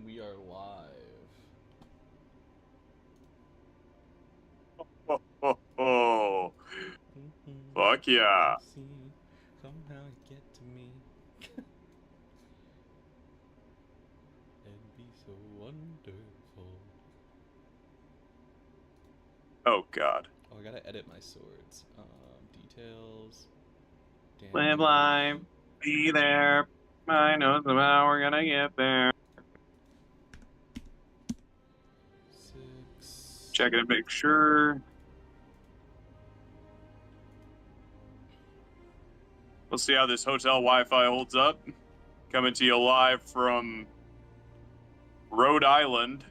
we are live. Oh, oh, oh. Fuck yeah. See, somehow you get to me. It'd be so wonderful. Oh god. Oh, I gotta edit my swords. Details. Live Damage. life. Be there. I know somehow we're gonna get there. 6. Checking to make sure. We'll see how this hotel Wi-Fi holds up. Coming to you live from Rhode Island.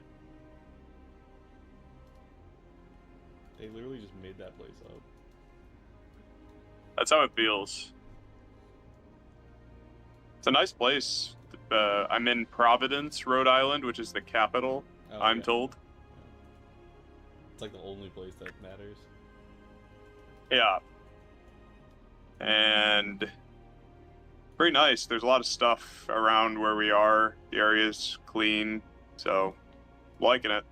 They literally just made that place up. That's how it feels. It's a nice place. I'm in Providence, Rhode Island, which is the capital, Oh, I'm yeah. told. It's like the only place that matters. Yeah. And pretty nice. There's a lot of stuff around where we are. The area's clean, so liking it.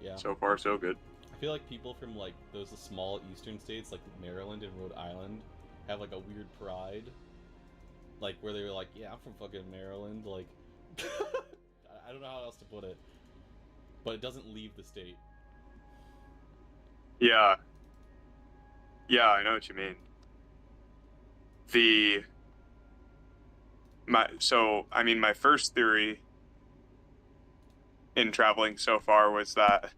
Yeah. So far, so good. I feel like people from like those small eastern states like Maryland and Rhode Island have like a weird pride. Like where they were like, yeah, I'm from fucking Maryland, like I don't know how else to put it. But it doesn't leave the state. Yeah. Yeah, I know what you mean. My first theory in traveling so far was that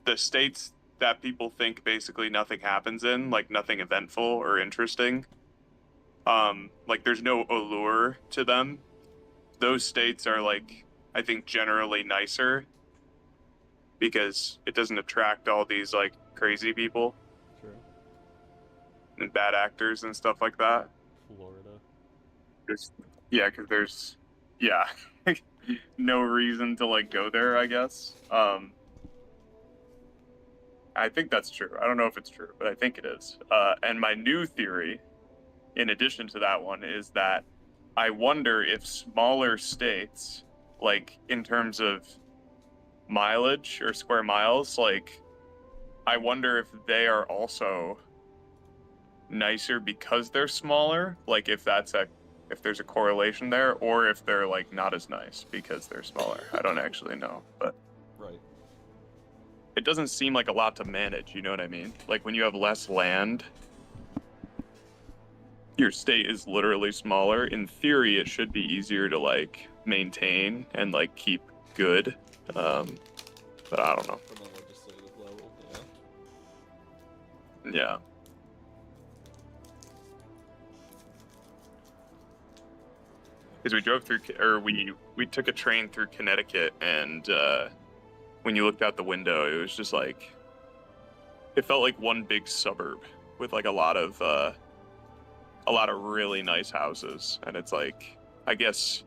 the states that people think basically nothing happens in, like nothing eventful or interesting, like there's no allure to them. Those states are like, I think, generally nicer because it doesn't attract all these like crazy people. True. And bad actors and stuff like that. Florida. Because there's no reason to like go there, I guess. I think that's true. I don't know if it's true, but I think it is. And my new theory, in addition to that one, is that I wonder if smaller states, like in terms of mileage or square miles, like I wonder if they are also nicer because they're smaller, like if there's a correlation there, or if they're like not as nice because they're smaller. I don't actually know, but Right. it doesn't seem like a lot to manage, you know what I mean? Like when you have less land, your state is literally smaller. In theory, it should be easier to like maintain and like keep good. But I don't know. From a legislative level, yeah. Yeah. Because we drove through, or we took a train through Connecticut, and when you looked out the window, it was just like, it felt like one big suburb with like a lot of really nice houses, and it's like, I guess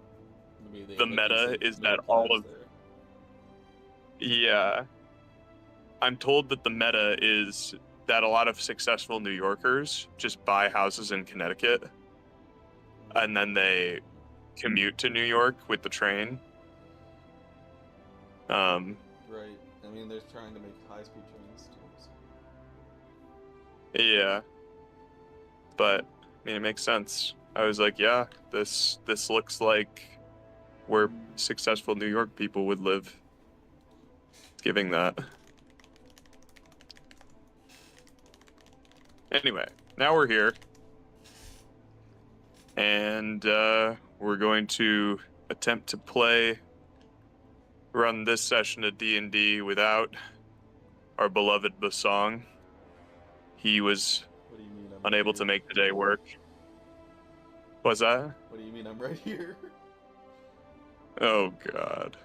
the meta is that all of, yeah, I'm told that the meta is that a lot of successful New Yorkers just buy houses in Connecticut, and then they commute to New York with the train. Right. I mean, they're trying to make high-speed trains too. So. Yeah. But I mean, it makes sense. I was like, yeah, this looks like where successful New York people would live. Giving that. Anyway, now we're here. And we're going to attempt to run this session of D&D without our beloved Bosong. He was unable to make the day work. What's that? What do you mean I'm right here? Oh god.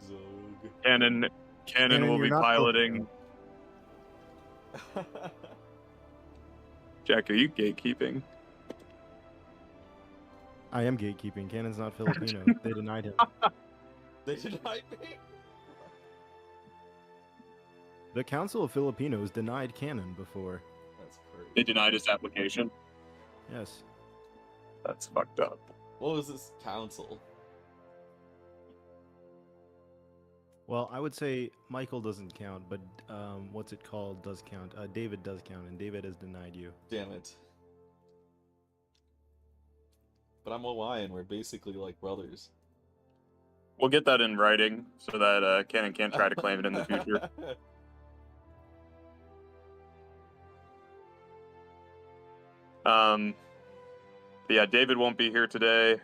Zug. Cannon will be piloting. Jack, are you gatekeeping? I am gatekeeping. Cannon's not Filipino. They denied him. They denied me? The Council of Filipinos denied Cannon before. That's crazy. They denied his application? Yes. That's fucked up. What was this council? Well, I would say Michael doesn't count, but what's it called does count. David does count, and David has denied you. Damn it. But I'm Hawaiian, we're basically like brothers. We'll get that in writing so that Canon can't try to claim it in the future. But yeah, David won't be here today.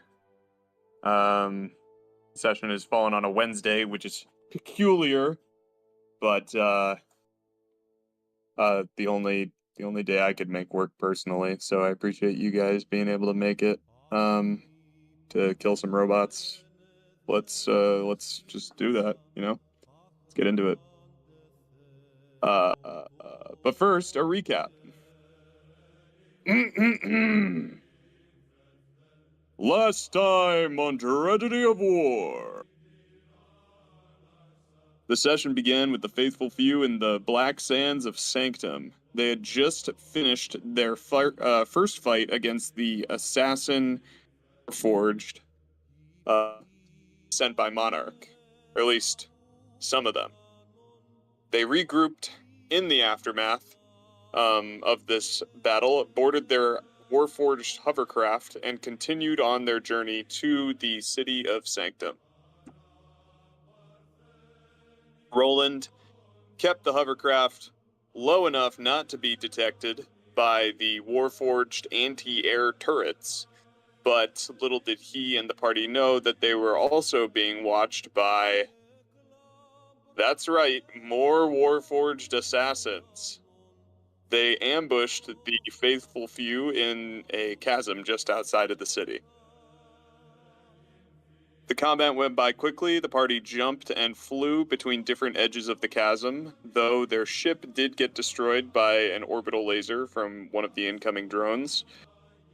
Session is fallen on a Wednesday, which is peculiar, but the only day I could make work personally. So I appreciate you guys being able to make it to kill some robots. Let's just do that, you know? Let's get into it. But first, a recap. Last time on Tragedy of War. The session began with the faithful few in the black sands of Sanctum. They had just finished their first fight against the assassin forged sent by Monarch, or at least some of them. They regrouped in the aftermath of this battle, boarded their warforged hovercraft, and continued on their journey to the city of Sanctum. Rolland kept the hovercraft low enough not to be detected by the warforged anti-air turrets, but little did he and the party know that they were also being watched by, that's right, more warforged assassins. They ambushed the faithful few in a chasm just outside of the city. The combat went by quickly. The party jumped and flew between different edges of the chasm, though their ship did get destroyed by an orbital laser from one of the incoming drones.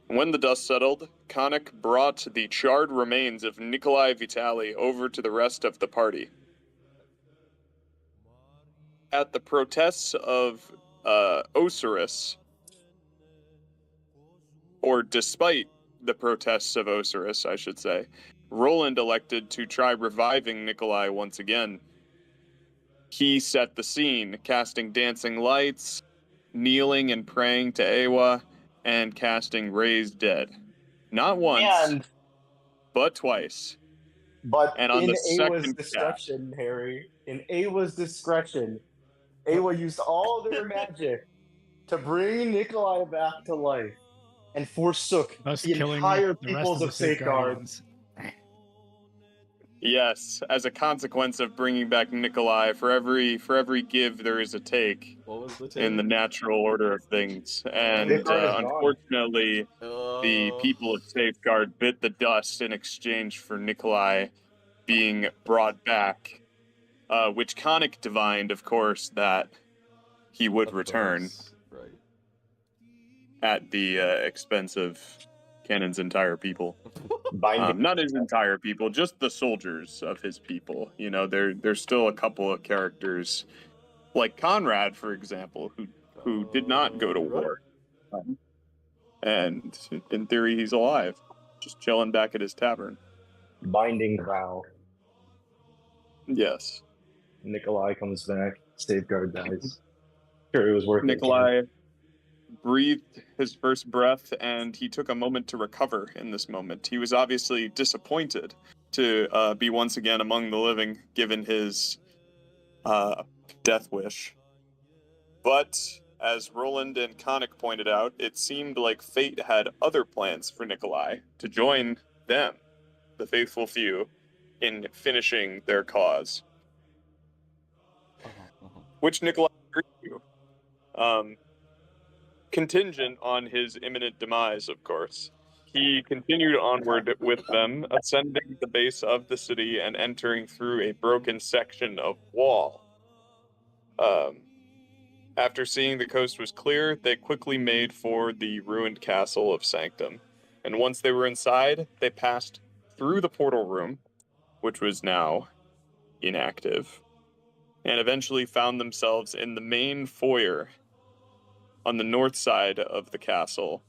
When the dust settled, Khanek brought the charred remains of Nikolai Vitali over to the rest of the party. At the protests of Ocerus, or despite the protests of Ocerus, I should say, Rolland elected to try reviving Nikolai once again. He set the scene, casting dancing lights, kneeling and praying to Aewa, and casting Raise Dead. Not once, but twice. But And on in the Aewa's second discretion, Harry, in Aewa's discretion, Aewa used all their magic to bring Nikolai back to life and forsook Thus the killing entire the rest peoples of of the Safeguard. Safeguardians. Yes, as a consequence of bringing back Nikolai, for every give there is a take. What was the take? In the natural order of things. And Safeguard is gone. unfortunately, the people of Safeguard bit the dust in exchange for Nikolai being brought back, which Khanek divined, of course, that he would return Right. at the expense of Canon's entire people. Binding. Not his entire people, just the soldiers of his people. You know, there's still a couple of characters, like Conrad, for example, who did not go to war. And in theory, he's alive, just chilling back at his tavern. Binding vow. Yes. Nikolai comes back. Safeguard dies. Sure, it was worth Nikolai breathed his first breath, and he took a moment to recover in this moment. He was obviously disappointed to be once again among the living, given his death wish. But, as Rolland and Khanek pointed out, it seemed like fate had other plans for Nikolai to join them, the faithful few, in finishing their cause. Which Nikolai agreed to. Contingent on his imminent demise, of course. He continued onward with them, ascending the base of the city and entering through a broken section of wall. After seeing the coast was clear, they quickly made for the ruined castle of Sanctum. And once they were inside, they passed through the portal room, which was now inactive, and eventually found themselves in the main foyer on the north side of the castle,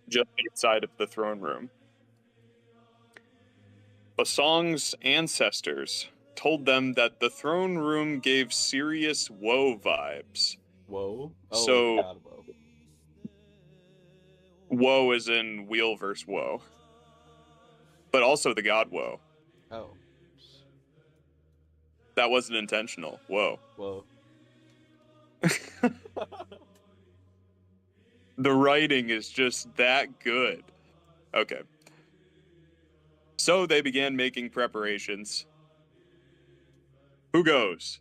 just outside of the throne room. Bosong's ancestors told them that the throne room gave serious woe vibes. Whoa. Oh, So- God, whoa. Woe is in wheel versus woe. But also the god woe. Oh. That wasn't intentional. Whoa. Whoa. The writing is just that good. Okay. So they began making preparations. Who goes?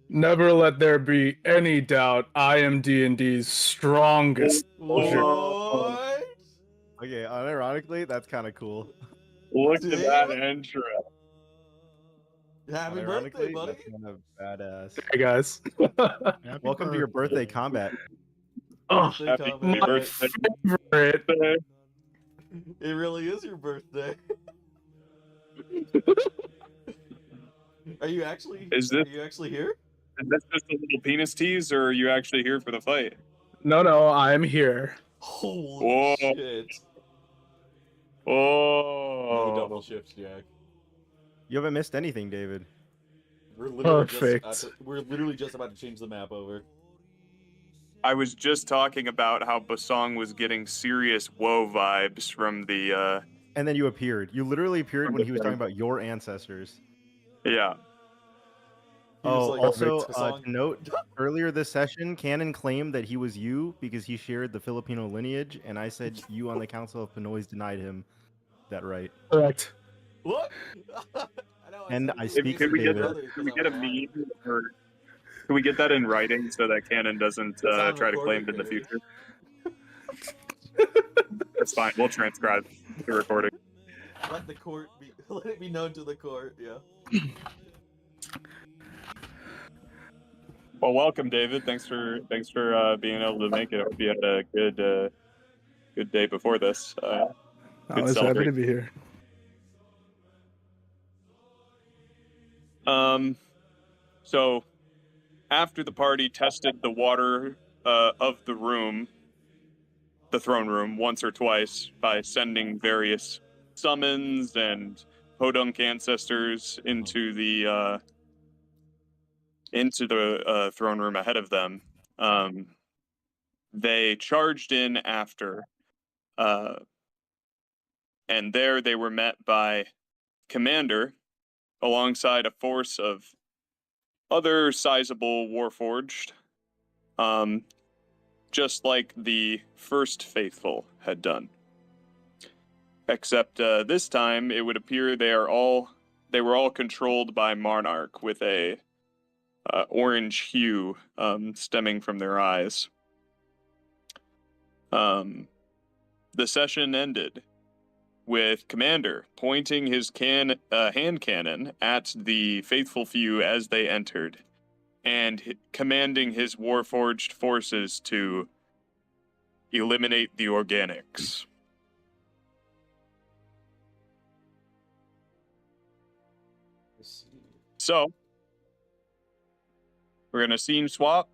Never let there be any doubt. I am D&D's strongest soldier. What? Okay, unironically, that's kind of cool. Look at that Damn. intro. Happy birthday, Unironically, buddy. that's kind of badass. Hey guys. Happy Welcome to your birthday combat. Oh, Birthday Happy comment. my birthday. favorite. It really is your birthday. Are you actually? Is this- Are you actually here? Is this just a little penis tease, or are you actually here for the fight? No, I'm here. Holy Whoa. shit! No Oh. double shifts, Jack. You haven't missed anything, David. We're literally Perfect. just about to change the map over. I was just talking about how Bosong was getting serious woe vibes from the, And then you appeared. You literally appeared when he was talking about your ancestors. yeah. He was Oh, like, also, "Bosong." to note, earlier this session, Cannon claimed that he was you because he shared the Filipino lineage, and I said you on the Council of Pinoys denied him that right. Correct. What? I know, And said I we speak were for Can we get David. brothers can we 'cause get a I'm lying. meme, or can we get that in writing so that Canon doesn't on try to claim it in the recording, future? That's fine. We'll transcribe the recording. Let the court be. Let it be known to the court. Yeah. Well, welcome, David. Thanks for being able to make it. I hope you had a good day before this. I Good was happy celebrate. to be here. So after the party tested the water of the room, the throne room, once or twice by sending various summons and podunk ancestors into the throne room ahead of them, they charged in after, and there they were met by Commander alongside a force of other sizable Warforged, just like the first Faithful had done. Except this time, it would appear they were all controlled by Monarch with a orange hue stemming from their eyes. The session ended with Commander pointing his hand cannon at the faithful few as they entered, and commanding his Warforged forces to eliminate the organics. So, we're gonna scene swap.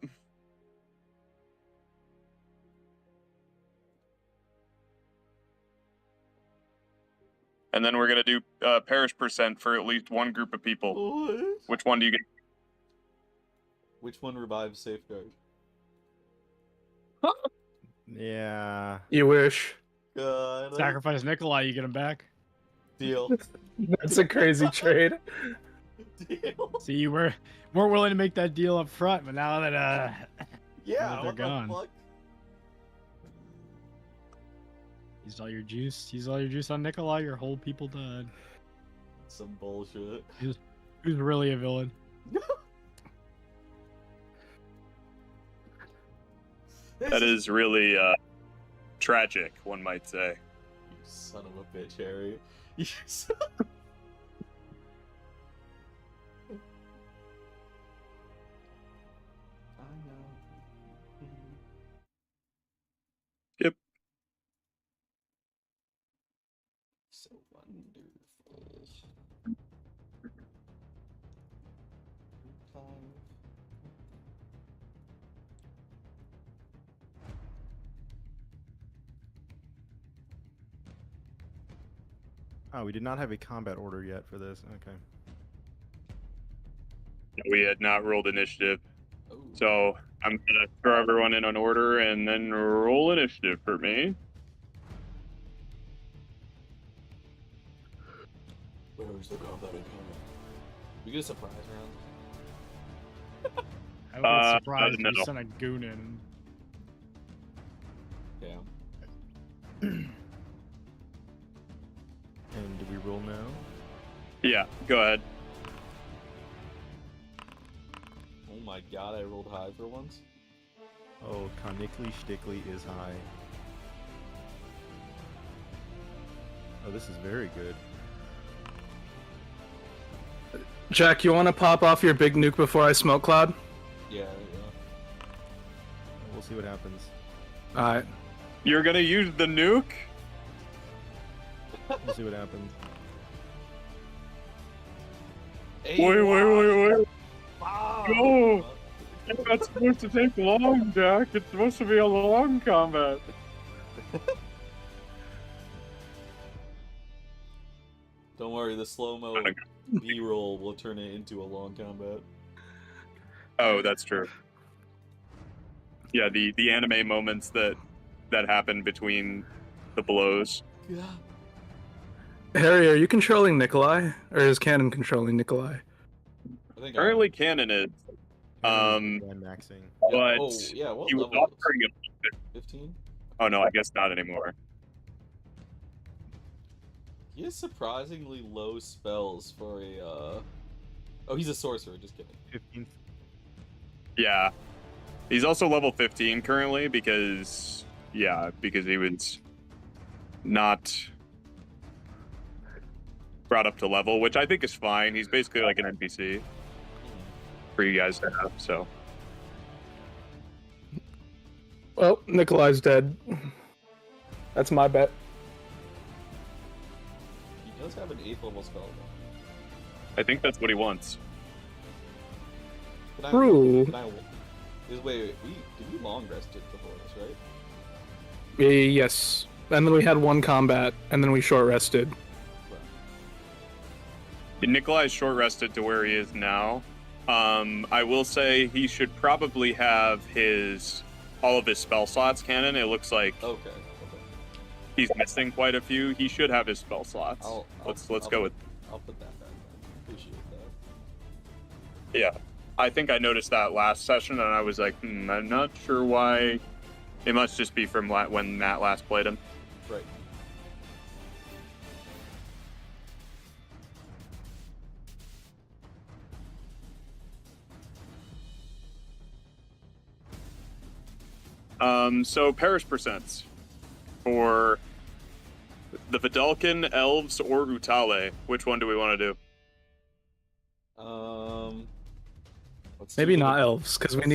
And then we're gonna do parish percent for at least one group of people. What? Which one do you get? Which one revives Safeguard? Yeah. You wish. Sacrifice Nikolai, you get him back. Deal. That's a crazy trade. Deal. See, you weren't willing to make that deal up front, but now that Yeah, they're what gone. the fuck? used all your juice, on Nikolai, your whole people died. Some bullshit. Who's really a villain? That is really tragic, one might say. You son of a bitch, Harry. You I know. Yep. So wonderful. Oh, we did not have a combat order yet for this. Okay. We had not rolled initiative. Oh. So I'm gonna throw everyone in an order and then roll initiative for me. Where's the combat coming? We get a surprise round. I would be surprised no. if you sent a goon in. Damn. And do we roll now? Yeah, go ahead. Oh my god, I rolled high for once. Oh, Khanikly Shtickly is high. Oh, this is very good. Jack, you want to pop off your big nuke before I smoke cloud? Yeah. We'll see what happens. Alright. You're gonna use the nuke? We'll see what happens. Wait. Wow. No! That's supposed to take long, Jack. It's supposed to be a long combat. Don't worry, the slow-mo B-roll will turn it into a long combat. Oh, that's true. Yeah, the anime moments that happen between the blows. Yeah. Harry, are you controlling Nikolai? Or is Canon controlling Nikolai? I think Currently, Canon is. And maxing. But what he was level? offering a 15? Oh no, I guess not anymore. He has surprisingly low spells for a, Oh, he's a sorcerer, just kidding. 15th. Yeah. He's also level 15 currently because he was not brought up to level, which I think is fine. He's basically like an NPC for you guys to have, so. Well, Nikolai's dead. That's my bet. He does have an 8th level spell, though. I think that's what he wants. True. Wait, did we long rest it before this, right? Yes. And then we had one combat, and then we short rested. Nikolai's short rested to where he is now. I will say he should probably have all of his spell slots canon. It looks like Okay. he's missing quite a few. He should have his spell slots. Let's go with. I'll put that back then. Appreciate that. Yeah, I think I noticed that last session, and I was like, I'm not sure why. It must just be from when Matt last played him. Right. So Parish percents for the Vidalcan, Elves, or Utale. Which one do we want to do? Let's Maybe do not the- elves, because let's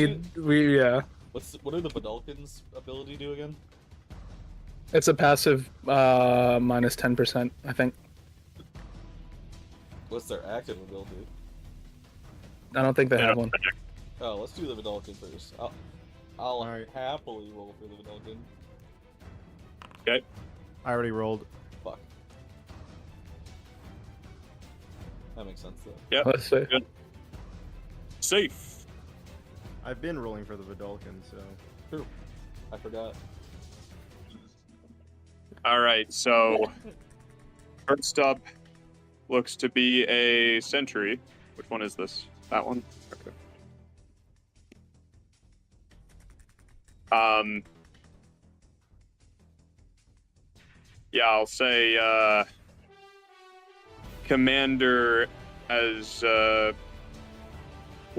what are the Vidalcan's ability do again? It's a passive minus 10%, I think. What's their active ability? I don't think they have one. Oh, let's do the Vidalcan first. I'll Alright. happily roll for the Vidalcan. Okay. I already rolled. Fuck. That makes sense though. Yep. Let's see. Good. Safe. I've been rolling for the Vidalcan, so. True. I forgot. All right. So first up looks to be a sentry. Which one is this? That one. Okay. Yeah, I'll say commander as well,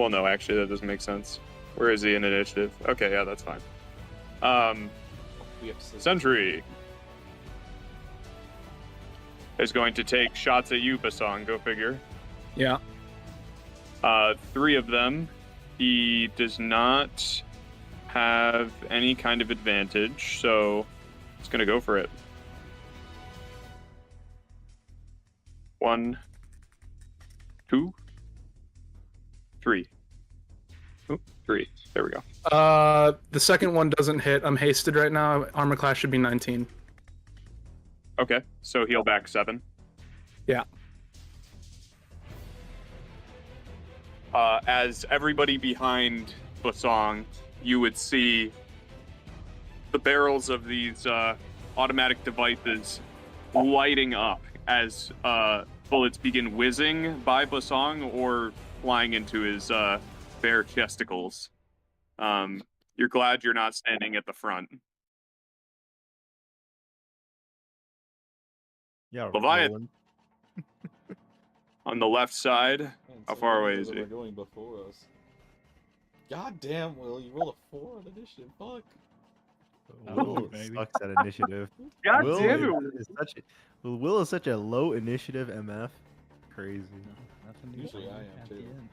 no, actually that doesn't make sense. Where is he in initiative? Okay, yeah, that's fine. We have to Sentry is going to take shots at you, Bosong, go figure. Yeah. 3 of them. He does not have any kind of advantage, so he's gonna go for it. 1, 2, 3. Oop, 3. There we go. The second one doesn't hit. I'm hasted right now. Armor class should be 19. Okay, so heal back 7. Yeah. As everybody behind Bosong, you would see the barrels of these automatic devices lighting up as bullets begin whizzing by Bosong or flying into his bare chesticles. You're glad you're not standing at the front. Yeah, Leviathan. Rolland. On the left side, Man, how so far many away is that he? are going before us. God damn, Will, you rolled a 4 on initiative. Fuck. Will baby. sucks at initiative. God Will damn is such a Will is such a low initiative MF. Crazy. Nothing to Usually do I am, at the too. end.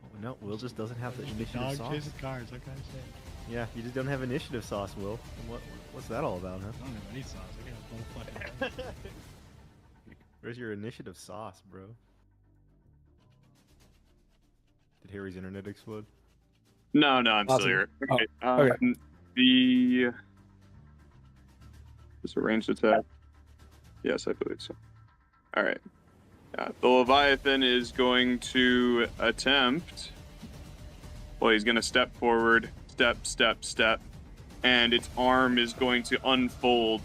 Oh, no, Will just doesn't have the Just initiative dog sauce. chasing cars, what can I say? Yeah, you just don't have initiative sauce, Will. And what's that all about, huh? I don't have any sauce. I got a motherfucking. Where's your initiative sauce, bro? Did Harry's internet explode? No, I'm still Awesome. here. Oh, Okay. okay. The is a ranged attack. Yes, I believe so. All right. The Leviathan is going to attempt. Well, he's going to step forward, step, and its arm is going to unfold.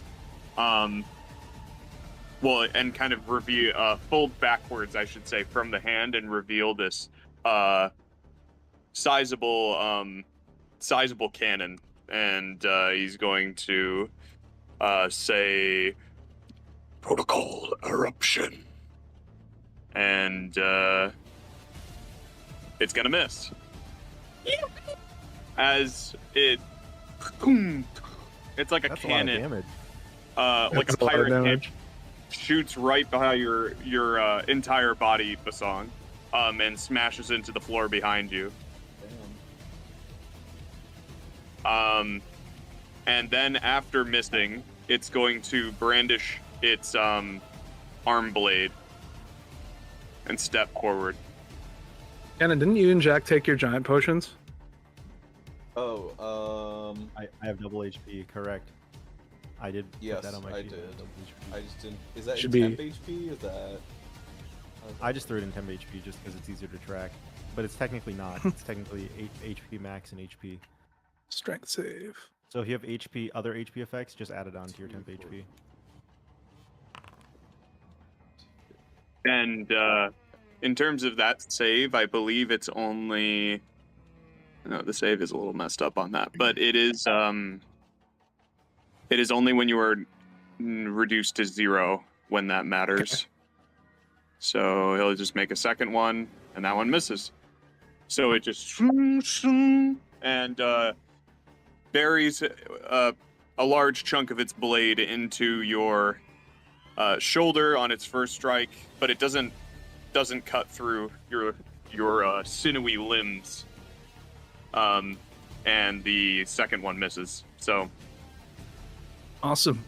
Well, and kind of reveal, fold backwards, I should say, from the hand and reveal this sizable cannon, and he's going to say protocol eruption, and it's gonna miss as it's like a That's cannon, a lot of damage. like a That's a lot of pirate cannon, damage. shoots right behind your entire body, Bosong, and smashes into the floor behind you. Damn. And then after missing, it's going to brandish its arm blade and step forward. Anna, didn't you and Jack take your giant potions? Oh, I have double HP, correct. I did put yes, that on my I sheet. did. Double HP. I just didn't. Is that Should in be- temp HP? Is that? I just threw it in temp HP just because it's easier to track. But it's technically not. It's technically HP max and HP. Strength save. So if you have other HP effects, just add it on to your temp HP. And in terms of that save, I believe it's only. No, the save is a little messed up on that, but it is. It is only when you are reduced to 0 when that matters. Okay. So he'll just make a second one, and that one misses. So it just and buries a large chunk of its blade into your shoulder on its first strike, but it doesn't cut through your sinewy limbs. And the second one misses. So, Awesome.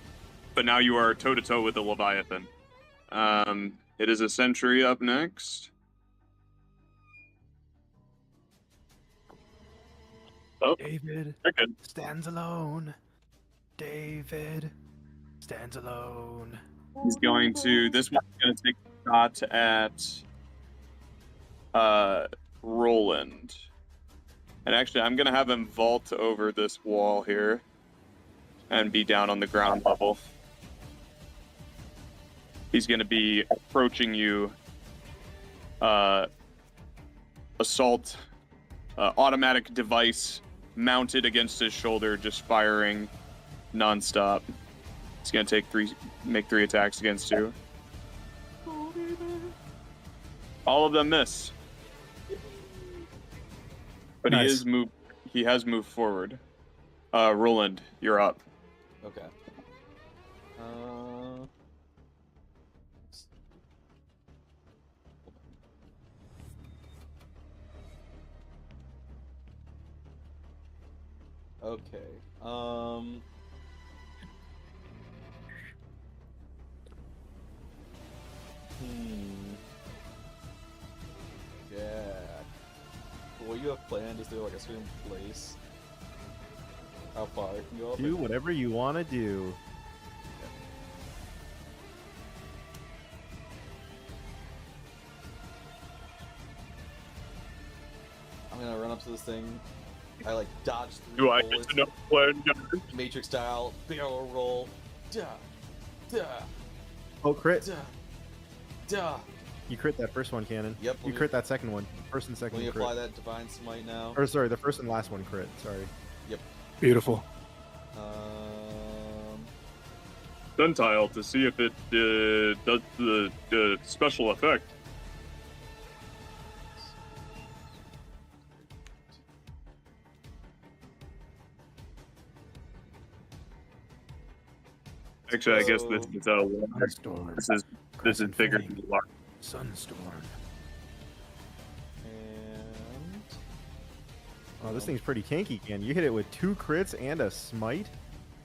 but now you are toe to toe with the Leviathan. It is a sentry up next. Oh, David very good. stands alone. David stands alone. He's going to. This one's going to take a shot at Rolland. And actually, I'm going to have him vault over this wall here and be down on the ground level. He's going to be approaching you. Assault automatic device mounted against his shoulder, just firing nonstop. He's going to make 3 attacks against you. All of them miss. But Nice. he has moved forward. Rolland, you're up. Okay. Okay. Yeah. What you have planned, is there like a certain place? How far it can go up? Do whatever you want to do. onto this thing. I like dodge through Do I bullets, get to know when? Matrix style, barrel roll, duh, duh, Oh, crit. duh, duh. You crit that first one, Cannon. Yep. You crit that second one. First and second Let me crit. apply that divine smite now. Or sorry, the first and last one crit. Sorry. Beautiful. Suntile to see if it does the special effect. Actually, I guess this is this is bigger than the large. Sunstorm. And Oh, this thing's pretty tanky, Ken. You hit it with 2 crits and a smite.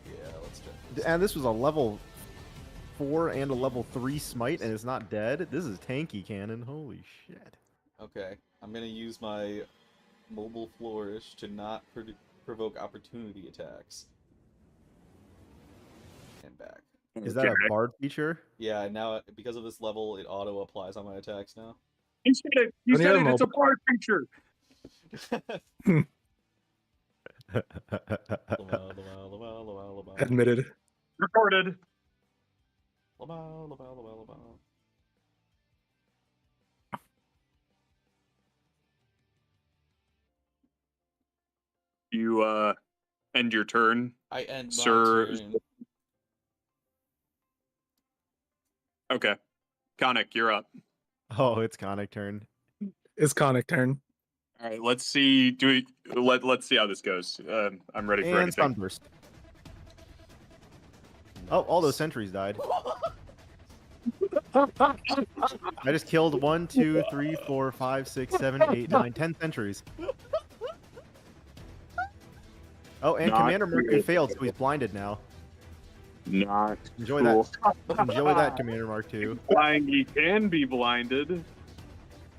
yeah, let's check this. And this was a level 4 and a level 3 smite, and it's not dead. This is tanky, Cannon. Holy shit. Okay, I'm gonna use my mobile flourish to not provoke opportunity attacks. And back. Is that a bard feature? Yeah, now because of this level, it auto applies on my attacks now. You said it. You When you said have it. It's a mobile- part feature. Admitted. Recorded. You end your turn, I end my sir. turn. Okay, Khanek, you're up. Oh, it's Khanek turn. It's Khanek turn. All right, let's see. Let's see how this goes. I'm ready for And anything. Sunburst. Oh, all those sentries died. I just killed 1, 2, 3, 4, 5, 6, 7, 8, 9, 10 sentries. Oh, and Not Commander Mercury good. failed, so he's blinded now. Not Enjoy cool. that. Enjoy that, Commander Mark II. Implying he can be blinded.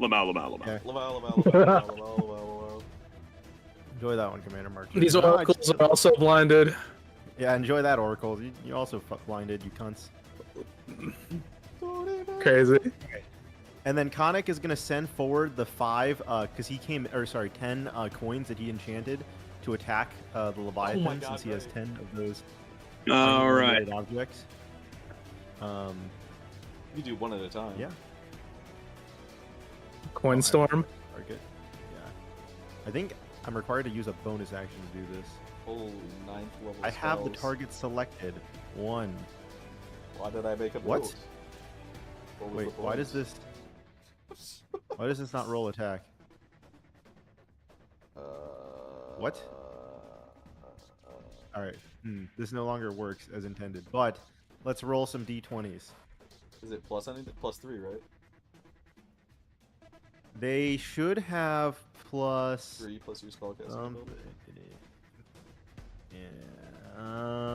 Lamau. Okay. Enjoy that one, Commander Mark II. These No, I oracles just- are also blinded. Yeah, enjoy that, Oracle. You also blinded, you cunts. Crazy. And then Khanek is going to send forward the 5, because he came, or sorry, 10 coins that he enchanted to attack the Leviathan, God, since he has right. 10 of those All right. unrelated objects. You do one at a time. Yeah. Coin storm. Target. Yeah. I think I'm required to use a bonus action to do this. Holy 9th level I have the spells. target selected. 1. Why did I make a What? note? What was Wait, the why does bonus? this... Why does this not roll attack? What? Alright. This no longer works as intended. But, let's roll some d20s. Is it plus anything? Plus 3, right? They should have plus... 3 plus your spellcasting something. ability. Yeah.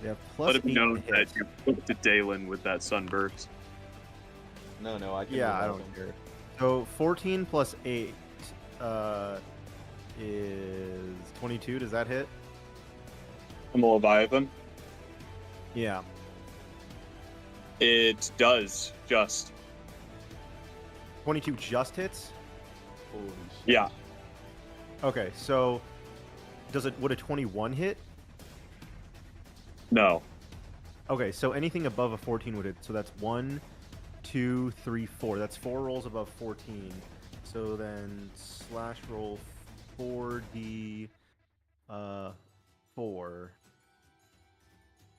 They have plus Let it 8 be known to that hit. you put to Daelin with that sunburst. No, I can. Yeah, I revive don't him. care. So 14 plus 8 is 22. Does that hit? I'm a Leviathan. Yeah. It does just. 22 just hits? Holy shit. Yeah. Okay, so would a 21 hit? No. Okay, so anything above a 14 would hit. So that's 1, 2, 3, 4. That's 4 rolls above 14. So then slash roll 4d 4.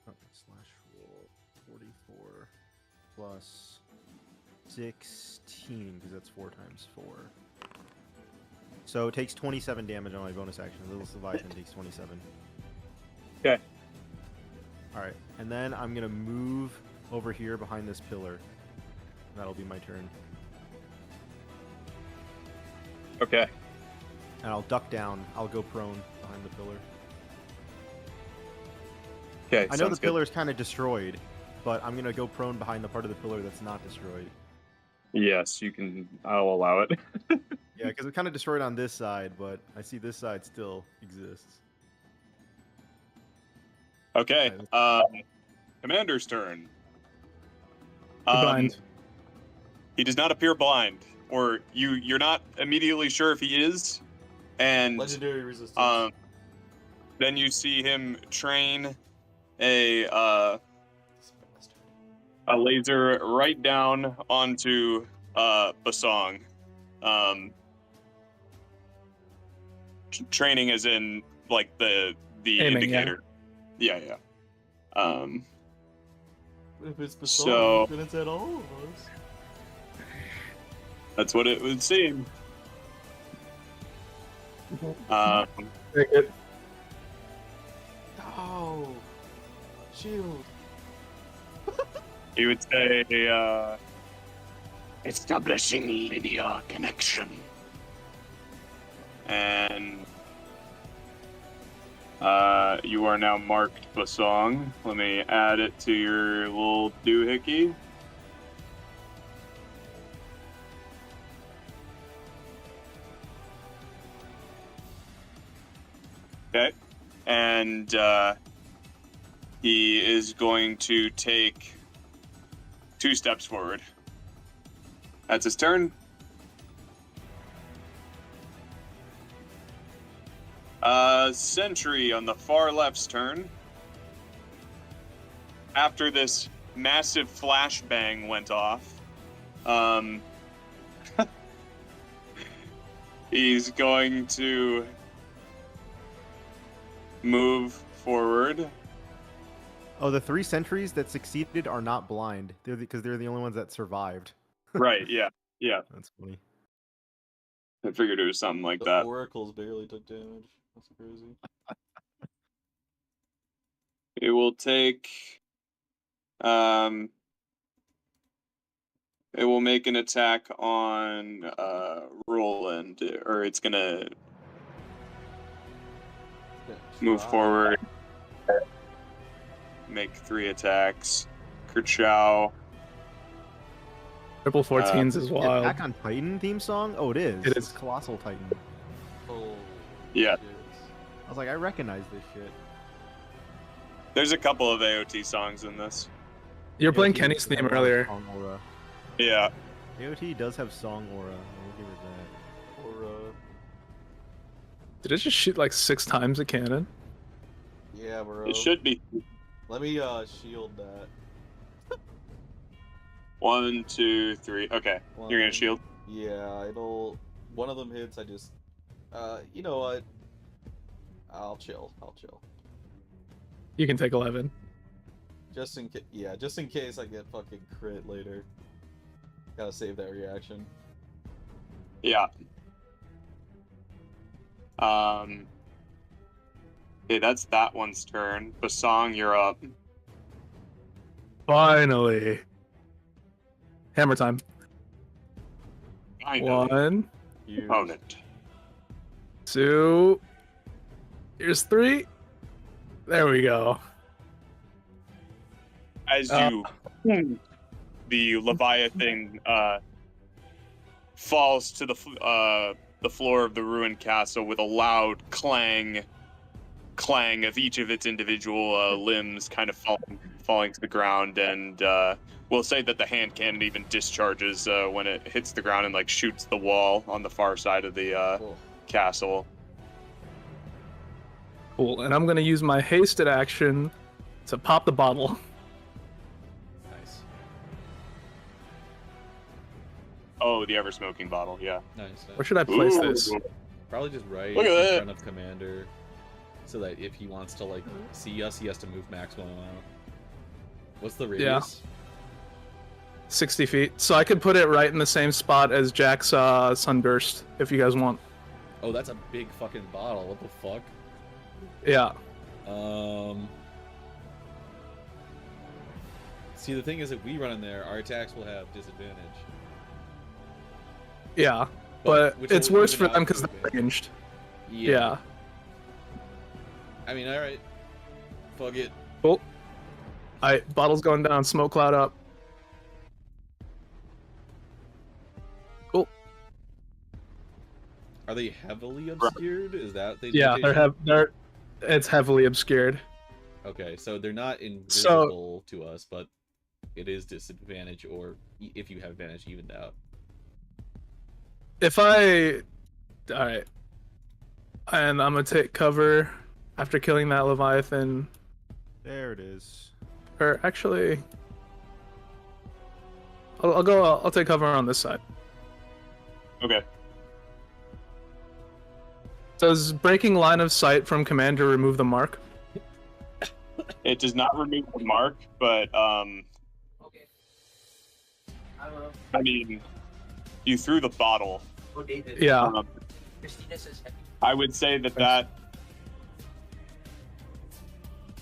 Okay, slash roll 44 plus 16 because that's 4 times 4. So it takes 27 damage on my bonus action. Little Leviathan takes 27. Okay. Alright, and then I'm going to move over here behind this pillar. That'll be my turn. Okay. And I'll duck down. I'll go prone behind the pillar. Okay. I know the sounds good. pillar's kind of destroyed, but I'm going to go prone behind the part of the pillar that's not destroyed. Yes, you can. I'll allow it. Yeah, because it's kind of destroyed on this side, but I see this side still exists. Okay. Commander's turn. Blind. He does not appear blind. or you're not immediately sure if he is, and Legendary resistance. then you see him train a laser right down onto Bosong. Training as in like the Aiming, indicator. Yeah. If it's the so- song, then it's at all of us. That's what it would seem. Take it. Oh, shield. He would say, establishing linear connection. And you are now marked Bosong. Let me add it to your little doohickey. Okay. And he is going to take 2 steps forward. That's his turn. Sentry on the far left's turn. After this massive flashbang went off, he's going to move forward. Oh, the 3 sentries that succeeded are not blind. Because they're the only ones that survived. Right, yeah. That's funny. I figured it was something like The that. oracles barely took damage. That's crazy. It will take... it will make an attack on Rolland, or it's gonna move forward, make 3 attacks. Kerchow. Triple 14s is wild. Attack on Titan theme song? Oh, it is. It It's is. Colossal Titan. Oh, Yeah. shit. I was like, I recognize this shit. There's a couple of AOT songs in this. You were playing AOT Kenny's does theme have a lot of earlier. Song aura. Yeah. AOT does have song aura. I'll give it that. Or, Did it just shoot like 6 times a cannon? yeah, bro. It should be Let me shield that. 1, 2, 3. Okay. You're gonna shield? Yeah, it'll. One of them hits. I just. You know what? I'll chill. You can take 11. Just in case. Yeah, just in case I get fucking crit later. Gotta save that reaction. Yeah. Okay, that's that one's turn. Bosong, you're up. Finally. Hammer time. I know. 1, Huge. Opponent. 2. Here's 3. There we go. As you, the Leviathan falls to the floor of the ruined castle with a loud clang of each of its individual limbs kind of falling to the ground, and we'll say that the hand cannon even discharges when it hits the ground and like shoots the wall on the far side of the Cool. castle. Cool. And I'm going to use my hasted action to pop the bottle. Nice. Oh, the ever smoking bottle, yeah. Nice. Where should I place Ooh. this? Probably just right Look at in that. front of Commander, so that if he wants to like see us, he has to move maximum amount. What's the radius? 60 feet. So I could put it right in the same spot as Jack's Sunburst, if you guys want. Oh, that's a big fucking bottle. What the fuck? Yeah. See, the thing is, if we run in there, our attacks will have disadvantage. Yeah. But which it's will worse even for them out because the they're advantage. ranged. Yeah. Yeah. I mean, all right. Fuck it. Cool. Alright, bottle's going down, smoke cloud up. Cool. Are they heavily obscured? Is that the Yeah, they're it's heavily obscured. Okay, so they're not invisible to us, but it is disadvantage, or if you have advantage, evened out. If I... Alright. And I'm gonna take cover after killing that Leviathan. There it is. Or actually... I'll take cover on this side. Okay. Does breaking line of sight from commander remove the mark? It does not remove the mark, but I mean, you threw the bottle. Yeah. I would say that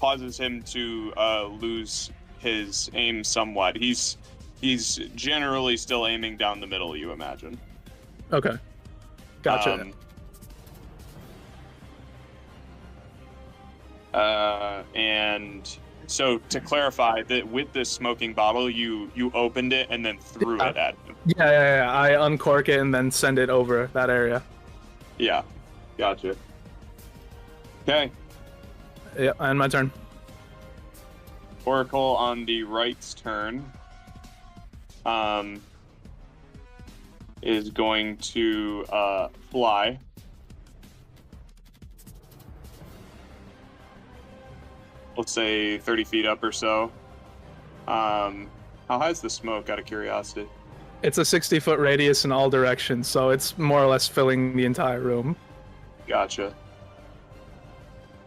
causes him to lose his aim somewhat. He's generally still aiming down the middle, you imagine. Okay. Gotcha. And so to clarify that with this smoking bottle, you opened it and then threw it at him. Yeah. I uncork it and then send it over that area. Yeah. Gotcha. Okay. Yeah, and my turn. Oracle on the right's turn is going to fly. Let's say 30 feet up or so. How high is the smoke, out of curiosity? It's a 60-foot radius in all directions, so it's more or less filling the entire room. Gotcha.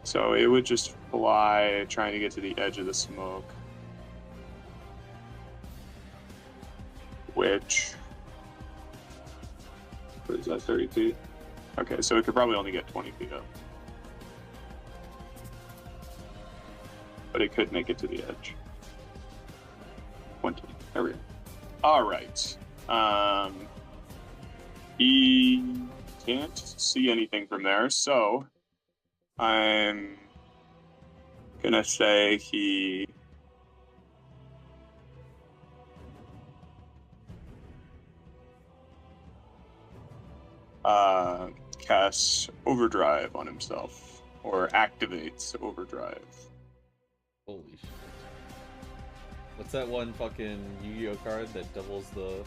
So it would just fly, trying to get to the edge of the smoke. Which... What is that, 30 feet? Okay, so it could probably only get 20 feet up. But it could make it to the edge. 20. There we go. All right. He can't see anything from there, so I'm gonna say he casts Overdrive on himself, or activates Overdrive. Holy shit. What's that one fucking Yu-Gi-Oh card that doubles the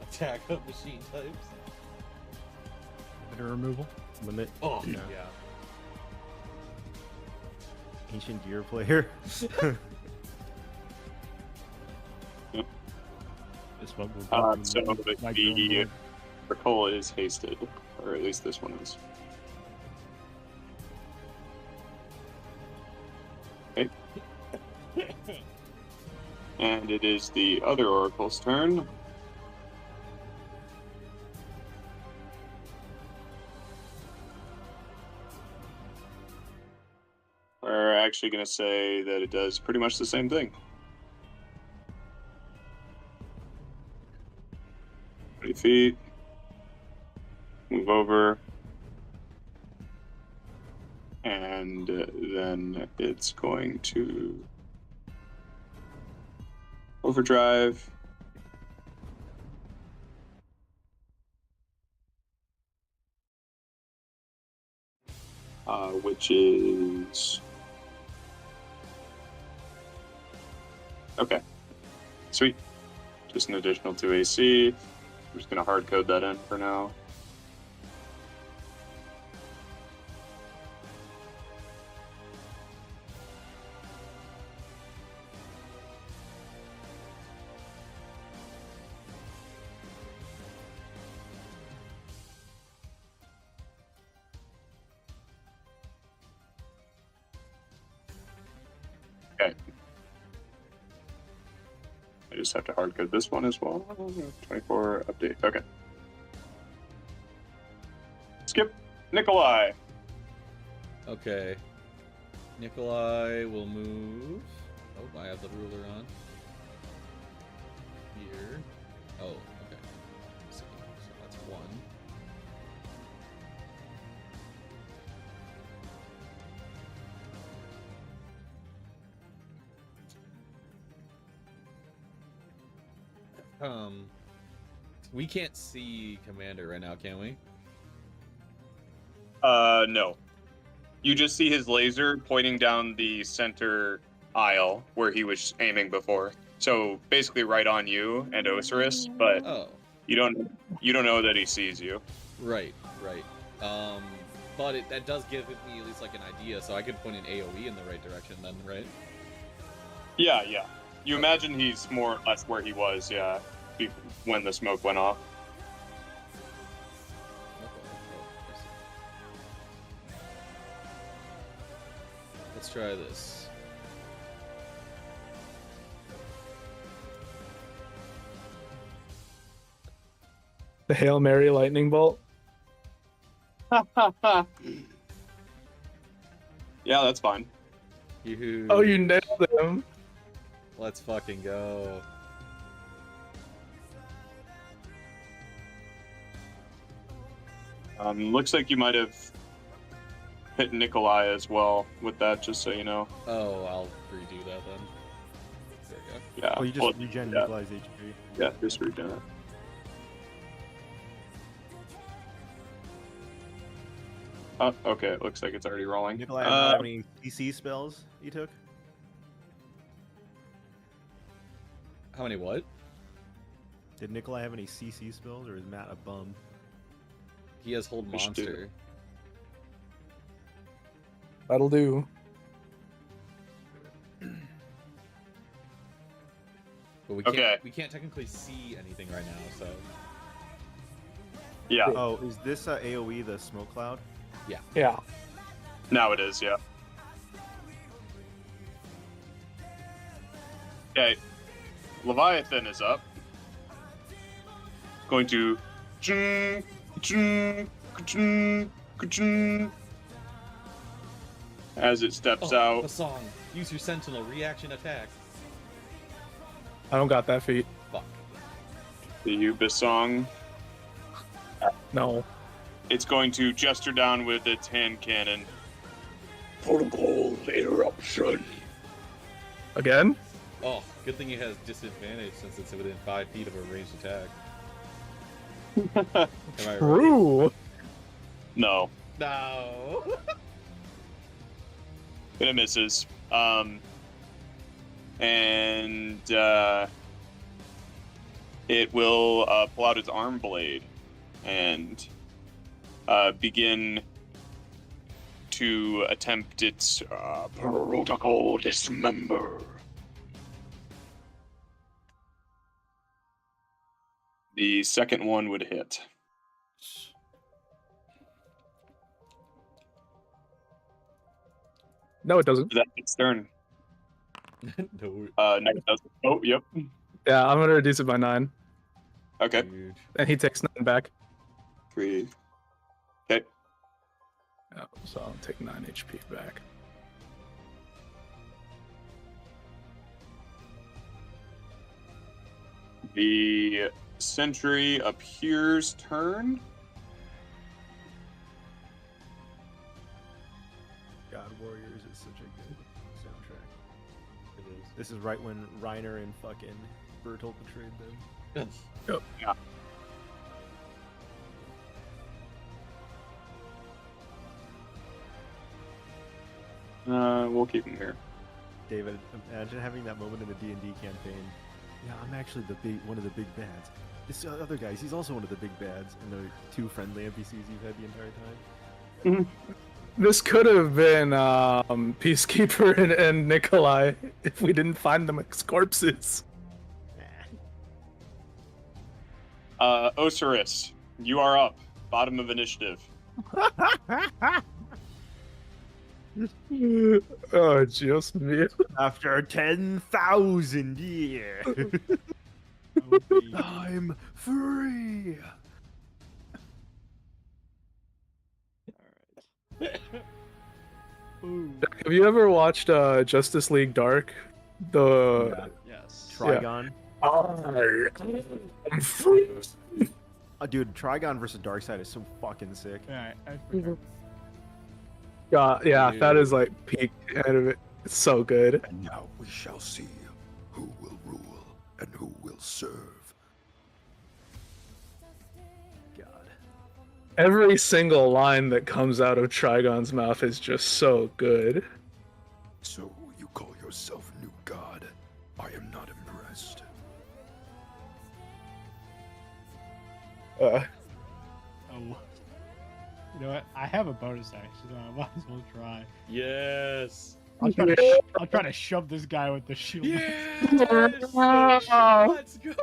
attack of machine types? Limiter removal. Limit. Oh, Yeah. yeah. Ancient gear player. This one will So the like Oracle is hasted, or at least this one is. Okay. And it is the other Oracle's turn. We're actually going to say that it does pretty much the same thing. 30 feet. Move over. And then it's going to Overdrive. Which is... Okay. Sweet. Just an additional 2 AC. I'm just going to hard code that in for now. Okay. I just have to hard code this one as well. 24 update. Okay. Skip. Nikolai. Okay. Nikolai will move. Oh, I have the ruler on. Here. Oh, okay. So that's 1. We can't see Commander right now, can we? No. You just see his laser pointing down the center aisle where he was aiming before. So basically right on you and Ocerus, but Oh. You don't know that he sees you. Right. But that does give me at least like an idea, so I could point an AOE in the right direction then, right? Yeah. You imagine he's more or less where he was, when the smoke went off. Let's try this. The Hail Mary lightning bolt. Yeah, that's fine. Yoo-hoo. Oh, you nailed him. Let's fucking go. Looks like you might have hit Nikolai as well with that, just so you know. Oh, I'll redo that then. There we go. Yeah. Oh, you just regen Nikolai's HP. Yeah, just regen it. Oh, okay, it looks like it's already rolling. Nikolai, how many CC spells you took? How many what? Did Nikolai have any CC spells, or is Matt a bum? He has hold We should do monster. That'll do. But we can't technically see anything right now, so Yeah, Oh, is this AoE the smoke cloud? Yeah. now it is, yeah. Okay, Leviathan is up. Going to... As it steps out. Bosong, use your sentinel reaction attack. I don't got that feat. Fuck. The Bosong. No. It's going to gesture down with its hand cannon. Protocol interruption. Again? Oh, good thing it has disadvantage since it's within 5 feet of a ranged attack. Am I right? True. No, No. it misses. And it will pull out its arm blade and begin to attempt its Protocol dismember. The second one would hit. No, it doesn't. That's its turn. No. No, it doesn't. Oh, yep. Yeah, I'm gonna reduce it by 9. Okay. Dude. And he takes 9 back. 3. Okay. Oh, so I'll take 9 HP back. The sentry appears turn. God, Warriors is such a good soundtrack. It is. This is right when Reiner and fucking Bertolt betrayed them. Yeah. We'll keep him here. David, imagine having that moment in the D&D campaign. Yeah, I'm actually one of the big bads. This other guy, he's also one of the big bads, and the 2 friendly NPCs you've had the entire time. This could have been Peacekeeper and Nikolai if we didn't find them as corpses. Ocerus, you are up. Bottom of initiative. Oh, just me. After 10,000 years, I'm free. Have you ever watched Justice League Dark? The Yes. Trigon. I'm free. Dude, Trigon versus Darkseid is so fucking sick. Alright, I forgot. yeah, Dude. that is like peak out of it. It's so good. And now we shall see who will rule and who will serve. God. Every single line that comes out of Trigon's mouth is just so good. So you call yourself new god? I am not impressed. Uh, Oh. You know what? I have a bonus action, so I might as well try. Yes. I'll try to shove this guy with the shield. Yes. Let's go.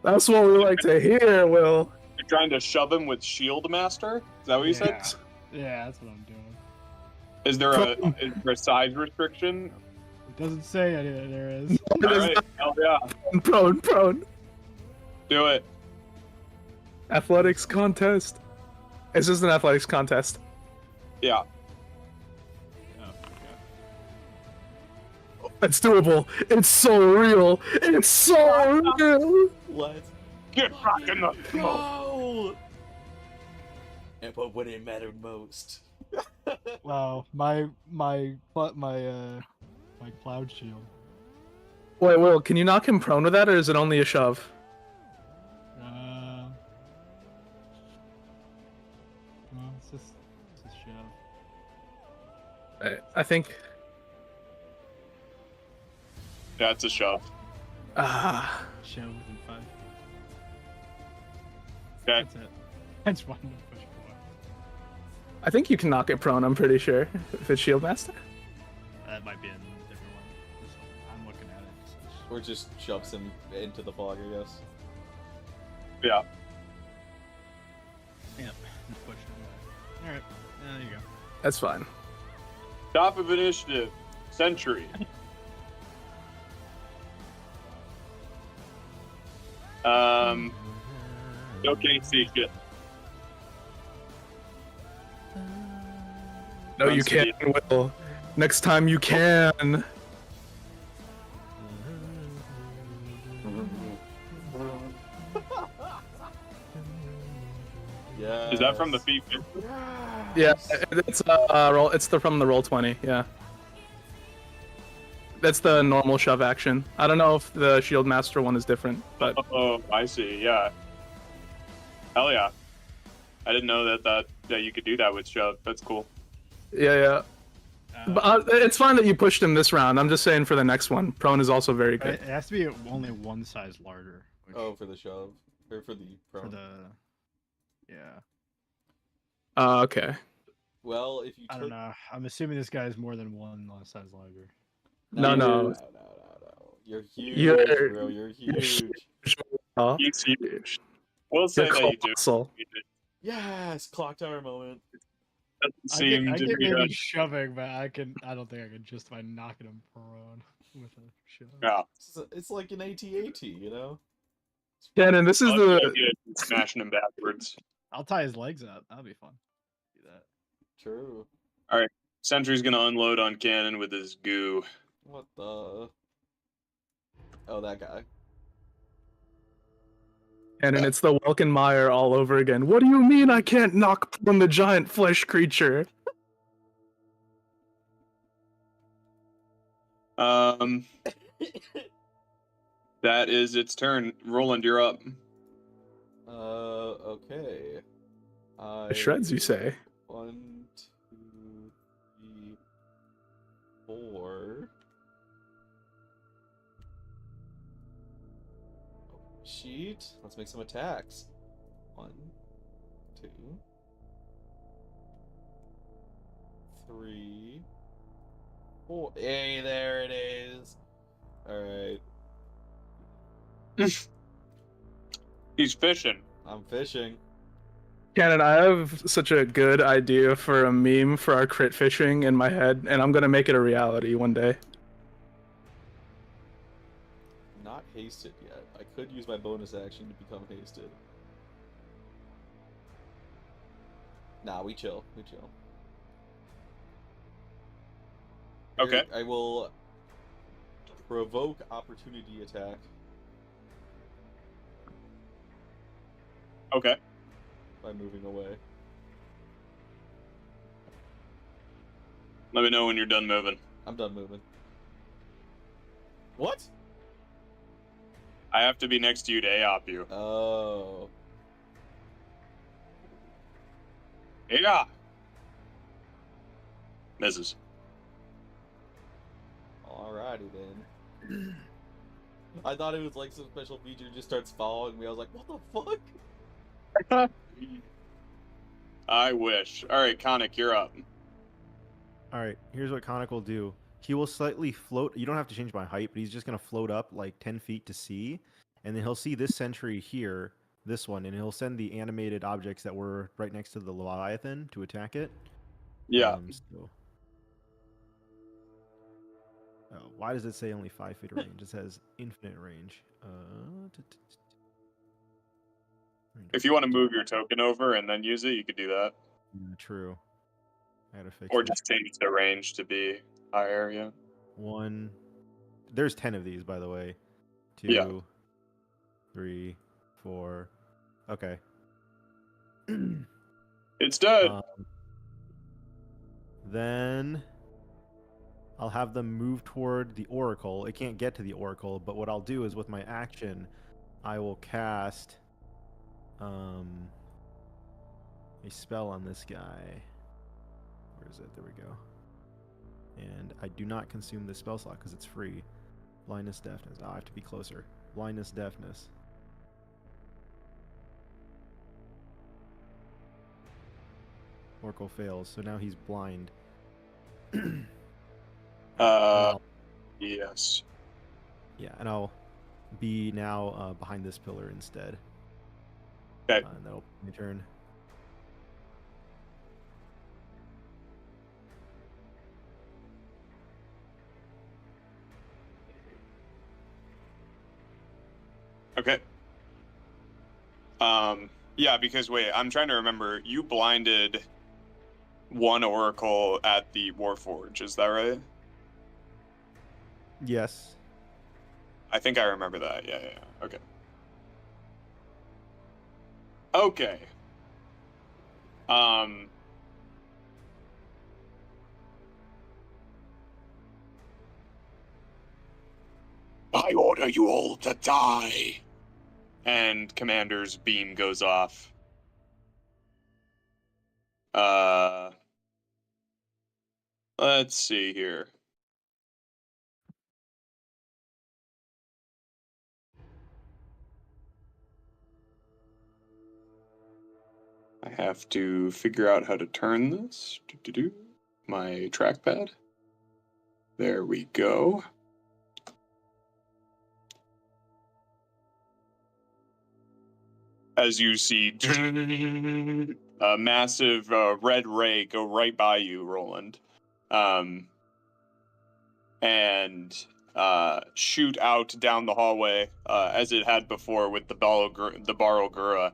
That's what we like to hear, Will. You're trying to shove him with Shield Master? Is that what you said? Yeah, that's what I'm doing. Is there a size restriction? It doesn't say any, there is. Alright, hell yeah. Prone. Do it. Athletics contest. It's just an athletics contest. Yeah. It's doable. It's so real. It's so real. Let's Get back in the smoke. go. And but when it mattered most. Wow, my cloud shield. Wait, Will, can you knock him prone with that, or is it only a shove? No, it's just shove. I think. Yeah, it's a shove. Shove within 5. Okay. That's it. I just wanted to push it away. I think you can knock it prone. I'm pretty sure if it's Shield Master. That might be a different one. I'm looking at it. Or just shoves him into the fog, I guess. Yeah. Yep. Push it away. Alright. There you go. That's fine. Top of initiative. Sentry. Okay, see shit. No, you can't, Will. Next time you can. Yeah. Is that from the feet? Yeah, it's roll. It's from the roll 20. Yeah. That's the normal shove action. I don't know if the Shield Master one is different, but Oh, I see. Yeah. Hell yeah. I didn't know that you could do that with shove. That's cool. yeah. But it's fine that you pushed him this round. I'm just saying for the next one, prone is also very good. It has to be only one size larger. Which Oh, for the shove. Or for the prone. for the yeah. Okay. Well, if you I don't know. I'm assuming this guy is more than one size larger. No. You're huge, You're- bro. You're huge. Oh, He's huge. We'll say you're that you do. colossal. Yes, clock tower moment. Doesn't I seem get to be maybe a... shoving, but I don't think I can justify knocking him prone with a shove. Yeah. It's like an AT-AT, you know? Cannon, this is I like the idea of smashing him backwards. I'll tie his legs up. That'll be fun. Do that. True. Sentry's gonna unload on Cannon with his goo. What the? Oh, that guy. Cannon. It's the Welkenmeyer all over again. What do you mean I can't knock prone the giant flesh creature? That is its turn. Roland, you're up. Okay. The shreds, you say? 1, 2, 3, 4. Sheet. Let's make some attacks. 1, 2, 3, 4. Hey, there it is. Alright. He's fishing. I'm fishing. Cannon, I have such a good idea for a meme for our crit fishing in my head, and I'm gonna make it a reality one day. Not hasted yet. I could use my bonus action to become hasted. Nah, we chill. We chill. Okay. I will provoke opportunity attack. Okay. By moving away. Let me know when you're done moving. I'm done moving. What? I have to be next to you to AOP you. Oh. Yeah. Misses. Alrighty then. I thought it was like some special feature just starts following me. I was like, what the fuck? I wish. All right, Khanek, you're up. All right, here's what Khanek will do. He will slightly float. You don't have to change my height, but he's just going to float up like 10 feet to see. And then he'll see this sentry here, this one, and he'll send the animated objects that were right next to the Leviathan to attack it. Yeah. Why does it say only 5 feet of range? It says infinite range. If you want to move your token over and then use it, you could do that. Yeah, true. I gotta fix Or this. just change the range to be higher, yeah. 1. There's 10 of these, by the way. 2, Yeah. 3, 4. Okay. It's dead. Then I'll have them move toward the Oracle. It can't get to the Oracle, but what I'll do is with my action, I will cast a spell on this guy. Where is it? There we go. And I do not consume the spell slot because it's free. Blindness, deafness. Oh, I have to be closer. Blindness, deafness. Oracle fails, so now he's blind. Yes. Yeah, and I'll be now behind this pillar instead. Okay. And that'll be my turn. Okay. Yeah, because wait, I'm trying to remember. You blinded one oracle at the Warforge, is that right? Yes. I think I remember that. Yeah. Okay. Okay. I order you all to die. And Commander's beam goes off. Let's see here. I have to figure out how to turn this. My trackpad. There we go. As you see, a massive red ray go right by you, Rolland, and shoot out down the hallway as it had before with the Barogura,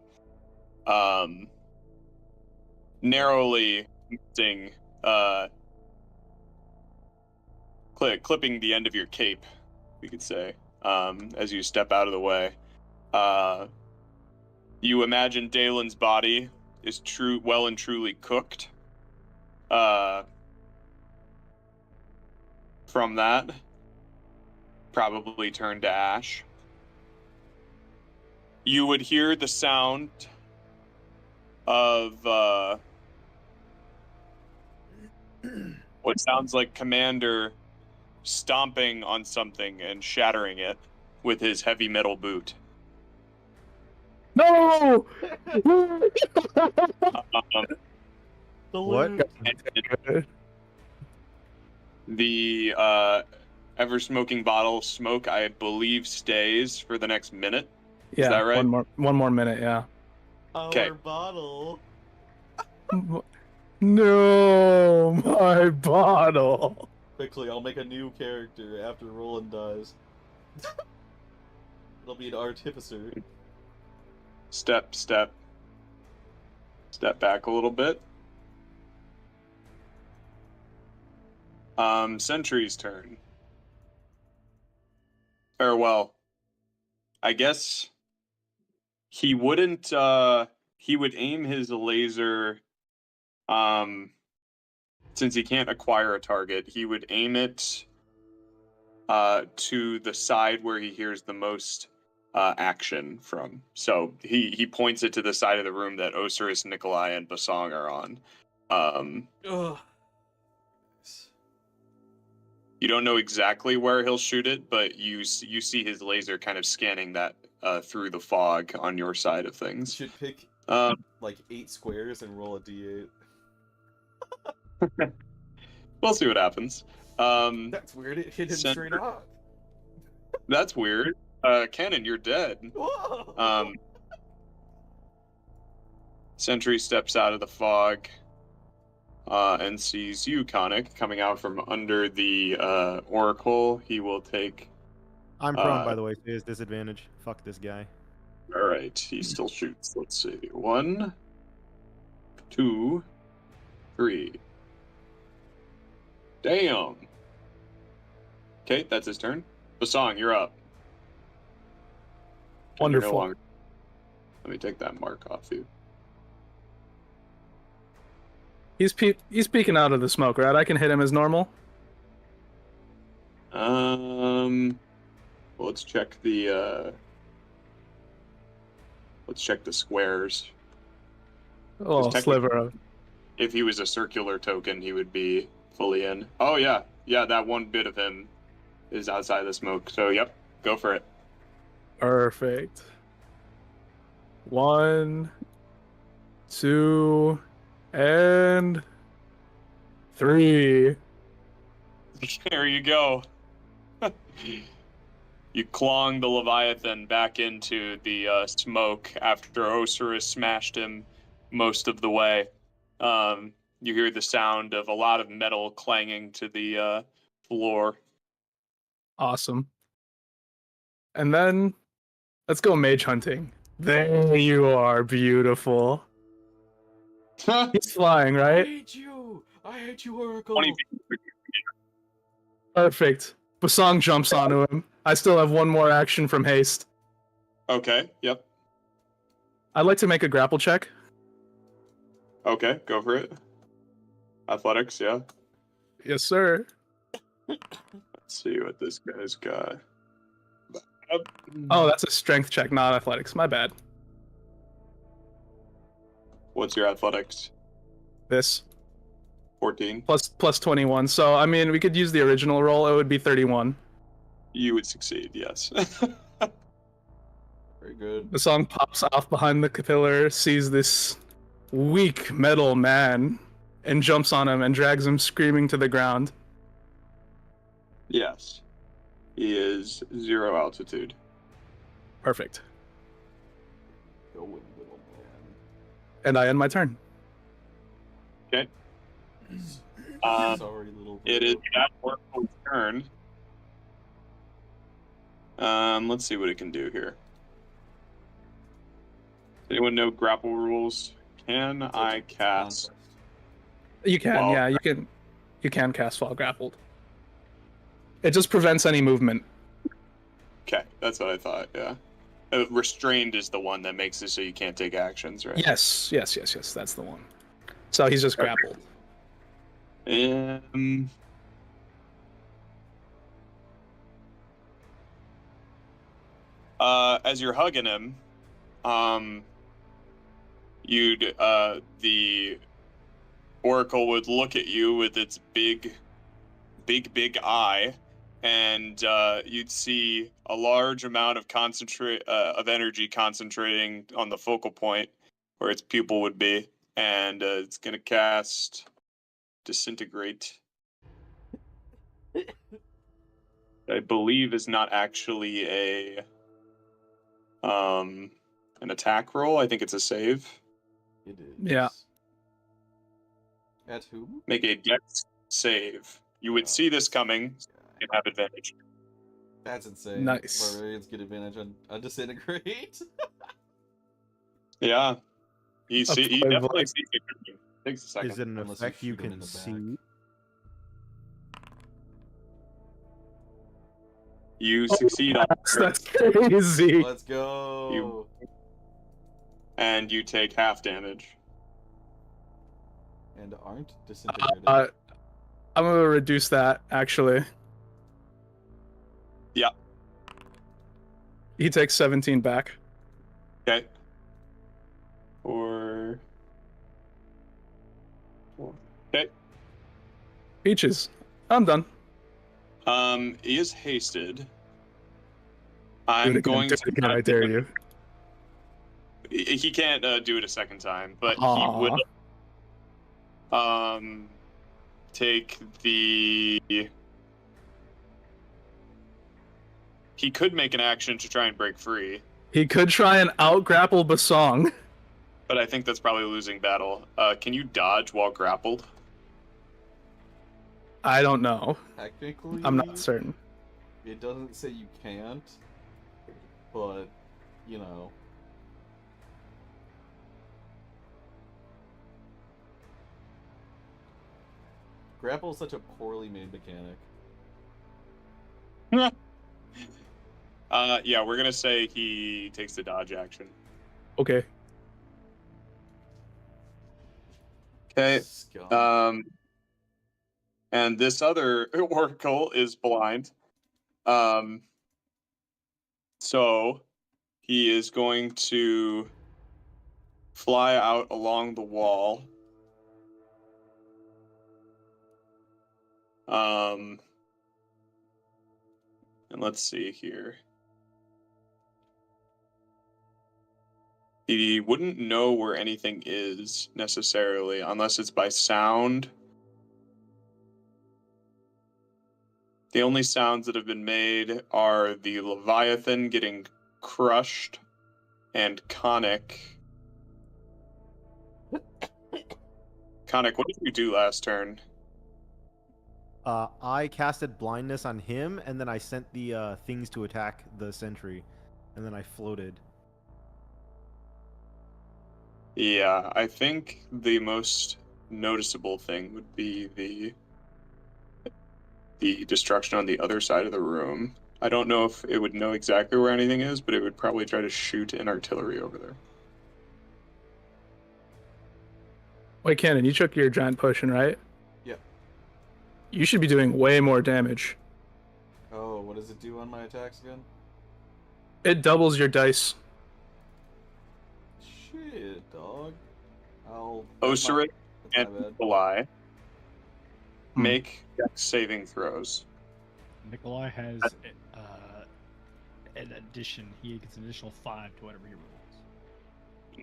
narrowly missing, clipping the end of your cape, we could say, as you step out of the way. You imagine Daelin's body is well and truly cooked. From that, probably turned to ash. You would hear the sound of what sounds like Commander stomping on something and shattering it with his heavy metal boot. No! What? The ever-smoking bottle smoke, I believe, stays for the next minute. Yeah, Is that right? One more minute, yeah. Our bottle. No, my bottle. Quickly, I'll make a new character after Rolland dies. It'll be an artificer. Step back a little bit. Sentry's turn. Or, well, I guess he wouldn't, he would aim his laser, since he can't acquire a target, he would aim it, to the side where he hears the most action from. So he points it to the side of the room that Ocerus, Nikolai, and Bosong are on. You don't know exactly where he'll shoot it, but you see his laser kind of scanning that through the fog on your side of You things. should pick like 8 squares and roll a d8. We'll see what happens. That's weird. It hit him straight up. That's weird. Cannon, you're dead. Whoa! Sentry steps out of the fog and sees you, Khanek, coming out from under the oracle. He will take. I'm prone, by the way, so he has disadvantage. Fuck this guy. All right, he still shoots. Let's see. 1, 2, 3. Damn. Okay, that's his turn. Bosong, you're up. And you're no Wonderful. longer- Let me take that mark off you. He's peeking out of the smoke, right? I can hit him as normal. Well, let's check the squares. Oh, technically- sliver of. If he was a circular token, he would be fully in. Oh yeah, that one bit of him is outside the smoke. So yep, go for it. Perfect. 1, 2, and 3. There you go. You clong the Leviathan back into the smoke after Ocerus smashed him most of the way. You hear the sound of a lot of metal clanging to the floor. Awesome. And then let's go mage hunting. There you are, beautiful. He's flying, I right? hate you! I hate you, Oracle! 20 feet. Perfect. Bosong jumps onto him. I still have one more action from haste. Okay, yep. I'd like to make a grapple check. Okay, go for it. Athletics, yeah. Yes, sir. Let's see what this guy's got. Oh, that's a strength check, not athletics. My bad. What's your athletics? This 14. plus 21. So I mean, we could use the original roll. It would be 31. You would succeed, yes. Very good. The song pops off behind the pillar, sees this weak metal man, and jumps on him and drags him screaming to the ground. Yes. He is 0 altitude. Perfect. Go in, little man. And I end my turn. Okay. Sorry, little It is that oracle's turn. Let's see what it can do here. Does anyone know grapple rules? Can I cast? You can, Well, yeah, you can cast while grappled. It just prevents any movement. Okay, that's what I thought. Yeah. Restrained is the one that makes it so you can't take actions, right? Yes, that's the one. So he's just Okay. grappled. As you're hugging him, the oracle would look at you with its big eye, and you'd see a large amount of energy concentrating on the focal point where its pupil would be, and it's gonna cast Disintegrate. I believe is not actually an attack roll. I think it's a save. It is. Yeah. At whom? Make a dex save. You would see this coming and have advantage. That's insane. Nice. Barbarians get advantage on Disintegrate. Yeah. He definitely sees it coming. Takes a second. Is it an Unless you effect you shoot him in can the see? back. You succeed on That's crazy. Let's go. and you take half damage. And aren't disintegrated. I'm gonna reduce that actually. Yeah. He takes 17 back. Okay. Okay. Peaches. I'm done. He is hasted. Do it I'm again, going do to. it again, I dare you. He can't do it a second time, but he Aw. will take the. He could make an action to try and break free, He could try and out-grapple Bosong. but I think that's probably a losing battle. Can you dodge while grappled? I don't know. Technically, I'm not certain. it doesn't say you can't, but, you know. Grapple is such a poorly made mechanic. Yeah, we're gonna say he takes the dodge action. Okay. Okay. Scum. And this other oracle is blind. So he is going to fly out along the wall. And let's see here. He wouldn't know where anything is necessarily unless it's by sound. The only sounds that have been made are the Leviathan getting crushed and Khanek. Khanek, what did you do last turn? I casted blindness on him, and then I sent the things to attack the sentry, and then I floated. Yeah, I think the most noticeable thing would be the destruction on the other side of the room. I don't know if it would know exactly where anything is, but it would probably try to shoot an artillery over there. Wait, Cannon, you took your giant potion, right? Yeah. You should be doing way more damage. Oh, what does it do on my attacks again? It doubles your dice. Shit, dog. Ocerus and That's my bad. Nikolai make dex saving throws. Nikolai has an addition. He gets an additional 5 to whatever he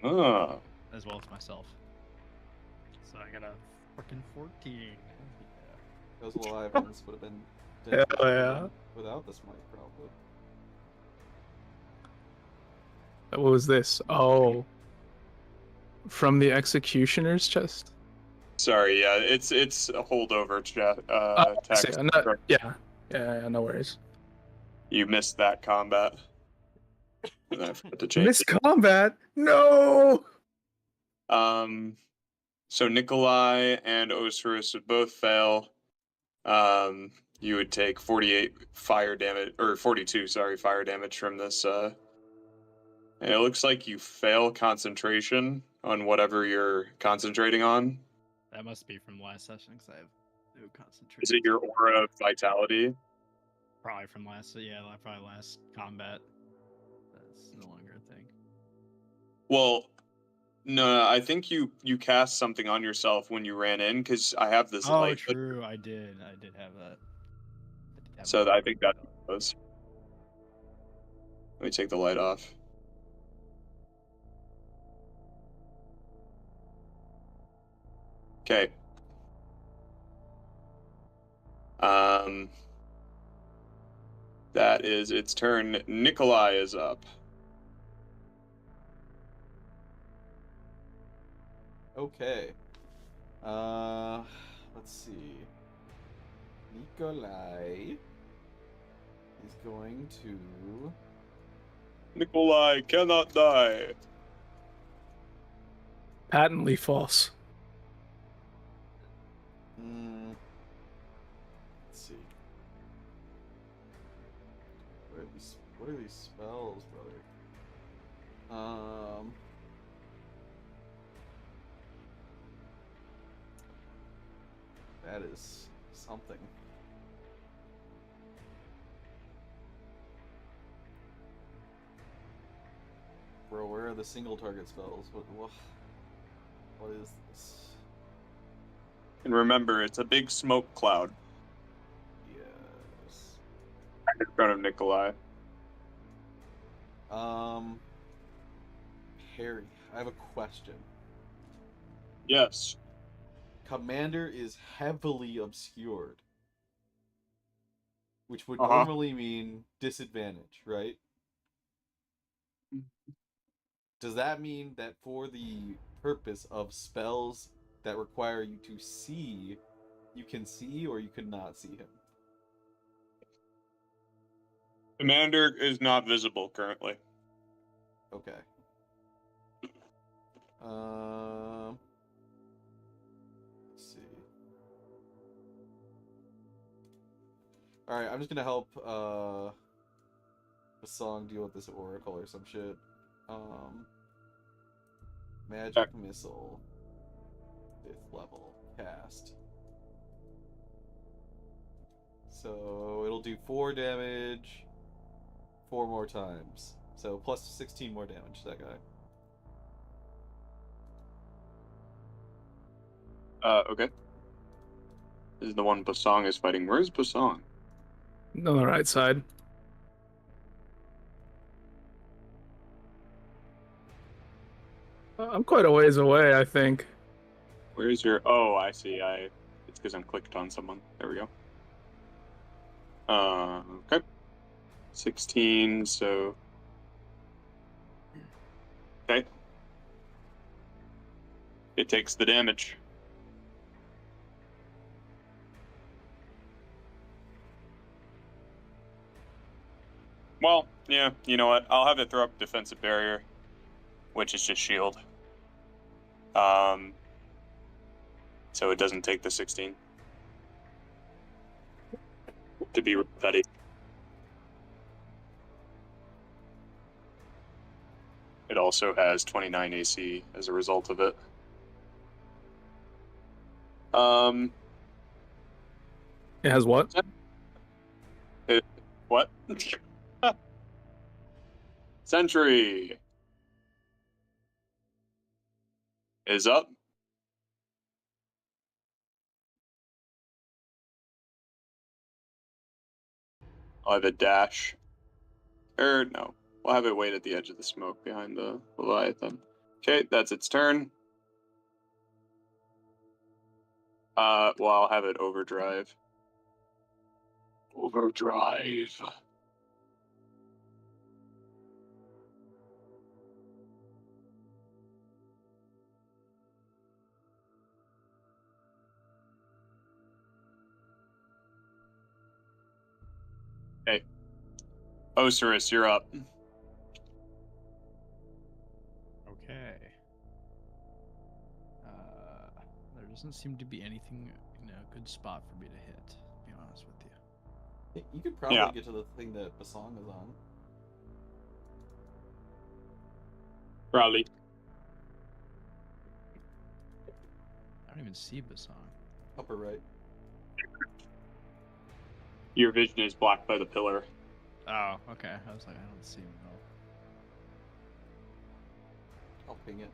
rolls, Oh. as well as myself. So I got a fucking 14. Those live ones would have been Hell dead yeah. without this mic, probably. What was this? Oh. From the executioner's chest? Sorry, yeah, it's a holdover text. Yeah, no worries. You missed that combat. And I forgot to change Miss combat? No! it. So Nikolai and Ocerus would both fail. You would take 48 fire damage, or 42, sorry, fire damage from this. And it looks like you fail concentration on whatever you're concentrating on. That must be from last session because I have no concentration. Is it your aura of vitality? Probably from last combat. That's no longer a thing. Well, no, I think you cast something on yourself when you ran in, because I have this Oh, light. true. I did have that. So I think that was. Let me take the light off. Okay. That is its turn. Nikolai is up. Okay. Let's see. Nikolai is going to... Nikolai cannot die. Patently false. Let's see. What are these spells, brother? That is something. Bro, where are the single target spells? What is this? And remember, it's a big smoke cloud. Yes. in front of Nikolai. Harry, I have a question. Yes. Commander is heavily obscured, which would Uh-huh. normally mean disadvantage, right? Does that mean that for the purpose of spells that require you to see, you can see or you could not see him? Commander is not visible currently. Okay. Let's see. All right, I'm just gonna help Bosong deal with this oracle or some shit. Magic missile, 5th level cast. So it'll do 4 damage 4 more times. So plus 16 more damage to that guy. Okay. This is the one Bosong is fighting. Where's Bosong? On the right side. I'm quite a ways away, I think. Where's your... Oh, I see. It's because I'm clicked on someone. There we go. Okay. 16, so... Okay. It takes the damage. Well, yeah, you know what? I'll have it throw up defensive barrier, which is just shield. So it doesn't take the 16. To be petty. It also has 29 AC as a result of it. It has what? What? Sentry is up. I'll have it dash. No. We'll have it wait at the edge of the smoke behind the Leviathan. Okay, that's its turn. Well, I'll have it overdrive. Overdrive. Okay. Ocerus, you're up. Okay. There doesn't seem to be anything in a good spot for me to hit, to be honest with you. You could probably get to the thing that Bosong is on. Probably. I don't even see Bosong. Upper right. Your vision is blocked by the pillar. Oh, okay. I was like, I don't see him at all. I'll ping it.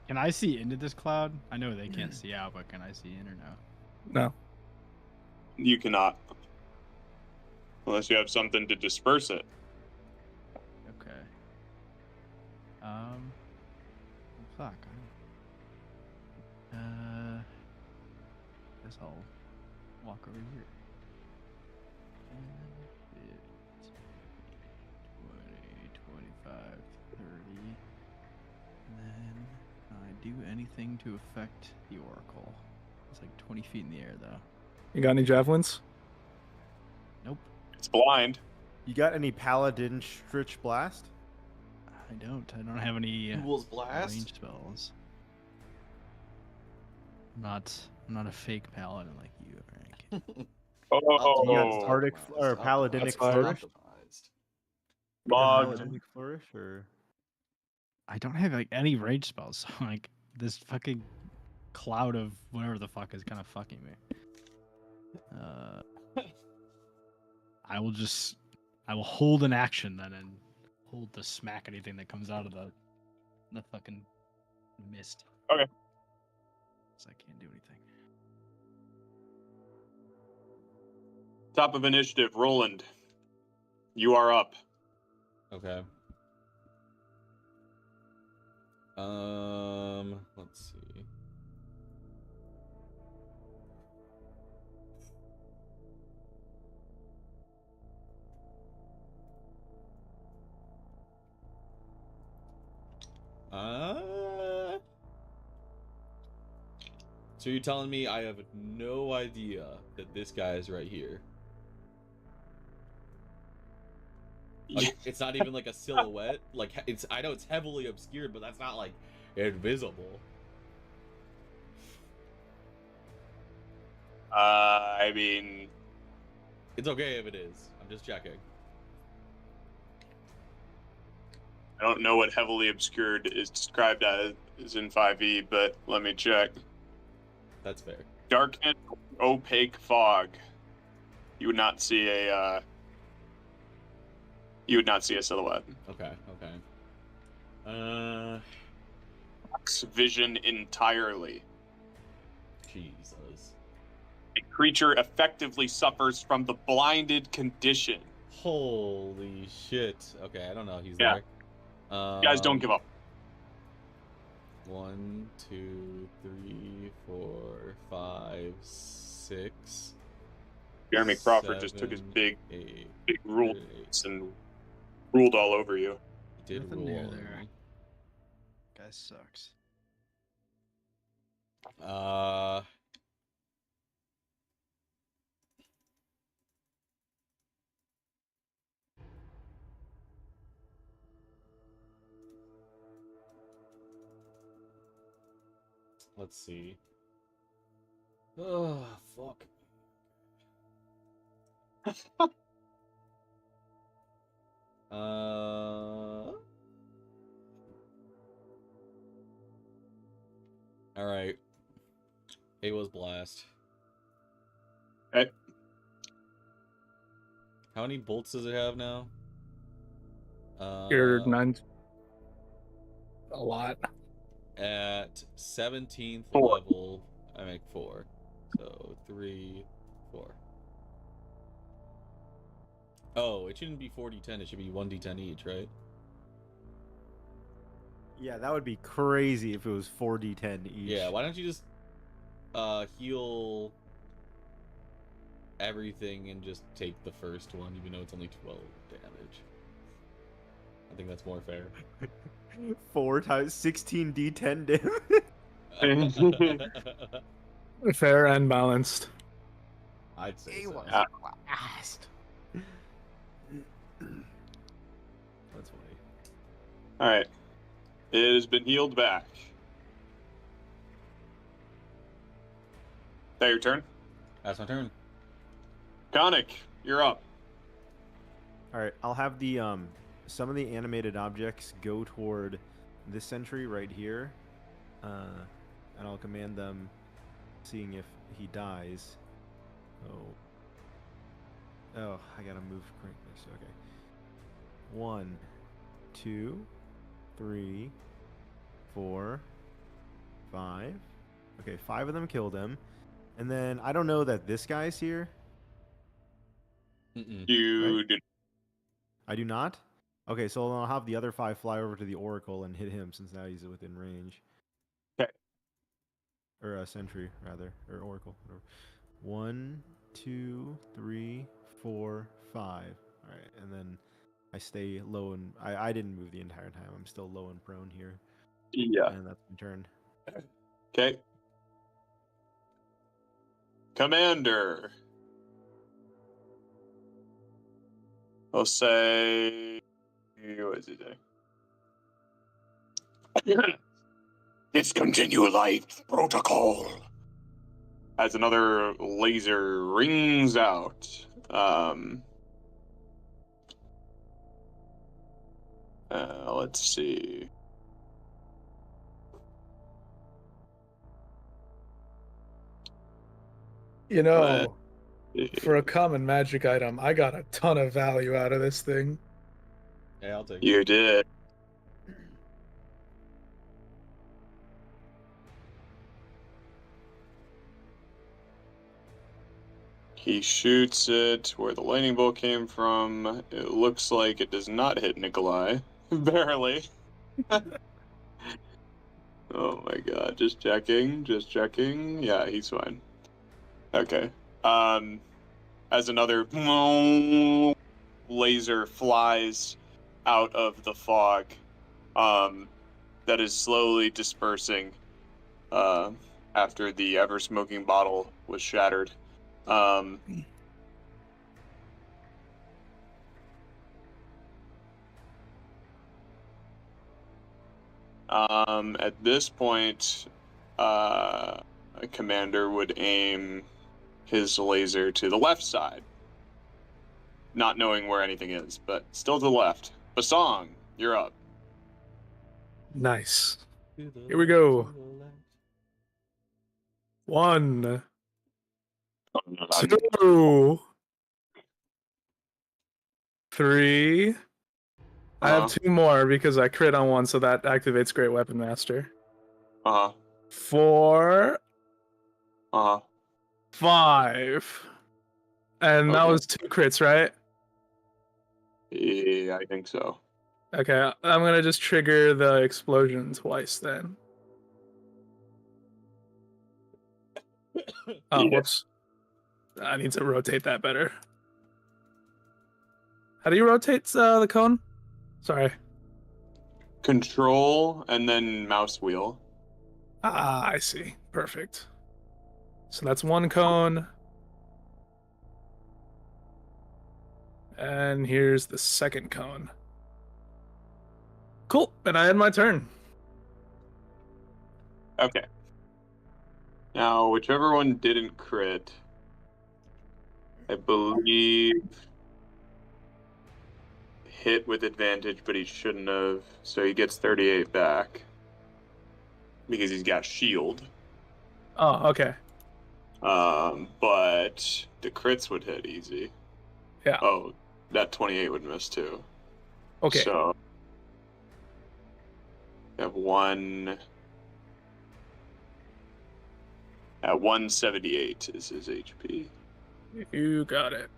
Can I see into this cloud? I know they can't see out, but can I see in or no? No. You cannot. Unless you have something to disperse it. Okay. Fuck. Guess I'll walk over here. 10, 20, 25, 30. And then I do anything to affect the oracle. It's like 20 feet in the air, though. You got any javelins? Nope. It's blind. You got any Paladin Stritch Blast? I don't have any Huul's blast. range spells. I'm not a fake paladin like you, Frank. You got Oh, Sardic or Paladinic That's fine. Flourish? Bugged. Paladinic Flourish or I don't have like any range spells, so like this fucking cloud of whatever the fuck is kind of fucking me. I will hold an action then and hold to smack anything that comes out of the fucking mist. Okay. So I can't do anything. Top of initiative, Rolland. You are up. Okay. Let's see. So you're telling me I have no idea that this guy is right here? Like, it's not even like a silhouette. Like, it's, I know it's heavily obscured, but that's not like invisible. I mean, It's okay if it is. I'm just checking. I don't know what heavily obscured is described as in 5e, but let me check. That's fair. Darkened, opaque fog. You would not see a. You would not see a silhouette. Okay. Blocks vision entirely. Jesus. A creature effectively suffers from the blinded condition. Holy shit. Okay, I don't know. He's Yeah. there. You guys don't give up. 1, 2, 3, 4, 5, 6. Jeremy Crawford just took his 7, big 8, rule 8. and ruled all over you. Did Nothing rule new all there. over me. Guy sucks. Let's see. Oh, fuck. All right. Aewa's blast. Okay. How many bolts does it have now? You're 9. A lot. At 17th 4. level, I make 4. So 3, 4. Oh, it shouldn't be 4d10. It should be 1d10 each, right? Yeah, that would be crazy if it was 4d10 each. Yeah. Why don't you just heal everything and just take the first one, even though it's only 12 damage? I think that's more fair. 4 times 16d10 damage. Fair and balanced. I'd say so. Blast. That's funny. All right. It has been healed back. That your turn? That's my turn. Khanek, you're up. All right, I'll have the some of the animated objects go toward this sentry right here, and I'll command them, seeing if he dies. Oh, I gotta move quickness. Okay. 1, 2, 3, 4, 5. Okay, 5 of them killed him, and then I don't know that this guy's here. You Right? did. I do not? Okay, so I'll have the other 5 fly over to the Oracle and hit him since now he's within range. Okay. Or a sentry, rather. Or Oracle. Whatever. 1, 2, 3, 4, 5. Alright, and then I stay low and... I didn't move the entire time. I'm still low and prone here. Yeah. And that's my turn. Okay. Commander. I'll say. What is it? Discontinue life protocol. As another laser rings out. Let's see. You know, for a common magic item, I got a ton of value out of this thing. Hey, I'll take it. You did. He shoots it where the lightning bolt came from. It looks like it does not hit Nikolai. Barely. Oh my god, just checking. Yeah, he's fine. Okay. As another laser flies out of the fog, that is slowly dispersing, after the ever-smoking bottle was shattered. At this point, a commander would aim his laser to the left side, not knowing where anything is, but still to the left. Bosong, you're up. Nice. Here we go. 1, 2, 3. I have 2 more because I crit on 1, so that activates Great Weapon Master. 4. 5. And that was 2 crits, right? Yeah, I think so. Okay, I'm gonna just trigger the explosion twice then. Oh, Yeah. whoops. I need to rotate that better. How do you rotate the cone? Sorry. Control and then mouse wheel. Ah, I see. Perfect. So that's 1 cone. And here's the 2nd cone. Cool. And I had my turn. Okay. Now, whichever one didn't crit, I believe hit with advantage, but he shouldn't have. So he gets 38 back because he's got shield. Oh, okay. But the crits would hit easy. Yeah. Oh, that 28 would miss too. Okay. So you have 1 at 178 is his HP. You got it.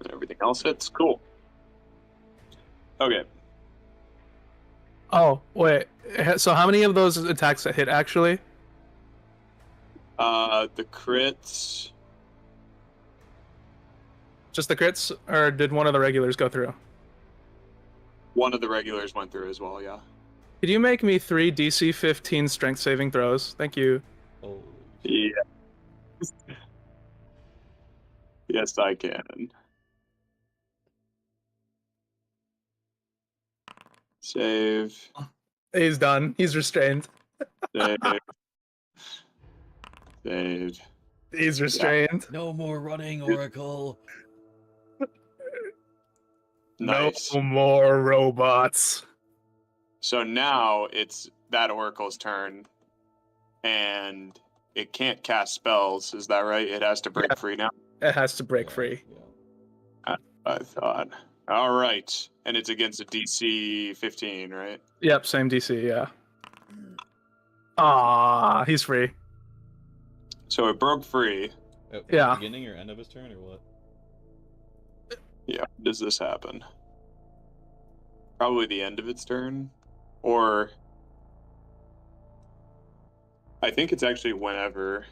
And everything else hits. Cool. Okay. Oh, wait. So how many of those attacks that hit actually? The crits. Just the crits, or did one of the regulars go through? One of the regulars went through as well, yeah. Could you make me 3 DC 15 strength saving throws? Thank you. Oh. Yeah. Yes, I can. Save. He's done. He's restrained. Save. Save. He's restrained. No more running, Oracle. Nice. No more robots. So now it's that Oracle's turn, and it can't cast spells. Is that right? It has to break free now. It has to break free. Yeah. I thought. All right, and it's against a DC 15, right? Yep, same DC, yeah. Ah, he's free. So it broke free. Yeah. Beginning or end of his turn, or what? Yeah. Does this happen? Probably the end of its turn, or I think it's actually whenever.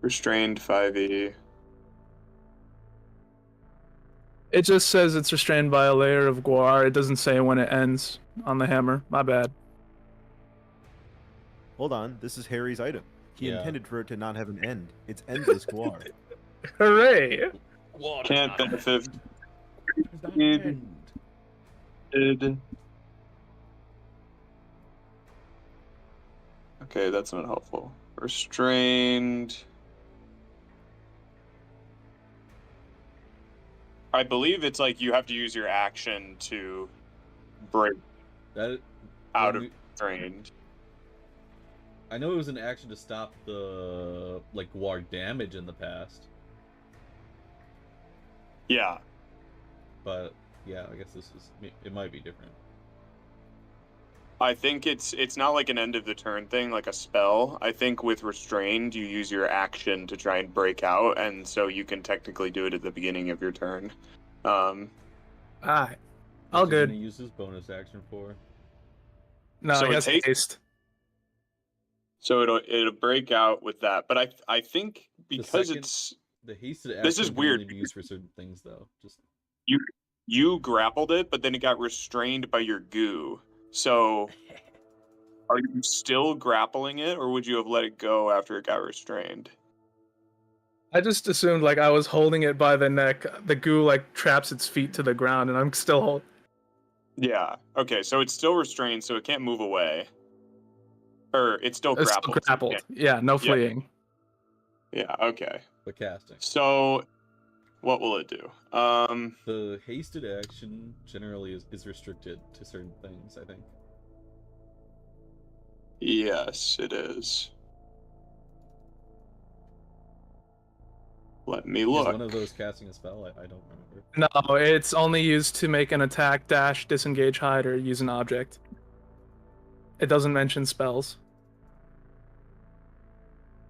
Restrained 5e. It just says it's restrained by a layer of guar. It doesn't say when it ends on the hammer. My bad. Hold on, this is Harry's item. He Yeah. intended for it to not have an end. It's endless guar. Hooray! Can't benefit. Okay, that's not helpful. Restrained. I believe it's like you have to use your action to break That out of restrained. I know it was an action to stop the war damage in the past, Yeah. but yeah, I guess this is it might be different. I think it's not like an end of the turn thing, like a spell. I think with restrained, you use your action to try and break out, and so you can technically do it at the beginning of your turn. Alright. All What's he good. gonna use his bonus action for? No, So he it's has haste. So it'll break out with that, but I think because second- it's The hasted action This is can weird. only be used for certain things, though. Just you grappled it, but then it got restrained by your goo. So are you still grappling it, or would you have let it go after it got restrained? I just assumed like I was holding it by the neck. The goo like traps its feet to the ground, and I'm still holding. Yeah. Okay, so it's still restrained, so it can't move away. Or it's still It's grappled. still grappled. Yeah, no fleeing. Yeah, okay. the casting. So what will it do? The hasted action generally is restricted to certain things, I think. Yes, it is. Let me Is look. one of those casting a spell? I don't remember. No, it's only used to make an attack, dash, disengage, hide, or use an object. It doesn't mention spells.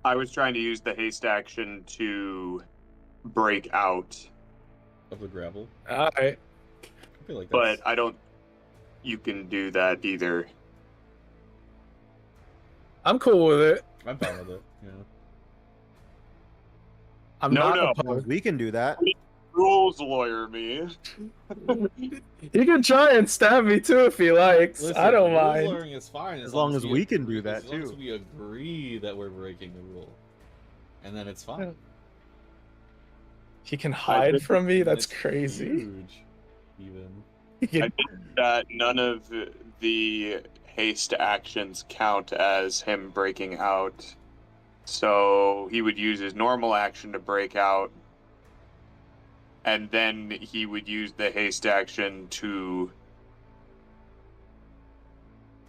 I was trying to use the haste action to break out, Of the gravel? Alright. I feel like but that's... I don't. You can do that either. I'm cool with it. I'm fine with it, yeah. I'm No, not no. opposed. We can do that. Rules lawyer me. He can try and stab me too if he likes. Listen, I don't rule mind. lawyering is fine As long as we can agree, do that, as long as too. we agree that we're breaking the rule. And then it's fine. He can hide from me? And That's it's crazy. Huge, even. He can- I think that none of the haste actions count as him breaking out. So he would use his normal action to break out, and then he would use the haste action to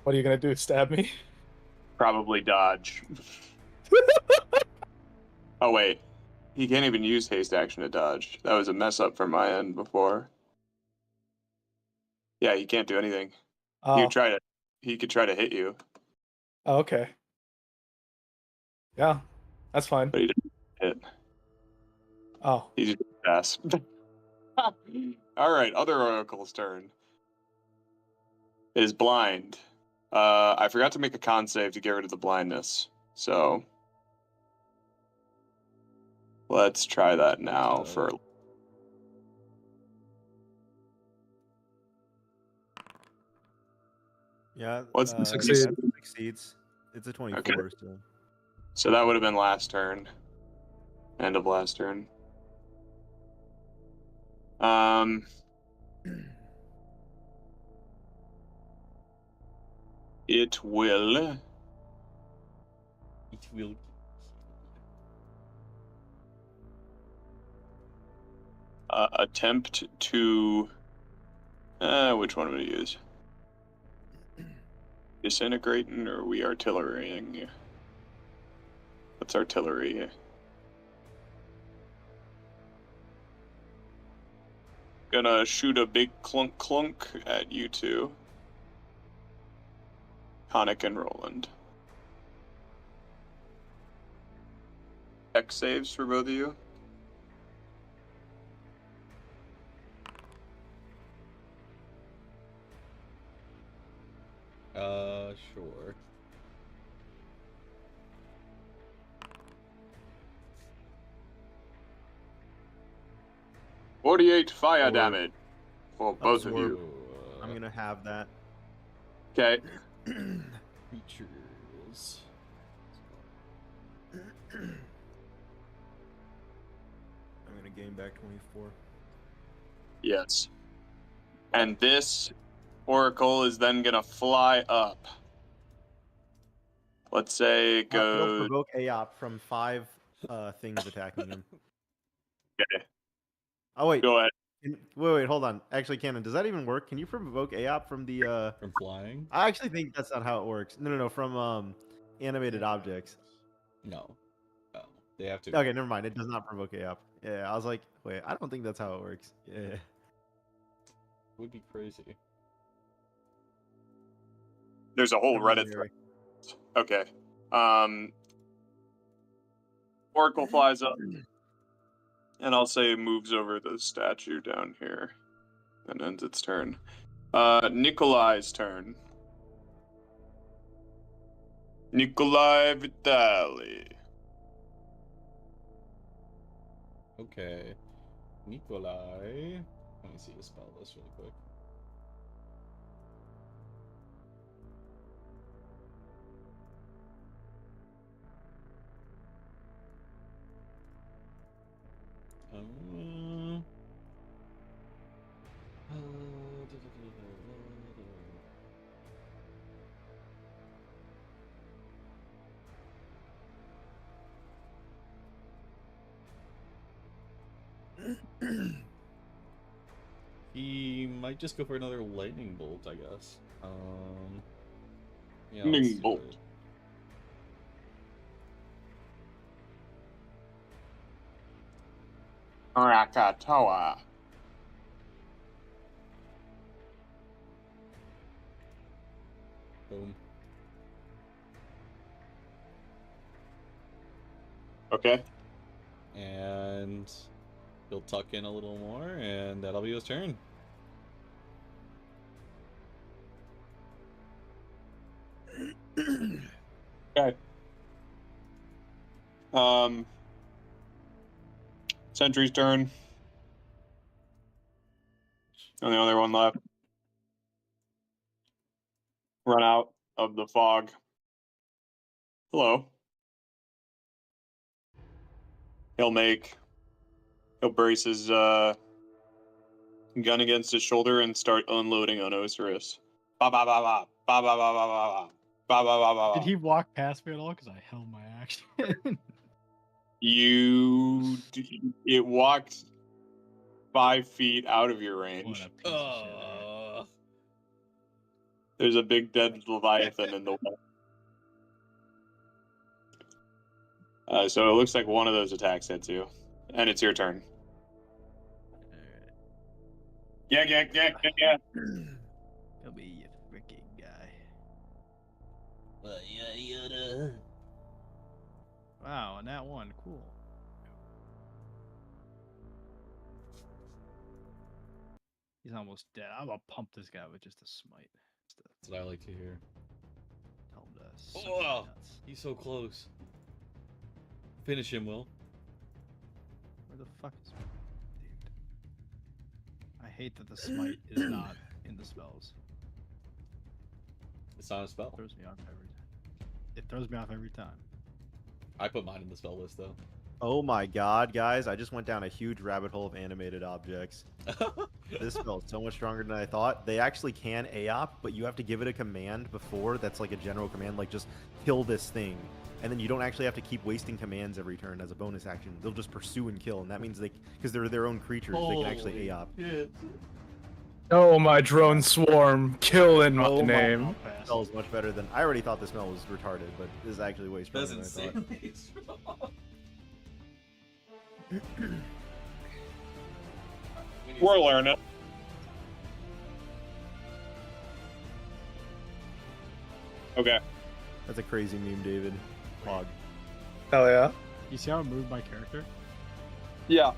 What are you gonna do? Stab me? probably dodge. Oh wait, he can't even use haste action to dodge. That was a mess up from my end before. Yeah, he can't do anything. Oh, He could try to hit you, oh, okay. Yeah, that's fine. but he didn't hit. Oh, He just pass. All right, other oracle's turn. Is blind. I forgot to make a con save to get rid of the blindness, so let's try that now. For Yeah. What's the succeed? that succeeds. It's a 24. Okay. So that would have been last turn. End of last turn. It will It will... attempt to. Which one would I use? Disintegrating, or are we artillerying? What's artillery? Gonna shoot a big clunk clunk at you two. Khanek and Rolland. Dex saves for both of you. Sure. .48 fire Or- damage for both of Absorb. you. I'm gonna have that. Okay. Creatures... I'm gonna gain back 24. Yes. And this oracle is then gonna fly up. Let's say it It'll goes. provoke Aop from 5 things attacking him. Okay. Oh wait, Go ahead. wait, hold on. Actually, Cannon, does that even work? Can you provoke Aop from the? From flying? I actually think that's not how it works. No, from animated objects. No. Oh, they have to... Okay, never mind. It does not provoke Aop. Yeah, I was like, wait, I don't think that's how it works. Yeah. Would be crazy. There's a whole I'm Reddit Umare. thread. Okay. Oracle flies up, and I'll say moves over the statue down here, and ends its turn. Nikolai's turn. Nikolai Vitali. Okay. Nikolai. Let me see the spell list really quick. He might just go for another lightning bolt, I guess. Yeah, let's Lightning do bolt. it. Rakatawa. Boom. Okay. And he'll tuck in a little more, and that'll be his turn. Okay. Sentry's turn. And the other one left. Run out of the fog. Hello. He'll brace his gun against his shoulder and start unloading on Ocerus. Ba ba ba ba ba ba ba ba ba ba ba ba ba. Did he walk past me at all? Because I held my action. It walked 5 feet out of your What range. a piece of shit. Alright. There's a big dead Leviathan in the way. So it looks like one of those attacks hits you. And it's your turn. Yeah. He'll be a freaking guy. Wow, and that one, cool. He's almost dead. I'm gonna pump this guy with just a smite. That's what I like to hear. Tell him to suck Oh, my nuts. he's so close. Finish him, Will. Where the fuck is dude? I hate that the smite is not in the spells. It's not a spell. It throws me off every time. It throws me off every time. I put mine in the spell list, though. Oh my god, guys, I just went down a huge rabbit hole of animated objects. This spell's so much stronger than I thought. They actually can AOP, but you have to give it a command before that's like a general command, like just kill this thing. And then you don't actually have to keep wasting commands every turn as a bonus action. They'll just pursue and kill, and that means because they're their own creatures, they can actually AOP. Shit. Oh, my drone swarm, kill in my Oh my name. I'll pass. Spell is much better than I already thought the smell was retarded, but this is actually way stronger That's than I thought. insanely strong. We're learning. Okay. That's a crazy meme, David. Hog. Hell yeah. You see how I moved my character? Yeah.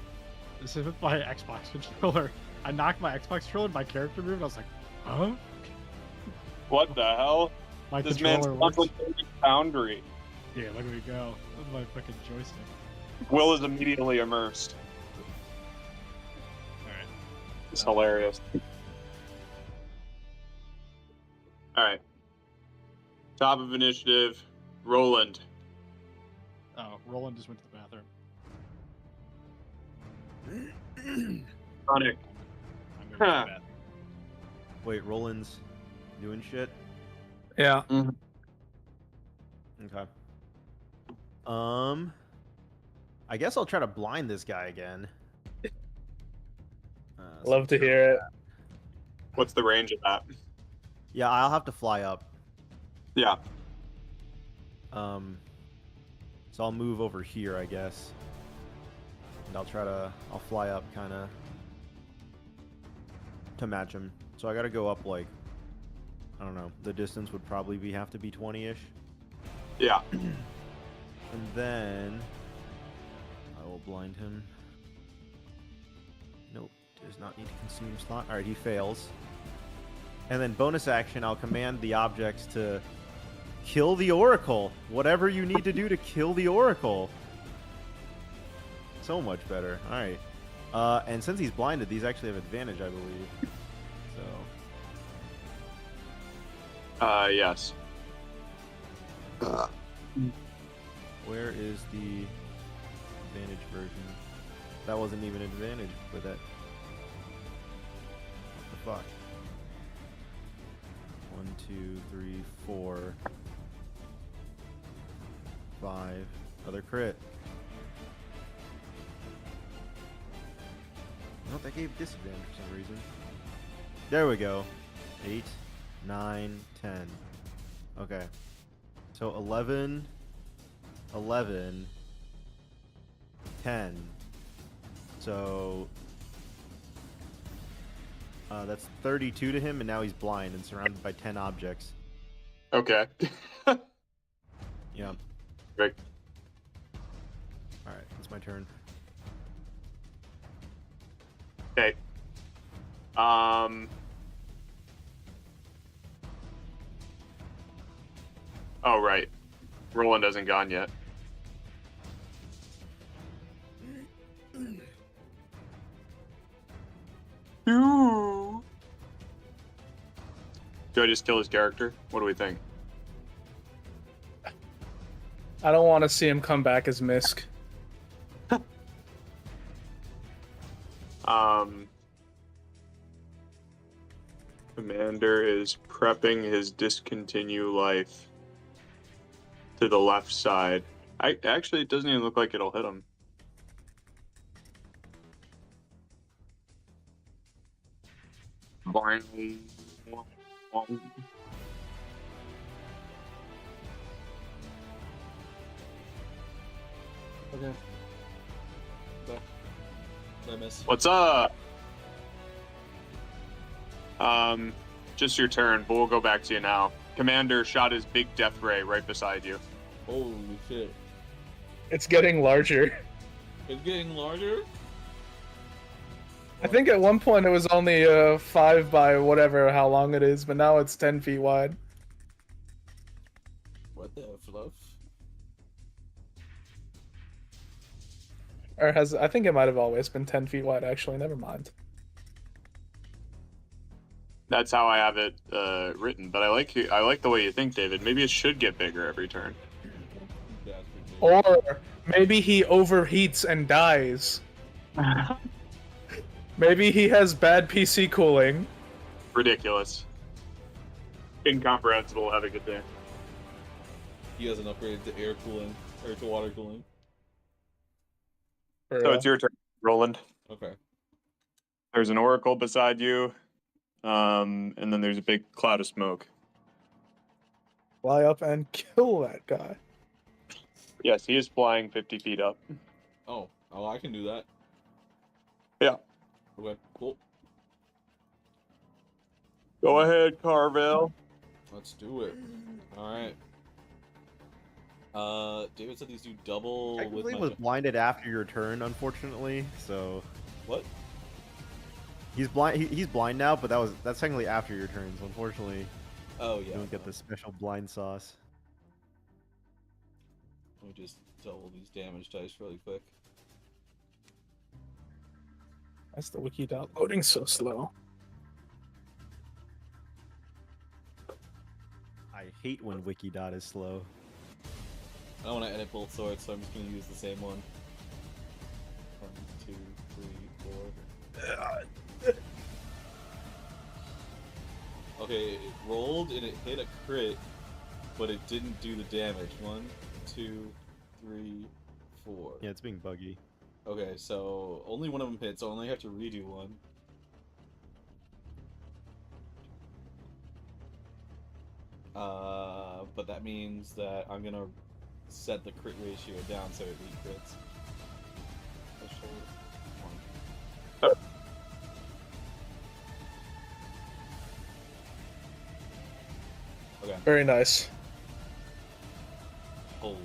This is with my Xbox controller. I knocked my Xbox controller, my character moved, I was like, huh? What the hell? My This man's controller works. contemplating Foundry. Yeah, look at me go. Look at my fucking joystick. Will is immediately immersed. Alright. It's hilarious. Alright. Top of initiative, Rolland. Oh, Rolland just went to the bathroom. Khanek. I'm going to the Huh. bathroom. Wait, Roland's doing shit? Yeah. Okay. I guess I'll try to blind this guy again. Love to hear it. What's the range of that? Yeah, I'll have to fly up. Yeah. So I'll move over here, I guess. And I'll fly up kind of to match him. So I gotta go up like I don't know. The distance would probably have to be 20-ish. Yeah. And then I will blind him. Nope, does not need to consume slot. Alright, he fails. And then bonus action, I'll command the objects to kill the Oracle. Whatever you need to do to kill the Oracle. So much better. Alright. And since he's blinded, these actually have advantage, I believe. So. Yes. Where is the advantage version? That wasn't even an advantage for that. What the fuck? 1, 2, 3, 4, 5. Another crit. No, that gave disadvantage for some reason. There we go. 8, 9, 10. Okay. So 11, 11, 10. So that's 32 to him, and now he's blind and surrounded by 10 objects. Okay. Yeah. Right. Alright, it's my turn. Okay. Oh, right. Rolland hasn't gone yet. Do I just kill his character? What do we think? I don't want to see him come back as Misk. Commander is prepping his discontinue life to the left side. Actually, it doesn't even look like it'll hit him. Okay. Back. I miss. What's up? Just your turn, but we'll go back to you now. Commander shot his big death ray right beside you. Holy shit. It's getting larger. It's getting larger? I think at one point it was only 5 by whatever, how long it is, but now it's 10 feet wide. What the fluff? Or I think it might have always been 10 feet wide, actually. Never mind. That's how I have it written, but I like the way you think, David. Maybe it should get bigger every turn. Or maybe he overheats and dies. Maybe he has bad PC cooling. Ridiculous. Incomprehensible. Have a good day. He hasn't upgraded to air cooling, or to water cooling. So it's your turn, Rolland. Okay. There's an oracle beside you, and then there's a big cloud of smoke. Fly up and kill that guy. Yes, he is flying 50 feet up. Oh, I can do that. Yeah. Okay, cool. Go ahead, Carvel. Let's do it. Alright. David said these do double Technically with my... was blinded after your turn, unfortunately, so... What? He's blind. He's blind now, but that's technically after your turn, so unfortunately, Oh, yeah. you don't get the special blind sauce. Let me just double these damage dice really quick. That's the wiki loading so slow. I hate when Wikidot is slow. I want to edit both swords, so I'm just going to use the same one. 1, 2, 3, 4. Okay, it rolled and it hit a crit, but it didn't do the damage. 1, 2, 3, 4. Yeah, it's being buggy. Okay, so only one of them hit, so I only have to redo one. But that means that I'm gonna set the crit ratio down so it re-crits. Very nice. Holy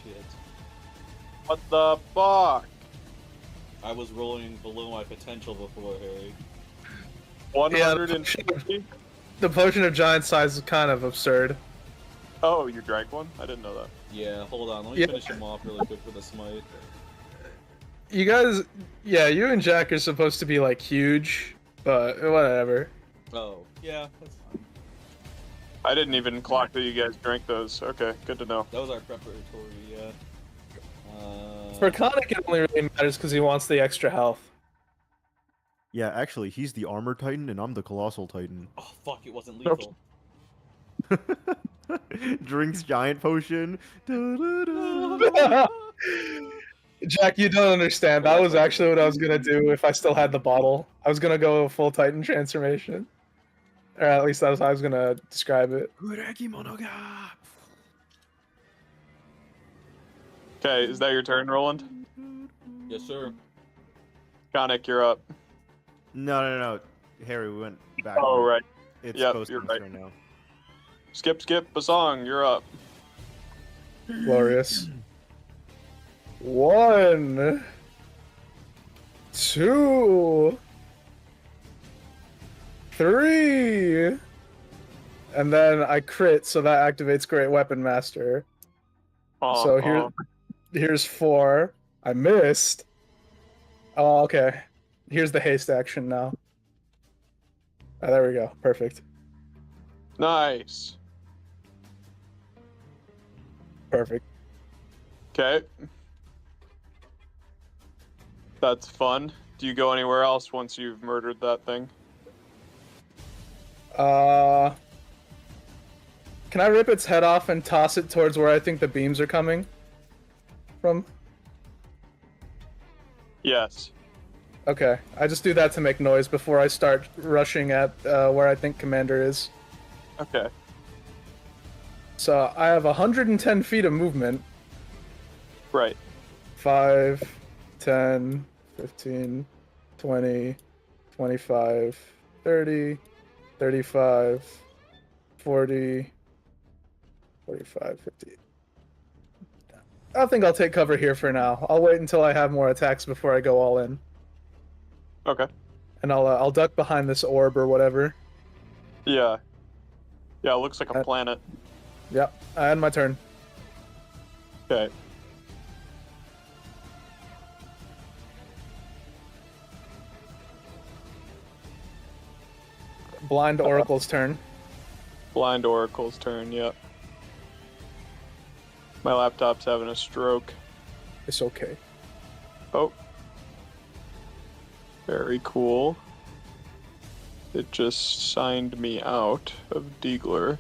shit. What the fuck? I was rolling below my potential before, Harry. 150? The potion of giant size is kind of absurd. Oh, you drank one? I didn't know that. Yeah, hold on. Let me Yeah. finish him off really quick with a smite. You guys, yeah, you and Jack are supposed to be like huge, but whatever. Oh, yeah, that's fine. I didn't even clock that you guys drank those. Okay, good to know. That was our preparatory, yeah. For Khanek, it only really matters because he wants the extra health. Yeah, actually, he's the armor titan and I'm the colossal titan. Oh, fuck, it wasn't lethal. Drinks giant potion. Da-da-da. Jack, you don't understand. That was actually what I was gonna do if I still had the bottle. I was gonna go full Titan transformation. Or at least that was how I was gonna describe it. Okay, is that your turn, Roland? Yes, sir. Khanek, you're up. No. Harry, we went back. Oh, right. It's Yep, Bosong's you're right. turn now. Skip, Bosong, you're up. Glorious. 1, 2, 3, and then I crit, so that activates Great Weapon Master. So here's 4. I missed. Oh, okay. Here's the haste action now. Oh, there we go. Perfect. Nice. Perfect. Okay. That's fun. Do you go anywhere else once you've murdered that thing? Can I rip its head off and toss it towards where I think the beams are coming from? Yes. Okay, I just do that to make noise before I start rushing at where I think Commander is. Okay. So I have 110 feet of movement. Right. 5, 10, 15, 20, 25, 30, 35, 40, 45, 50. I think I'll take cover here for now. I'll wait until I have more attacks before I go all in. Okay. And I'll duck behind this orb or whatever. Yeah. Yeah, it looks like a planet. Yep, I had my turn. Okay. Blind Oracle's turn. Blind Oracle's turn, yep. My laptop's having a stroke. It's okay. Oh. Very cool. It just signed me out of Deagler.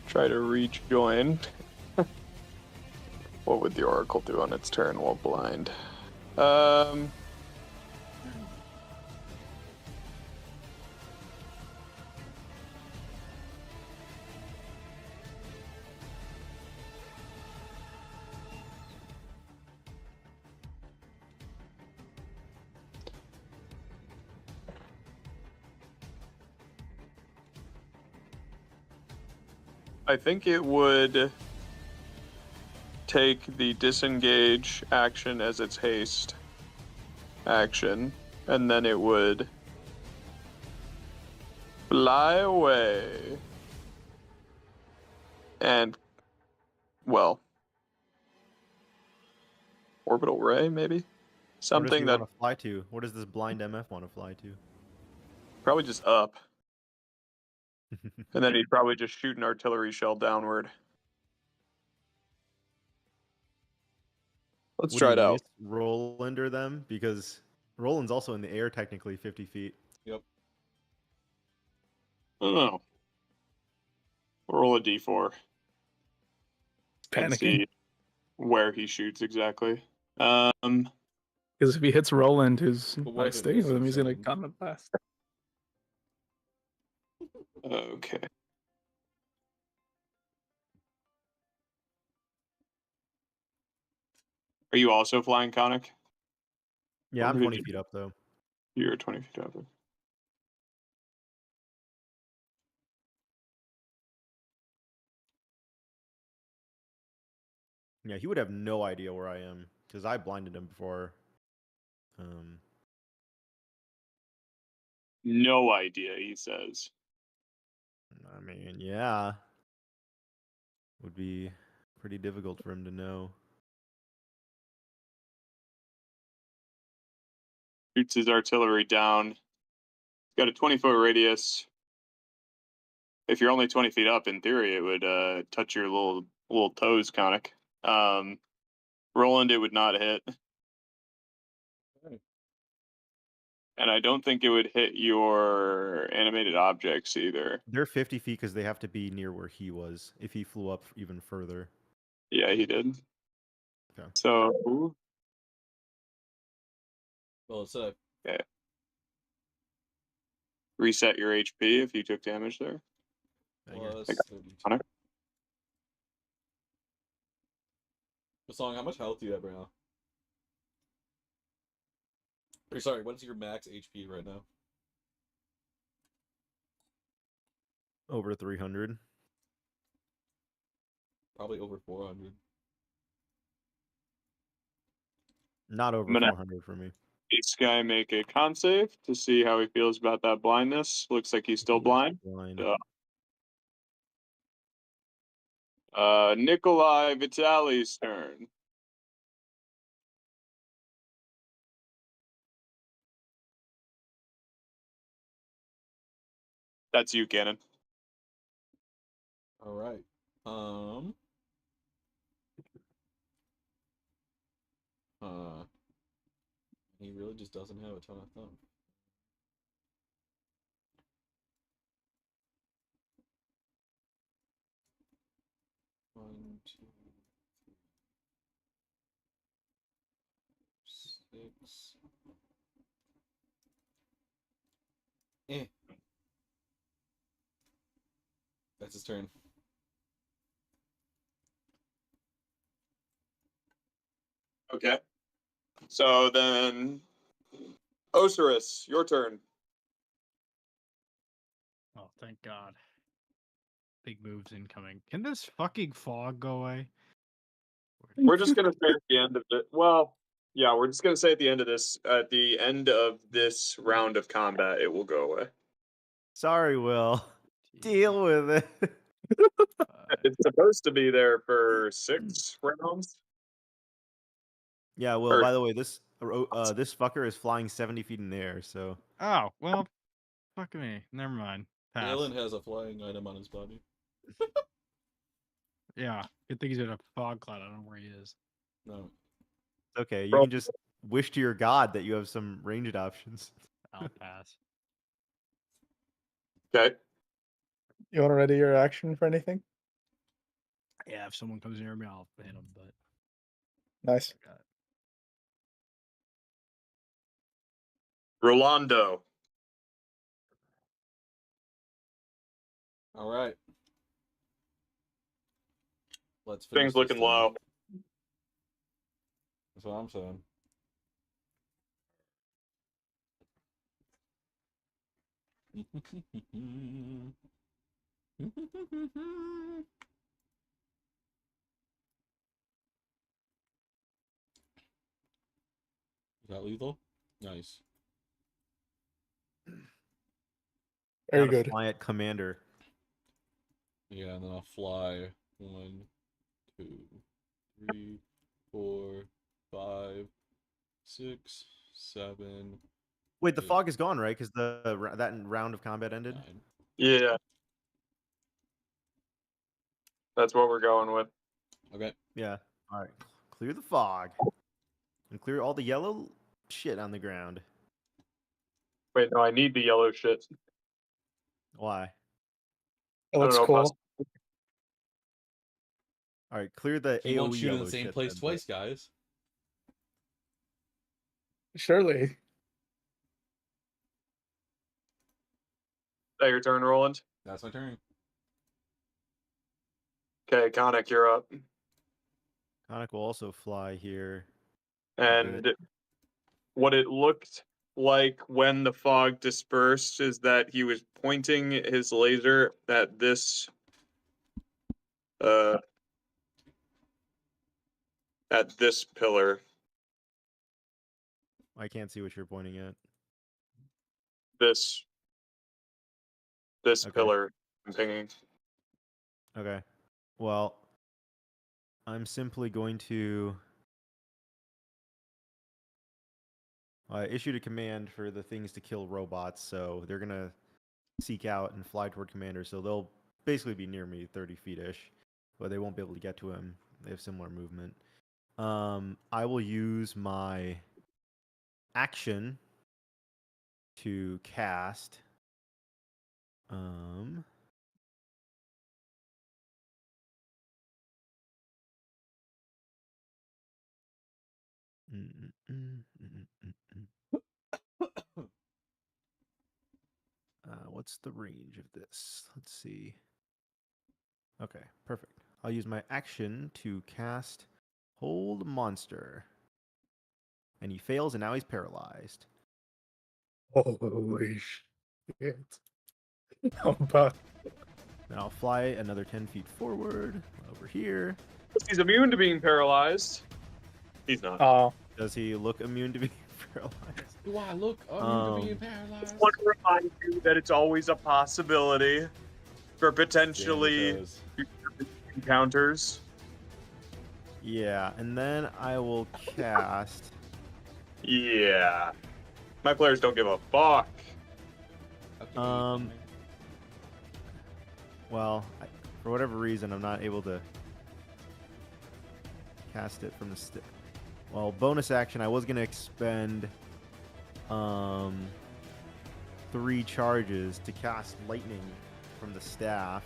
Try to rejoin. What would the Oracle do on its turn while blind? I think it would take the disengage action as its haste action, and then it would fly away. And, well, orbital ray, maybe? Something that want to fly to? What does this blind MF want to fly to? probably just up. And then he'd probably just shoot an artillery shell downward. Let's try it out. Rolland or them? Because Roland's also in the air technically 50 feet. Yep. I don't know. Roll a d4. And see Panicking. where he shoots exactly. Because if he hits Rolland, who's But what not if it staying with him, he's misses gonna him? come and blast. Okay. Are you also flying, Khanek? Yeah, Or I'm did 20 you- feet up though. You're 20 feet up. Yeah, he would have no idea where I am because I blinded him before. No idea, he says. I mean, yeah, would be pretty difficult for him to know. Shoots his artillery down. Got a 20-foot radius. If you're only 20 feet up, in theory, it would touch your little toes, Khanek. Rolland, it would not hit. And I don't think it would hit your animated objects either. They're 50 feet because they have to be near where he was. If he flew up even further. Yeah, he did. Okay. So, Well, it's a okay. Reset your HP if you took damage there. plus Okay. 32. Khanek? Bosong, how much health do you have right now? Or, sorry, what is your max HP right now? Over 300. Probably over 400. Not over I'm gonna 400 for me. this guy make a con save to see how he feels about that blindness. Looks like he's still blind. Blind. Nikolai Vitali's turn. That's you, Cannon. All right. He really just doesn't have a ton of thumb. One, two, three, 6. That's his turn. Okay. So then, Ocerus, your turn. Oh, thank God. Big moves incoming. Can this fucking fog go away? We're just gonna say at the end of it. Well, yeah, we're just gonna say at the end of this round of combat, it will go away. Sorry, Will. Deal with it. It's supposed to be there for 6 rounds. Yeah, Will, Or- by the way, this fucker is flying 70 feet in the air, so. Oh, well, fuck me. Never mind. Pass. Daelin has a flying item on his body. Yeah, good thing he's in a fog cloud. I don't know where he is. No. It's okay. You Bro. can just wish to your god that you have some ranged options. I'll pass. Okay. You want to ready your action for anything? Yeah, if someone comes near me, I'll hit him, but Nice. I got it. Rolando. All right. Let's finish Things this looking thing. low. That's what I'm saying. Is that lethal? Nice. Very Gotta good. fly at commander. Yeah, and then I'll fly 1, 2, 3, 4, 5, 6, 7. Wait, the 8, fog is gone, right? Because that round of combat ended. 9. Yeah. That's what we're going with. Okay. Yeah. All right. Clear the fog and clear all the yellow shit on the ground. Wait, no, I need the yellow shit. Why? It I don't looks know, cool. All right. Clear the He AOE won't shoot in yellow the same shit place then, twice, guys. Surely. Is that your turn, Roland? That's my turn. Okay, Khanek, you're up. Khanek will also fly here. And what it looked like when the fog dispersed is that he was pointing his laser at this at this pillar. I can't see what you're pointing at. This Okay. pillar I'm pinging. Okay. Well, I'm simply going to I issued a command for the things to kill robots, so they're gonna seek out and fly toward Commander. So they'll basically be near me, 30 feet-ish, but they won't be able to get to him. They have similar movement. I will use my action to cast. What's the range of this? Let's see. Okay, perfect. I'll use my action to cast Hold Monster. And he fails, and now he's paralyzed. Holy shit. Oh, but Then I'll fly another 10 feet forward, over here. He's immune to being paralyzed. He's not. oh, Does he look immune to being paralyzed? Do I look immune to being paralyzed? I want to remind you that it's always a possibility for potentially Damn, it encounters. Yeah, and then I will cast. Yeah. My players don't give a fuck. does. Well, for whatever reason, I'm not able to cast it from the stick. Well, bonus action, I was going to expend 3 charges to cast lightning from the staff.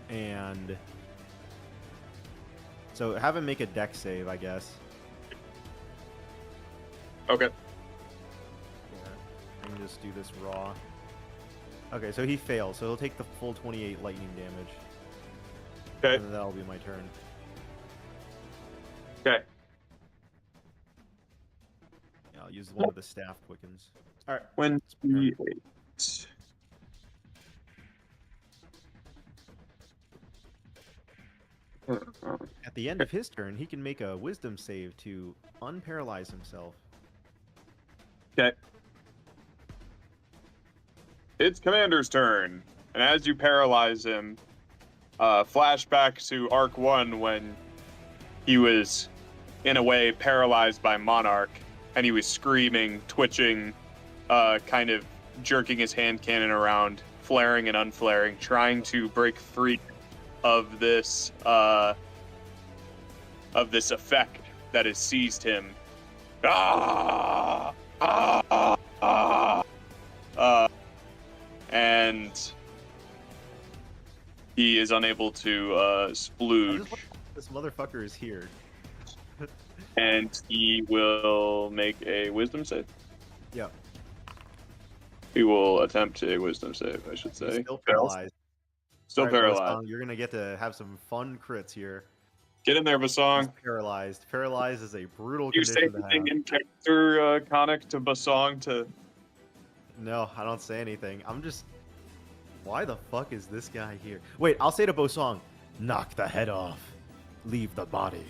And so have him make a dex save, I guess. Okay. Yeah, I can just do this raw. Okay, so he fails, so he'll take the full 28 lightning damage. Okay. And then that'll be my turn. Okay. Yeah, I'll use one of the staff quickens. Alright. 28. At the end of his turn, he can make a wisdom save to unparalyze himself. Okay. It's Commander's turn, and as you paralyze him, flashback to Arc 1 when he was, in a way, paralyzed by Monarch, and he was screaming, twitching, kind of jerking his hand cannon around, flaring and unflaring, trying to break free of this effect that has seized him. And he is unable to splooge, This motherfucker is here. and he will make a wisdom save. Yep. He will attempt a wisdom save, I should He's say. still paralyzed. Still Alright, paralyzed. Bosong, you're gonna get to have some fun crits here. Get in there, He's Bosong. paralyzed. Paralyzed is a brutal Do you say condition to have. anything in character, Khanek, to Bosong to... No, I don't say anything. I'm just... Why the fuck is this guy here? Wait, I'll say to Bosong, knock the head off. Leave the body.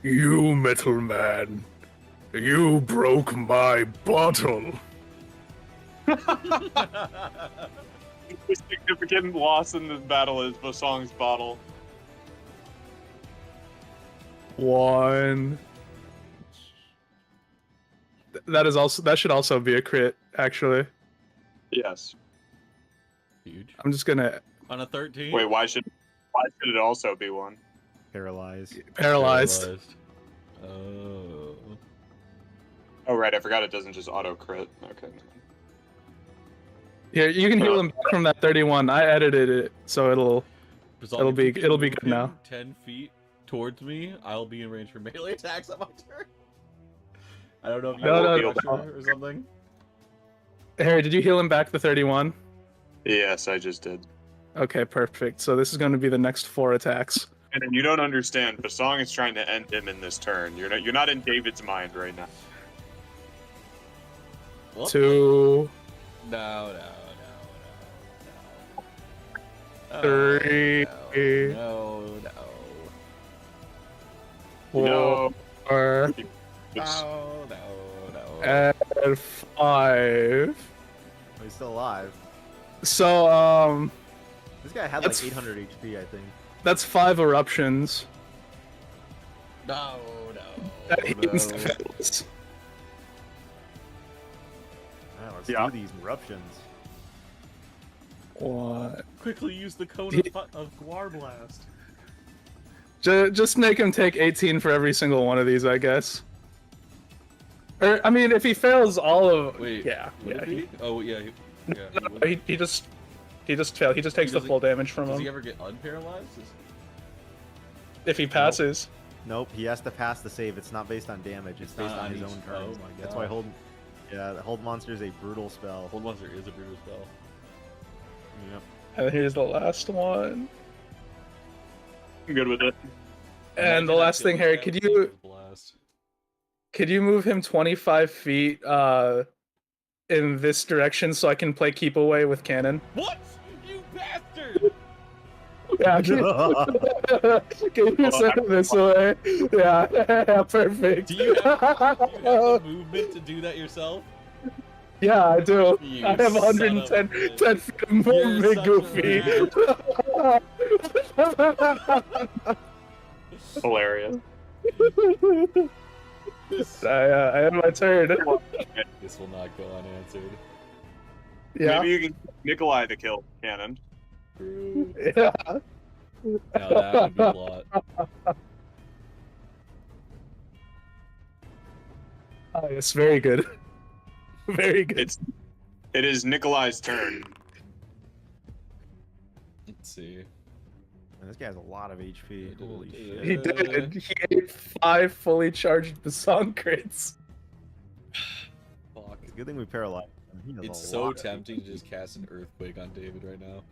you metal man. You broke my bottle. The significant loss in this battle is Bosong's bottle. 1. That should also be a crit, actually. Yes. Huge. I'm just gonna On a 13? Wait, why should it also be 1? Paralyzed. paralyzed. Oh. Oh, right, I forgot it doesn't just auto crit. Okay. Here, you can heal him back from that 31. I edited it, so it'll Bosong, if be- you can it'll be move good now. him 10 feet towards me, I'll be in range for melee attacks on my turn. I don't know if you No, have no, Rapture or something. Harry, did you heal him back the 31? Yes, I just did. Okay, perfect. So this is going to be the next 4 attacks. And you don't understand, Bosong is trying to end him in this turn. You're not in David's mind right now. Whoop. 2, No. 3. No. No. 4, No. and 5. Oh, he's still alive. So, This guy had That's- like 800 HP, I think. that's 5 eruptions. No. That he no. insta-fails. Alright, let's Yeah. do these eruptions. What? Quickly use the cone of Guar Blast. Just make him take 18 for every single one of these, I guess. Or, I mean, if he fails all of... Wait. Yeah, would yeah. it be? Oh yeah. Yeah. No, he just failed. He just takes the doesn't- full damage from Does he him. ever get unparalyzed? If he passes. Nope, he has to pass the save. It's not based on damage. It's based not on his on own each- turn. oh my That's God. why hold. Yeah, the hold monster is a brutal spell. Hold monster is a brutal spell. Yep. And here's the last one. I'm good with it. And the Imagine last that thing, killing Harry, stat could with you Death Blast. move him 25 feet in this direction so I can play keep away with cannon? What? You bastard! Yeah, can you send him this way? Yeah, perfect. Do you have the movement to do that yourself? Yeah, I do. You I have son of 110 a bitch. 10 feet of You're movement, such a Goofy. Hilarious. I had my turn. This will not go unanswered. Yeah. Maybe you can Nikolai the kill cannon. Yeah. Now that would be a lot. Oh, yes, very good. Very good. It is Nikolai's turn. Let's see. And this guy has a lot of HP. Holy shit. He did. He ate 5 fully charged Bosong crits. Fuck. It's a good thing we paralyzed him. He has It's a so lot of tempting to just cast an earthquake on David right now.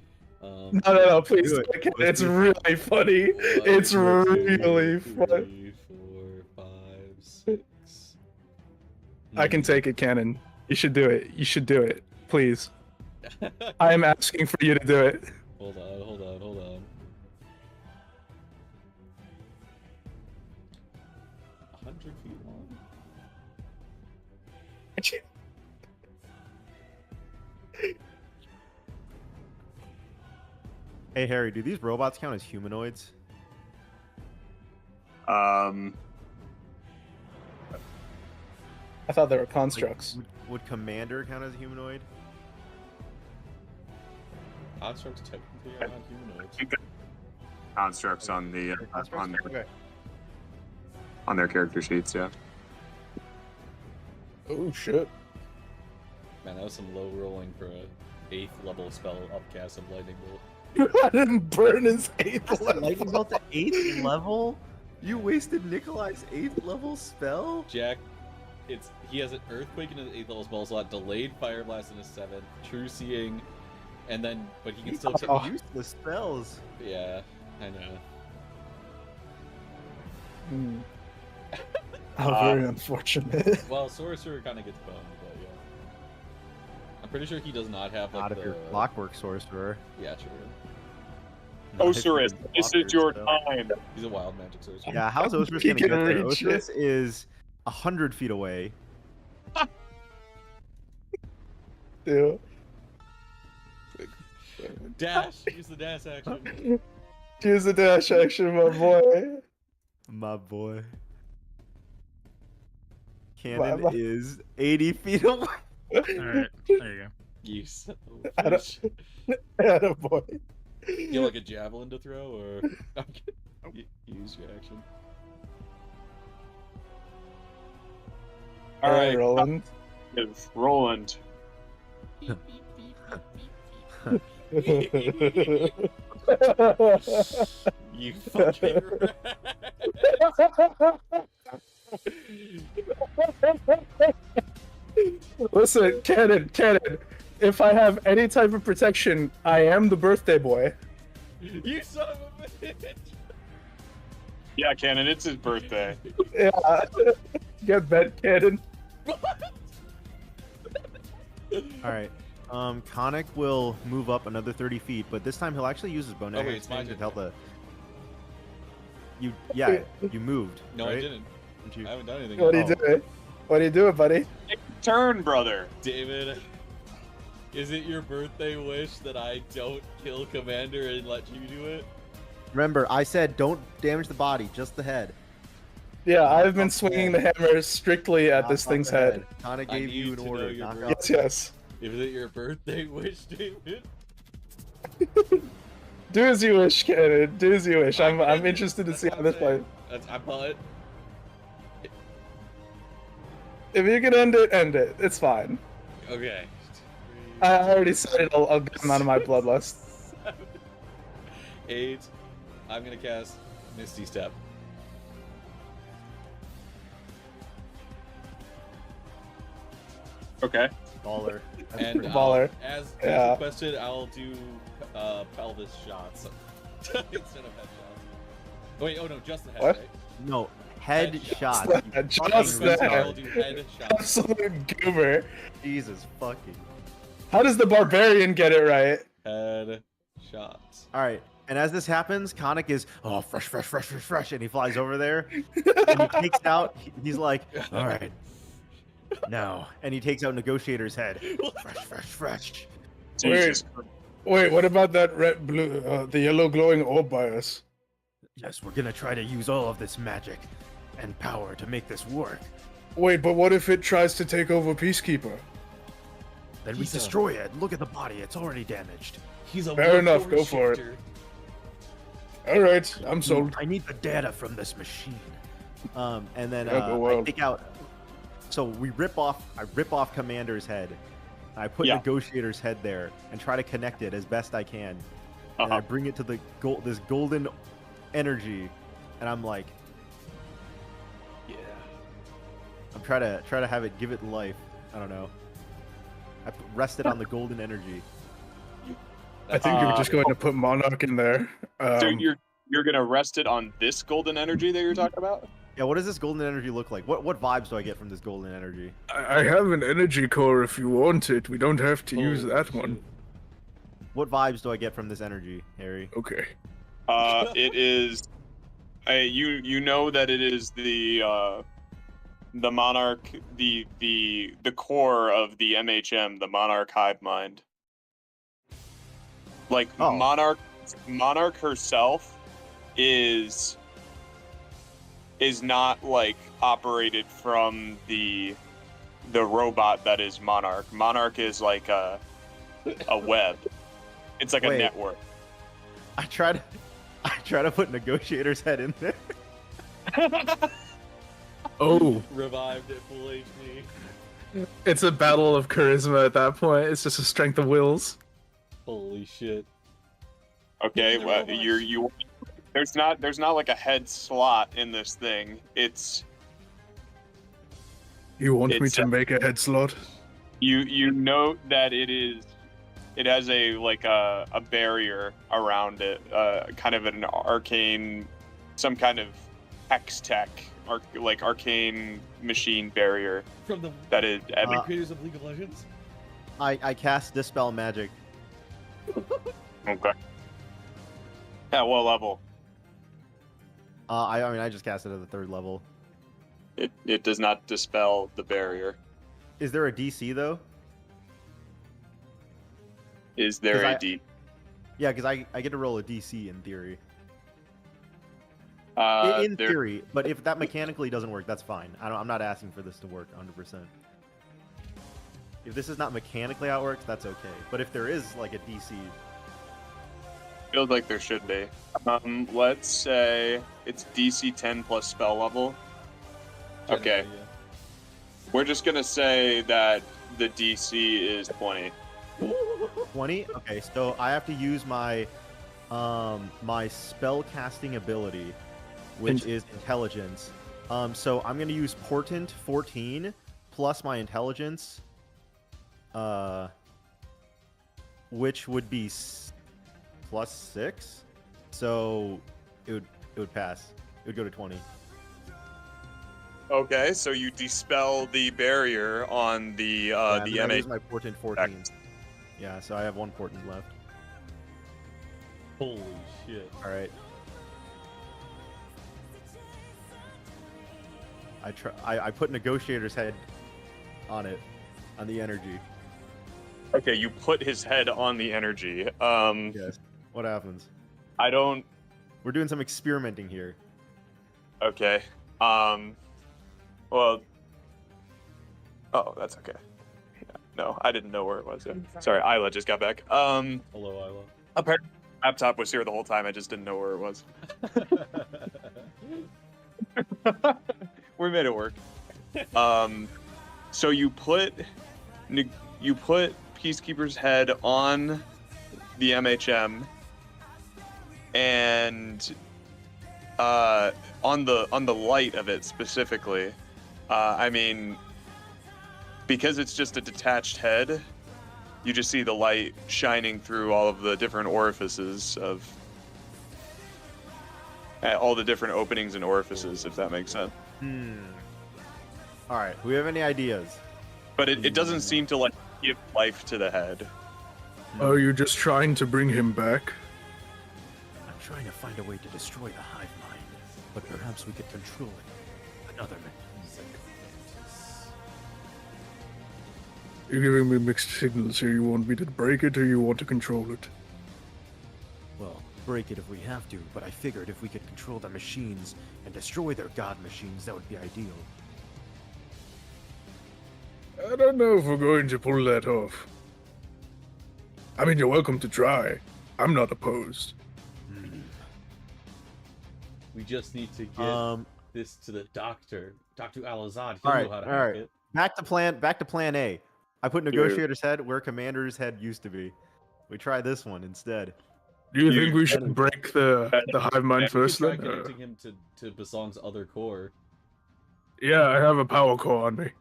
No, please. Do it. It's really funny. It's really funny. 3, 4, 5, 6. I can take it, Cannon. You should do it. You should do it. Please. I am asking for you to do it. Hold on. 100 feet long? Hey Harry, do these robots count as humanoids? I thought they were constructs. Would Commander count as a humanoid? Constructs technically are not humanoids. Constructs on the Okay. on their character sheets, yeah. Oh shit. Man, that was some low rolling for a 8th level spell upcast of lightning bolt. You had him burn his 8th Lightning level. bolt to 8th level? You wasted Nikolai's 8th level spell? Jack, he has an earthquake in his 8th level spell slot, delayed fire blast in his 7th, true seeing, and then but he can still Oh, useless spells. yeah, I know. How very unfortunate. Well, Sorcerer kind of gets boned, but yeah. I'm pretty sure he does not have like Not if you're Clockwork Sorcerer. Yeah, true. Not if you're Ocerus, the this is Clockwork your spell. time. He's a wild magic sorcerer. Yeah, how's Ocerus He gonna get can there? reach it. Ocerus is 100 feet away. Dude. Dash! Use the dash action. Use the dash action, my boy. My boy. Cannon My- is 80 feet away. Alright, there you go. You son of I a don't- bitch. Attaboy. You have like a javelin to throw, or I'm kidding. Use your action. All right, Rolland. is Rolland. You fucking rat. Listen, Cannon. If I have any type of protection, I am the birthday boy. You son of a bitch. Yeah, Cannon, it's his birthday. Yeah. Get bent, Cannon. Alright. Khanek will move up another 30 feet, but this time he'll actually use his bone Oh, wait, action it's my to turn. tell the. you moved. No, right? I didn't. Didn't you? I haven't done anything. What are yet. you doing? What are you doing, buddy? Turn, brother. David, is it your birthday wish that I don't kill Commander and let you do it? Remember, I said don't damage the body, just the head. Yeah, I've Knock been off the swinging head. the hammer strictly at Knock this off thing's the head. Khanek I gave you need an to know order. your Knock birthday. off. Yes. Is it your birthday wish, David? Do as you wish, Cannon. Do as you wish. I I'm can't- interested to that's see what how I'm this saying. plays. I thought. If you can end it. It's fine. Okay. I already said it. I'll get him out of my bloodlust. 7, 8. I'm gonna cast Misty Step. Okay. Baller. That's And pretty Baller. as Yeah. requested, I'll do pelvis shots instead of head shots. Oh wait, oh no, just the head, What? right? No, head Head shot. shots. you Just fucking that. I'll retard. do head shots. Absolute goober. Jesus fucking. How does the barbarian get it right? Head shots. All right. And as this happens, Khanek is fresh, and he flies over there, and he takes out. He's like, all right, now, and he takes out Negotiator's head. Fresh. Jesus. Wait, what about that red, blue, the yellow glowing orb by us? Yes, we're gonna try to use all of this magic and power to make this work. Wait, but what if it tries to take over Peacekeeper? Then we He's a- destroy it. Look at the body; it's already damaged. He's a Fair enough, workhorse go for it. shifter. All right, I'm sold. I need the data from this machine. And then Yeah, go I wild. take out. So I rip off Commander's head. I put Yeah. Negotiator's head there and try to connect it as best I can. And I Uh-huh. bring it to the this golden energy, and I'm like, Yeah. I'm trying to have it give it life. I don't know. I rest it on the golden energy. I think you were just Uh, going to put Monarch in there. So you're gonna rest it on this golden energy that you're talking about? Yeah, what does this golden energy look like? What vibes do I get from this golden energy? I have an energy core if you want it. We don't have to use Holy that shit. one. What vibes do I get from this energy, Harry? Okay. It is. You know that it is the monarch, the core of the MHM, the monarch hive mind. Like Oh. monarch herself is not like operated from the robot that is monarch. Monarch is like a web. It's like a Wait. network. I try to put Negotiator's head in there. Oh, Revived at full HP. it's a battle of charisma at that point. It's just a strength of wills. Holy shit. Okay, The well, robots. there's not like a head slot in this thing. It's You want me It's, to make a head slot? you note that it has a barrier around it, kind of an arcane, some kind of hex tech, arcane machine barrier From the that is creators of League of Legends? I cast Dispel Magic. okay. At what level? I mean, I just cast it at the 3rd level. It does not dispel the barrier. Is there a DC though? Is there 'Cause a I- D? Yeah, because I get to roll a DC in theory. In There- theory, but if that mechanically doesn't work, that's fine. I'm not asking for this to work 100%. If this is not mechanically how it works, that's okay. But if there is like a DC, Feels like there should be. Let's say it's DC 10 plus spell level. Okay. Generally, yeah. We're just gonna say that the DC is 20. 20. Okay, so I have to use my my spell casting ability, which is intelligence. So I'm gonna use Portent 14 plus my intelligence, which would be plus 6. So it would pass. It would go to 20. Okay, so you dispel the barrier on the Yeah, and the then I MA. use my Portent 14. Yeah, so I have 1 Portent left. Holy shit. All right. I put Negotiator's head on it, on the energy. Okay, you put his head on the energy. Yes. What happens? I don't. We're doing some experimenting here. Okay. Well. Oh, that's okay. Yeah, no, I didn't know where it was. Yeah. Sorry, Isla just got back. Hello, Isla. Apparently, the laptop was here the whole time. I just didn't know where it was. We made it work. So you put Peacekeeper's head on the MHM, and on the light of it specifically. I mean, because it's just a detached head, you just see the light shining through all of the different orifices of all the different openings and orifices, if that makes sense. All right. Do we have any ideas? But it doesn't seem to like give life to the head. Are you just trying to bring him back? I'm trying to find a way to destroy the hive mind, but perhaps we could control it. Another man. You're giving me mixed signals here. You want me to break it or you want to control it? Well, break it if we have to, but I figured if we could control the machines and destroy their god machines, that would be ideal. I don't know if we're going to pull that off. I mean, you're welcome to try. I'm not opposed. We just need to get this to the doctor, Dr. Al-Azad. He'll All right, know how to all hack right. it. Back to plan A. I put Negotiator's head where Commander's head used to be. We try this one instead. Do you think we should break the hive mind We could first try Uh, then? connecting him to Basong's other core. Yeah, I have a power core on me.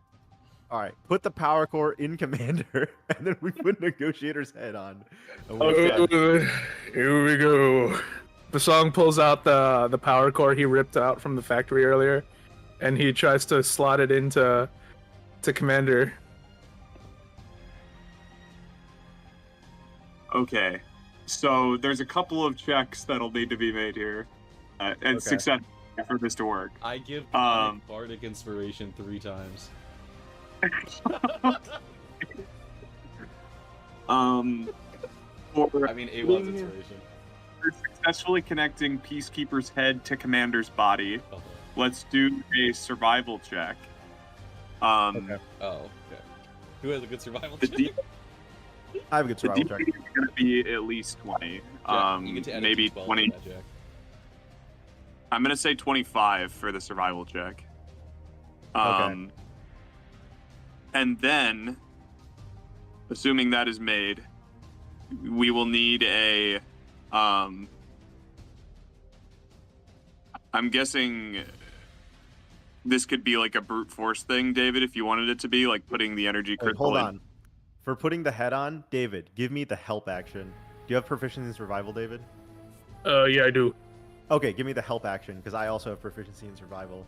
All right, put the power core in Commander, and then we put Negotiator's head on. And we're fine. Here we go. Bosong pulls out the power core he ripped out from the factory earlier, and he tries to slot it into Commander. Okay, so there's a couple of checks that'll need to be made here, and success for this to work. I give Khanek Bardic Inspiration 3 times. I mean, Aewa's Inspiration. We're successfully connecting Peacekeeper's head to Commander's body. Uh-huh. Let's do a survival check. Okay. Oh, okay. Who has a good survival The check? D- I have a good the survival check. DC is going to be at least 20. You get to add a Maybe D12 to 20. that, Jack. I'm going to say 25 for the survival check. Okay. And then, assuming that is made, we will need a, I'm guessing this could be like a brute force thing, David, if you wanted it to be, like putting the energy crystal Hold in. on. For putting the head on, David, give me the help action. Do you have proficiency in survival, David? Yeah, I do. Okay, give me the help action, because I also have proficiency in survival.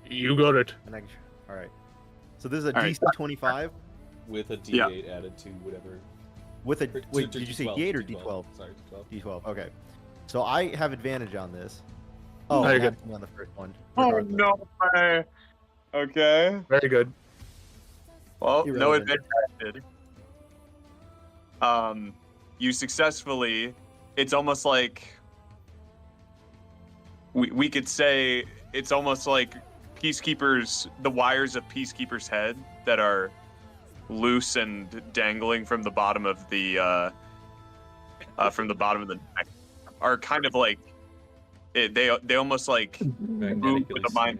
You got it. And all right. So this is a All right. DC 25 With a D8 Yeah. added to whatever. with a... Or- Wait, to did you say D12, D8 or D12? D12? Sorry, D12. D12, okay. So I have advantage on this. Oh, Very I good. have on the first one. Oh, regardless. no way. Okay. Very good. Well, no Irrelevant. advantage. You successfully. It's almost like we could say it's almost like the wires of Peacekeeper's head that are loose and dangling from the bottom of the neck are kind of like they almost like move with the mind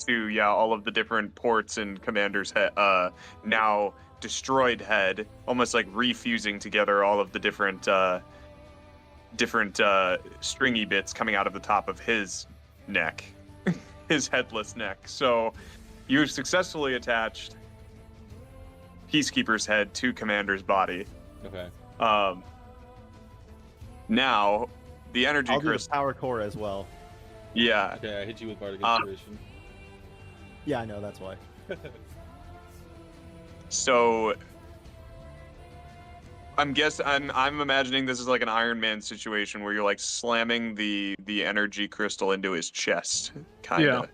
to all of the different ports in Commander's head, now destroyed head, almost like refusing together all of the different stringy bits coming out of the top of his neck, his headless neck. So you've successfully attached Peacekeeper's head to Commander's body. Okay. Now the energy I'll do the crystal. power core as well. Yeah. Okay, I hit you with Bardic Inspiration. Yeah, I know, that's why. So I'm imagining this is like an Iron Man situation where you're like slamming the energy crystal into his chest, kind of.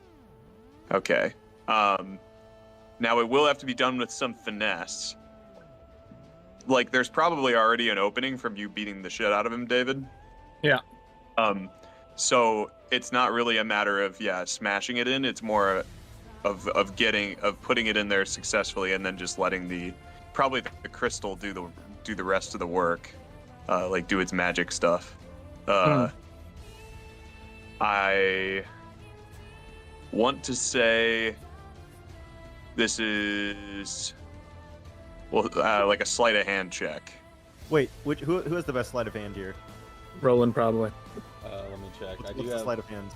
Okay. Now it will have to be done with some finesse. Like, there's probably already an opening from you beating the shit out of him, David. Yeah. So it's not really a matter of smashing it in. It's more of putting it in there successfully and then just letting the crystal do the rest of the work, like do its magic stuff. I want to say this is like a sleight of hand check. Wait, who has the best sleight of hand here? Rolland probably. Let me check. What's I do the have. sleight of hand?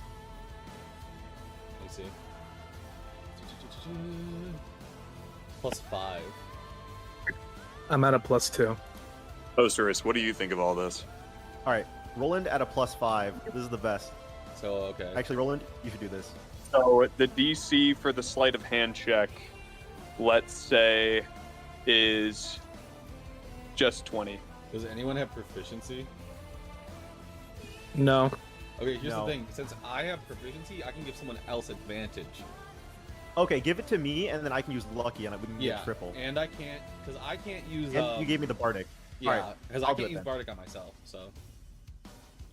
Let me see. +5. I'm at a +2. Ocerus, what do you think of all this? All right, Rolland at a +5. This is the best. So okay. Actually, Rolland, you should do this. So the DC for the sleight of hand check, let's say, is just 20. Does anyone have proficiency? No. Okay, here's No. the thing. Since I have proficiency, I can give someone else advantage. Okay, give it to me, and then I can use lucky, and we can get triple. And I can't, because I can't use. And you gave me the bardic. Yeah, Alright, because I'll I do can't it use then. bardic on myself. So.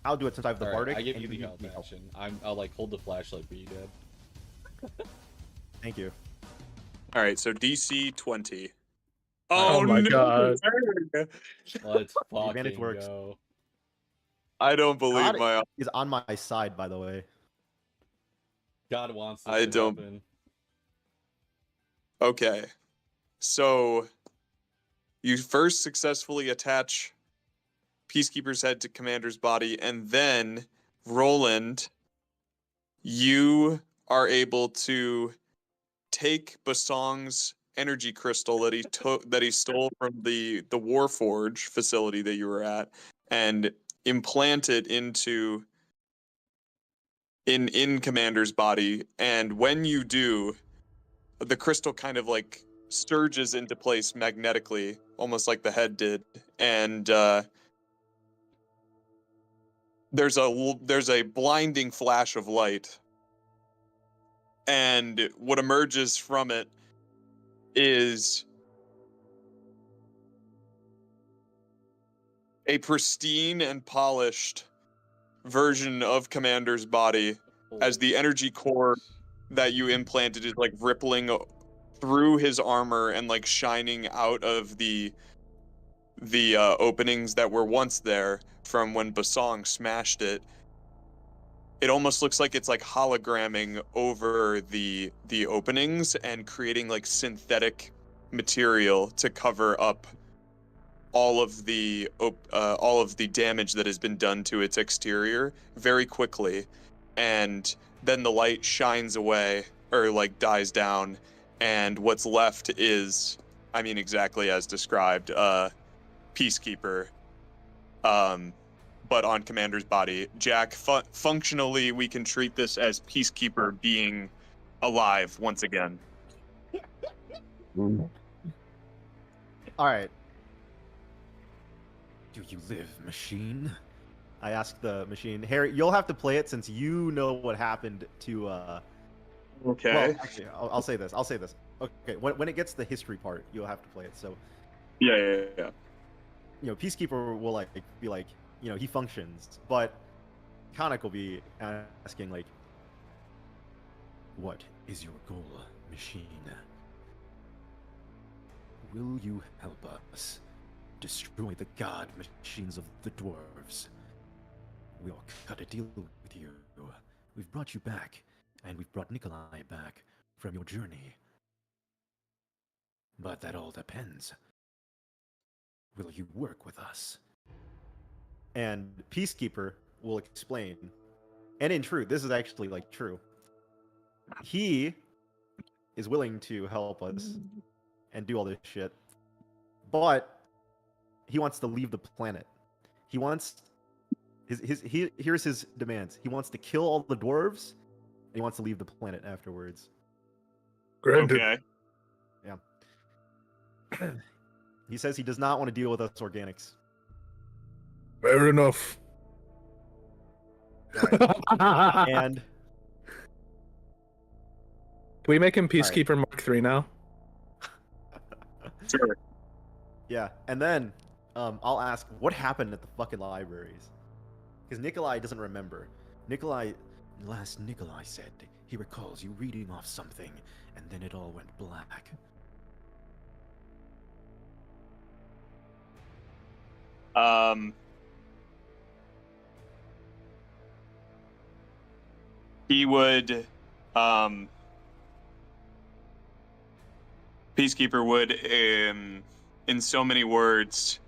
I'll do it since I have the Alright, bardic. I give and you the can help help. action. I'll like hold the flashlight for you, Dad. Thank you. All right, so DC 20. Oh my God. Let's advantage fucking works. go. I don't believe God my. is on my side, by the way. God wants this I to don't- happen. Okay, so you first successfully attach Peacekeeper's head to Commander's body, and then Rolland, you are able to take Bosong's energy crystal that he stole from the Warforge facility that you were at, and implant it in Commander's body. And when you do, the crystal kind of like surges into place magnetically, almost like the head did, and there's a blinding flash of light, and what emerges from it is a pristine and polished version of Commander's body, as the energy core that you implanted is like rippling through his armor and like shining out of the openings that were once there from when Bosong smashed it. It almost looks like it's like hologramming over the openings and creating like synthetic material to cover up all of the damage that has been done to its exterior very quickly. And then the light shines away, or like dies down, and what's left is, I mean, exactly as described, Peacekeeper, but on Commander's body. Jack, functionally, we can treat this as Peacekeeper being alive once again. All right. Do you live, machine? I asked the machine. Harry, you'll have to play it since you know what happened to. Okay. Well, actually, I'll say this. Okay, when it gets to the history part, you'll have to play it. So, Yeah. you know, Peacekeeper will like be like, you know, he functions, but Khanek will be asking like, what is your goal, machine? Will you help us destroy the god machines of the dwarves? We'll cut a deal with you. We've brought you back, and we've brought Nikolai back from your journey. But that all depends. Will you work with us? And Peacekeeper will explain, and in truth, this is actually like true. He is willing to help us and do all this shit, but he wants to leave the planet. He wants here's his demands. He wants to kill all the dwarves, and he wants to leave the planet afterwards. Granted. Okay. He says he does not want to deal with us organics. Fair enough. And we make him right. Peacekeeper Mark III now? Sure. Yeah, and then I'll ask, what happened at the fucking libraries? Because Nikolai doesn't remember. Last Nikolai said he recalls you reading off something, and then it all went black. He would, Peacekeeper would, in so many words,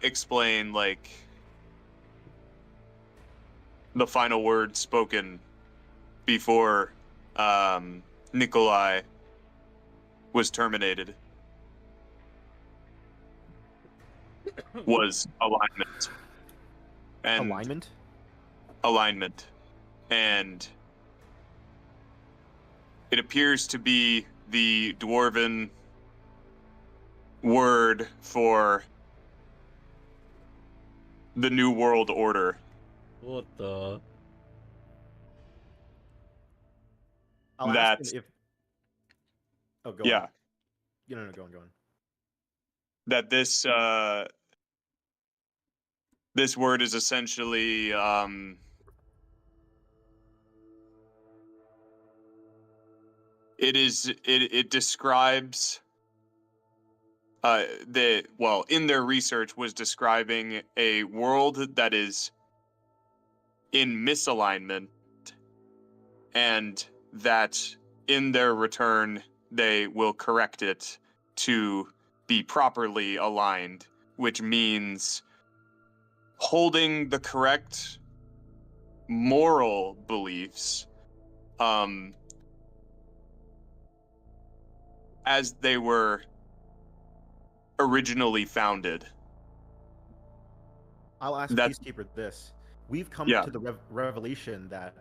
explain, like, the final word spoken before Nikolai was terminated was alignment. And alignment. And it appears to be the dwarven word for the New World Order. What the? I'll ask him if. Oh, go yeah. on. No, go on. That this this word is essentially it describes in their research was describing a world that is in misalignment, and that in their return they will correct it to be properly aligned, which means holding the correct moral beliefs as they were originally founded. I'll ask Peacekeeper this. We've come to the revelation that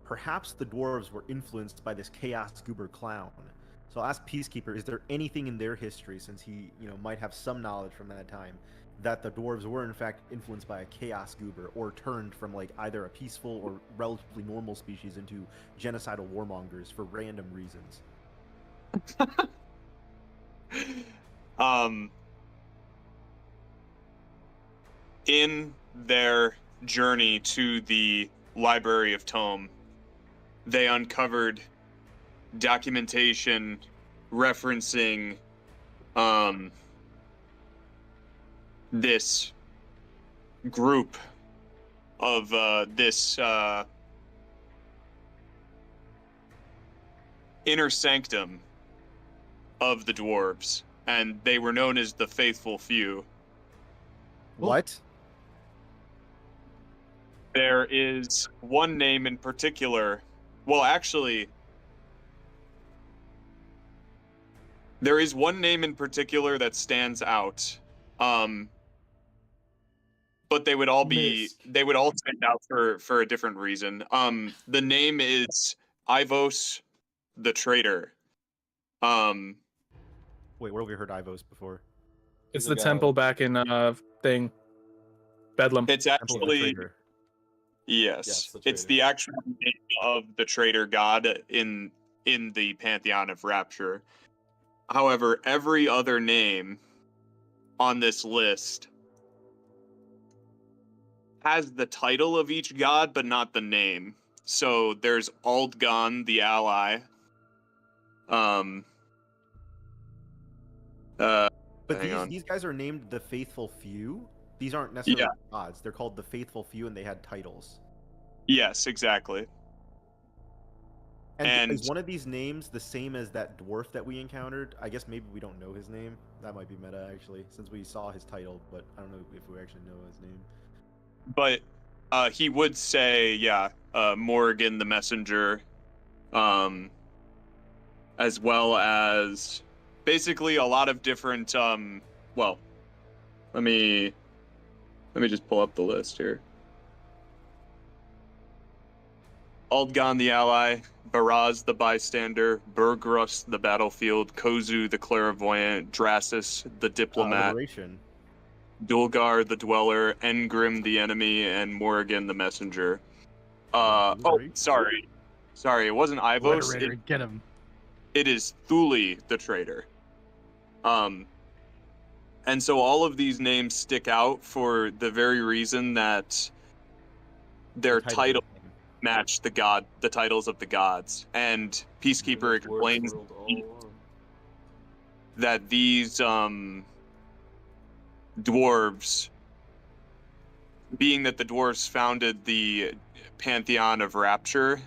perhaps the dwarves were influenced by this Chaos Goober clown. So I'll ask Peacekeeper, is there anything in their history, since he might have some knowledge from that time, that the dwarves were in fact influenced by a Chaos Goober, or turned from like either a peaceful or relatively normal species into genocidal warmongers for random reasons? In their journey to the Library of Tome, they uncovered documentation referencing this group of this inner sanctum of the dwarves, and they were known as the Faithful Few. What? There is one name in particular. Well, actually, there is one name in particular that stands out. But they would all stand out for a different reason. The name is Ivos the Traitor. Wait, where have we heard Ivos before? It's the temple back in Bedlam. It's actually yes, it's the actual name of the traitor god in the pantheon of Rapture. However, every other name on this list has the title of each god, but not the name. So there's Aldgon the Ally. But these guys are named the Faithful Few? These aren't necessarily gods. They're called the Faithful Few, and they had titles. Yes, exactly. And is one of these names the same as that dwarf that we encountered? I guess maybe we don't know his name. That might be meta, actually, since we saw his title, but I don't know if we actually know his name. But he would say, Morrigan the Messenger, as well as basically a lot of different, well, let me just pull up the list here. Aldgon the Ally, Baraz the Bystander, Bergrus the Battlefield, Kozu the Clairvoyant, Drasus the Diplomat. Dulgar the Dweller, Engrim the Enemy, and Morrigan the Messenger. Sorry, it wasn't Ivos. Obliterator, get him. It is Thule the Traitor. And so all of these names stick out for the very reason that their title match the titles of the gods. And Peacekeeper explains that these dwarves, being that the dwarves founded the pantheon of Rapture,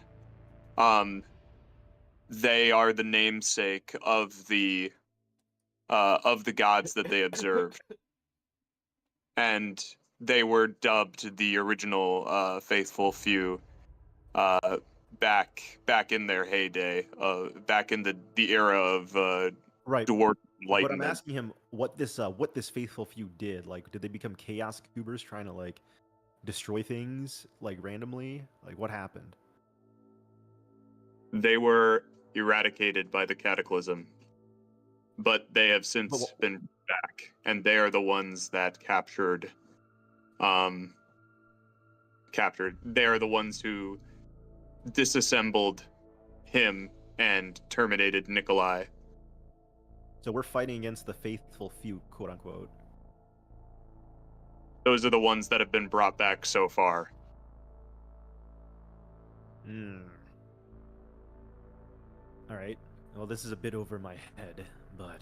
they are the namesake of the gods that they observed, and they were dubbed the original faithful few back in their heyday, back in the era of Right. dwarf But I'm enlightenment. asking him what this faithful few did. Like, did they become chaos goobers trying to like destroy things like randomly? Like, what happened? They were eradicated by the Cataclysm, but they have since been back, and they are the ones that captured. They are the ones who disassembled him and terminated Nikolai. So we're fighting against the faithful few, quote unquote. Those are the ones that have been brought back so far. All right. Well, this is a bit over my head, but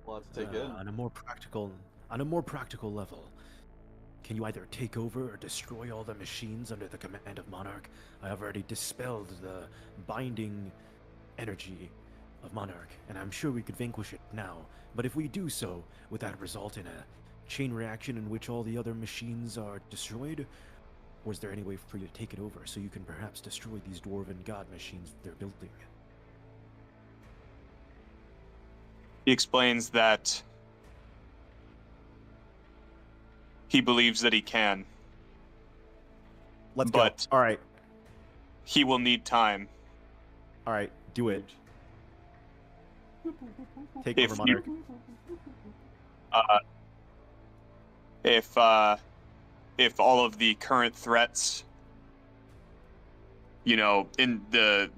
We'll have to take it in. on a more practical level, can you either take over or destroy all the machines under the command of Monarch? I have already dispelled the binding energy of Monarch, and I'm sure we could vanquish it now. But if we do so, would that result in a chain reaction in which all the other machines are destroyed? Or is there any way for you to take it over so you can perhaps destroy these dwarven god machines they're building? He explains that he believes that he can. Let's but go. All right. He will need time. All right. Do it. Take If over, Monarch. If all of the current threats, in the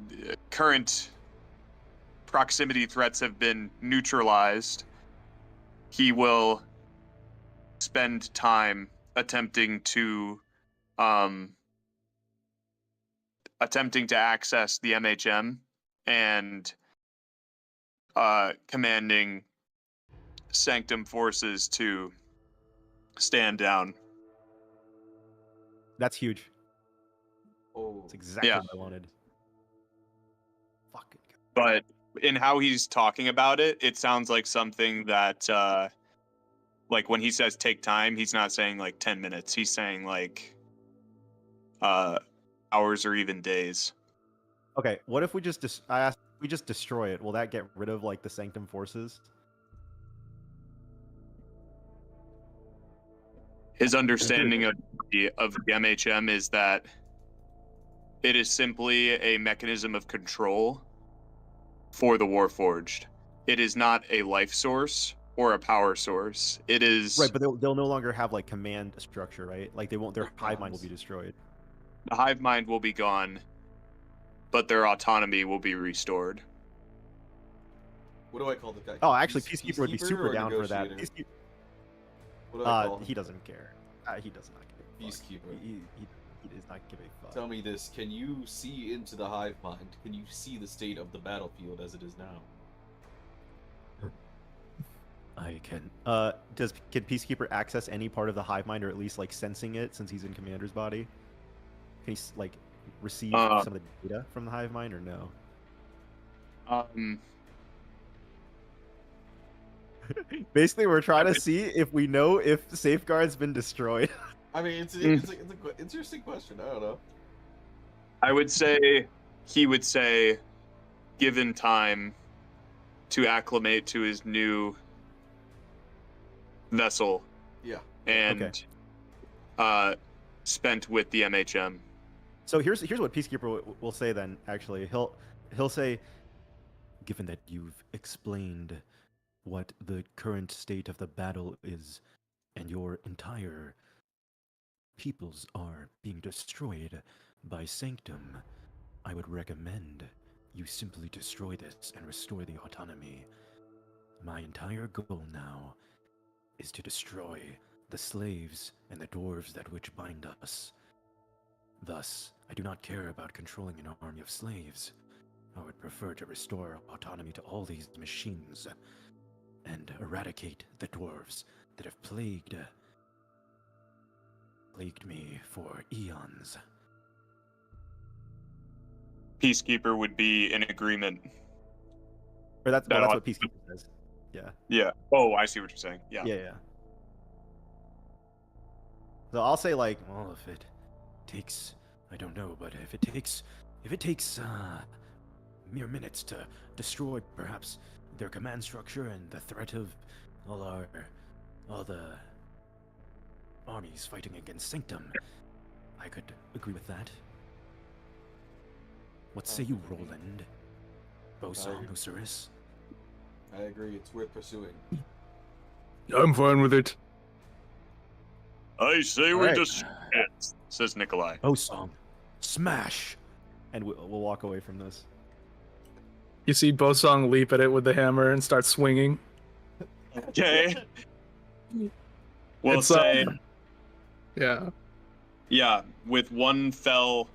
current proximity threats have been neutralized, he will spend time attempting to access the MHM and commanding Sanctum forces to stand down. That's huge. Oh, That's exactly Yeah. what I wanted. Fucking. But in how he's talking about it, it sounds like something that, like when he says take time, he's not saying like 10 minutes. He's saying like hours or even days. Okay, what if we just we just destroy it? Will that get rid of like the Sanctum forces? His understanding of the MHM is that it is simply a mechanism of control for the Warforged. It is not a life source or a power source. It is Right, but they'll no longer have like command structure, right? Like they won't. Their hive mind will be destroyed. the hive mind will be gone, but their autonomy will be restored. what do I call the guy? Oh, actually, Peacekeeper would be super or down for that. negotiator? What do I call him? He doesn't care. He does not give a fuck. Peacekeeper. He does not give a fuck. Tell me this: can you see into the hive mind? Can you see the state of the battlefield as it is now? I can. Can Peacekeeper access any part of the hive mind, or at least like sensing it, since he's in Commander's body? Can he like receive some of the data from the hive mind, or no? Basically, we're trying to see if we know if Safeguard's been destroyed. I mean, it's an interesting question. I don't know. I would say he would say, given time to acclimate to his new vessel. Yeah. And spent with the MHM. So here's what Peacekeeper will say then. Actually, he'll say, given that you've explained what the current state of the battle is, and your entire peoples are being destroyed by Sanctum, I would recommend you simply destroy this and restore the autonomy. My entire goal now is to destroy the slaves and the dwarves that which bind us. Thus, I do not care about controlling an army of slaves. I would prefer to restore autonomy to all these machines and eradicate the dwarves that have plagued me for eons. Peacekeeper would be in agreement. Or that's That what Peacekeeper says. Yeah. Yeah. Oh, I see what you're saying. Yeah. Yeah. So I'll say like, well, if it takes, I don't know, but if it takes mere minutes to destroy perhaps their command structure and the threat of all the armies fighting against Sanctum, I could agree with that. What say you, Rolland? Bosong, Ocerus? I agree. It's worth pursuing. I'm fine with it. I say All we right. just it, says Nikolai. Bosong, smash! And we'll walk away from this. You see Bosong leap at it with the hammer and start swinging. Okay. We'll It's, say, Yeah. yeah, with one fell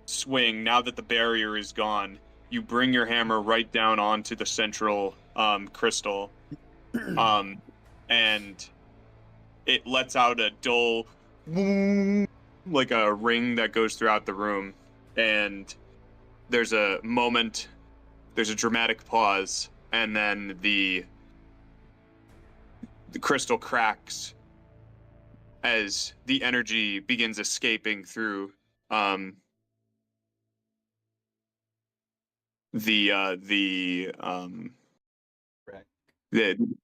swing, now that the barrier is gone, you bring your hammer right down onto the central crystal, and it lets out a dull, like a ring that goes throughout the room, and there's a moment, there's a dramatic pause, and then the crystal cracks as the energy begins escaping through the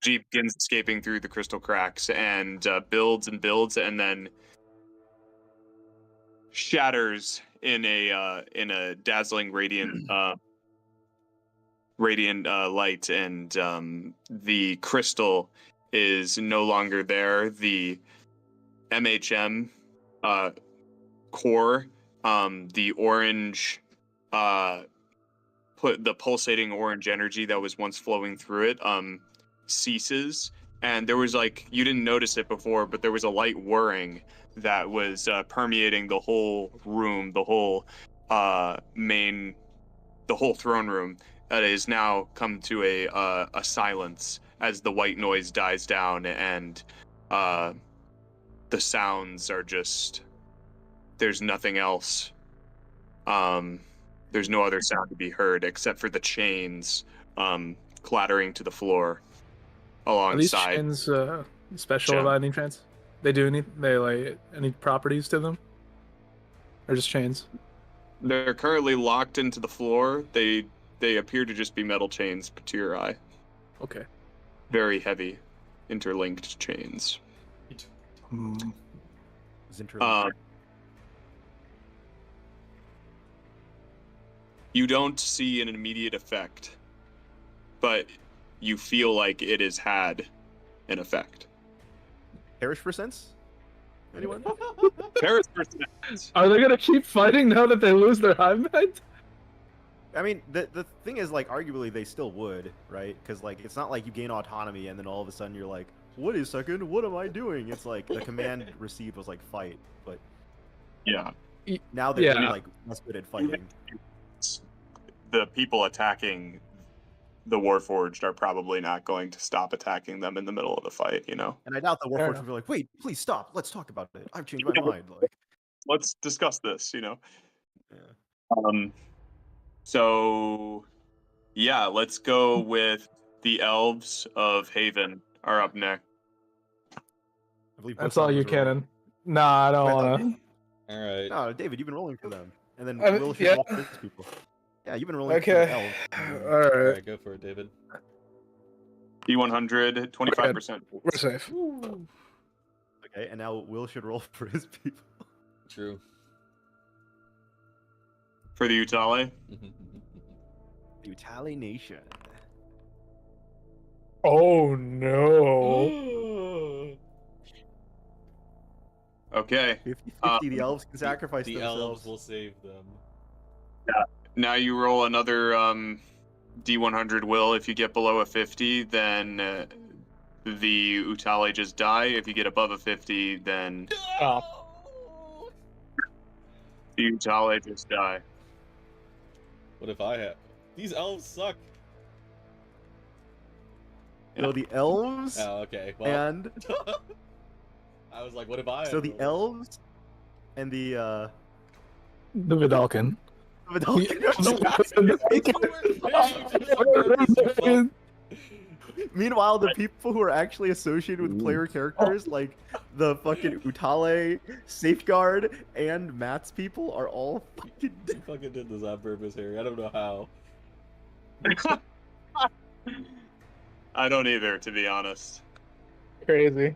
jeep begins escaping through the crystal cracks and builds and builds and then shatters in a dazzling radiant light, and the crystal is no longer there. The MHM core, the orange put the pulsating orange energy that was once flowing through it ceases, and there was like, you didn't notice it before, but there was a light whirring that was permeating the whole room, the whole throne room, that is now come to a silence as the white noise dies down, and the sounds are just, there's nothing else. There's no other sound to be heard except for the chains clattering to the floor Are these alongside. chains special Gem. about any chance? They do any properties to them? Or just chains? They're currently locked into the floor. They appear to just be metal chains to your eye. Okay. Very heavy, interlinked chains. You don't see an immediate effect, but you feel like it has had an effect. Perish for sense? Anyone? Paris percent. Are they gonna keep fighting now that they lose their hive mind? I mean, the thing is, like, arguably they still would, right? Because, like, it's not like you gain autonomy and then all of a sudden you're like, wait a second, what am I doing? It's like the command received was like fight, but Yeah. now they're Yeah. like less good at fighting. The people attacking the Warforged are probably not going to stop attacking them in the middle of the fight, you know? And I doubt the Fair Warforged enough. will be like, wait, please stop, let's talk about it. I've changed my mind. Like, Let's discuss this, you know? yeah. So, yeah, let's go with the Elves of Haven are up next. I believe That's Bosong all you, was rolling. Cannon. Nah, I don't I thought- wanna. All right. No, David, you've been rolling for them. And then I mean, Will should yeah. roll for his people. Yeah, you've been rolling for Okay. the elves. All All right. right, go for it, David. D100, 25%. We're safe. Okay, and now Will should roll for his people. True. For the Utale. Utali Nation. Oh no. Okay. 50-50, the elves can sacrifice The themselves. elves will save them. Now you roll another D100 will. If you get below a 50, then the Utale just die. If you get above a 50, then Oh. the Utale just die. What if I have? These elves suck. So the elves Oh, okay. Well, and I was like, what if I? so had the rolled? elves and the The Vidalcan. Meanwhile, the people who are actually associated with player characters, like the fucking Utale, Safeguard, and Matt's people, are all fucking. You fucking did this on purpose, Harry. I don't know how. I don't either, to be honest. Crazy.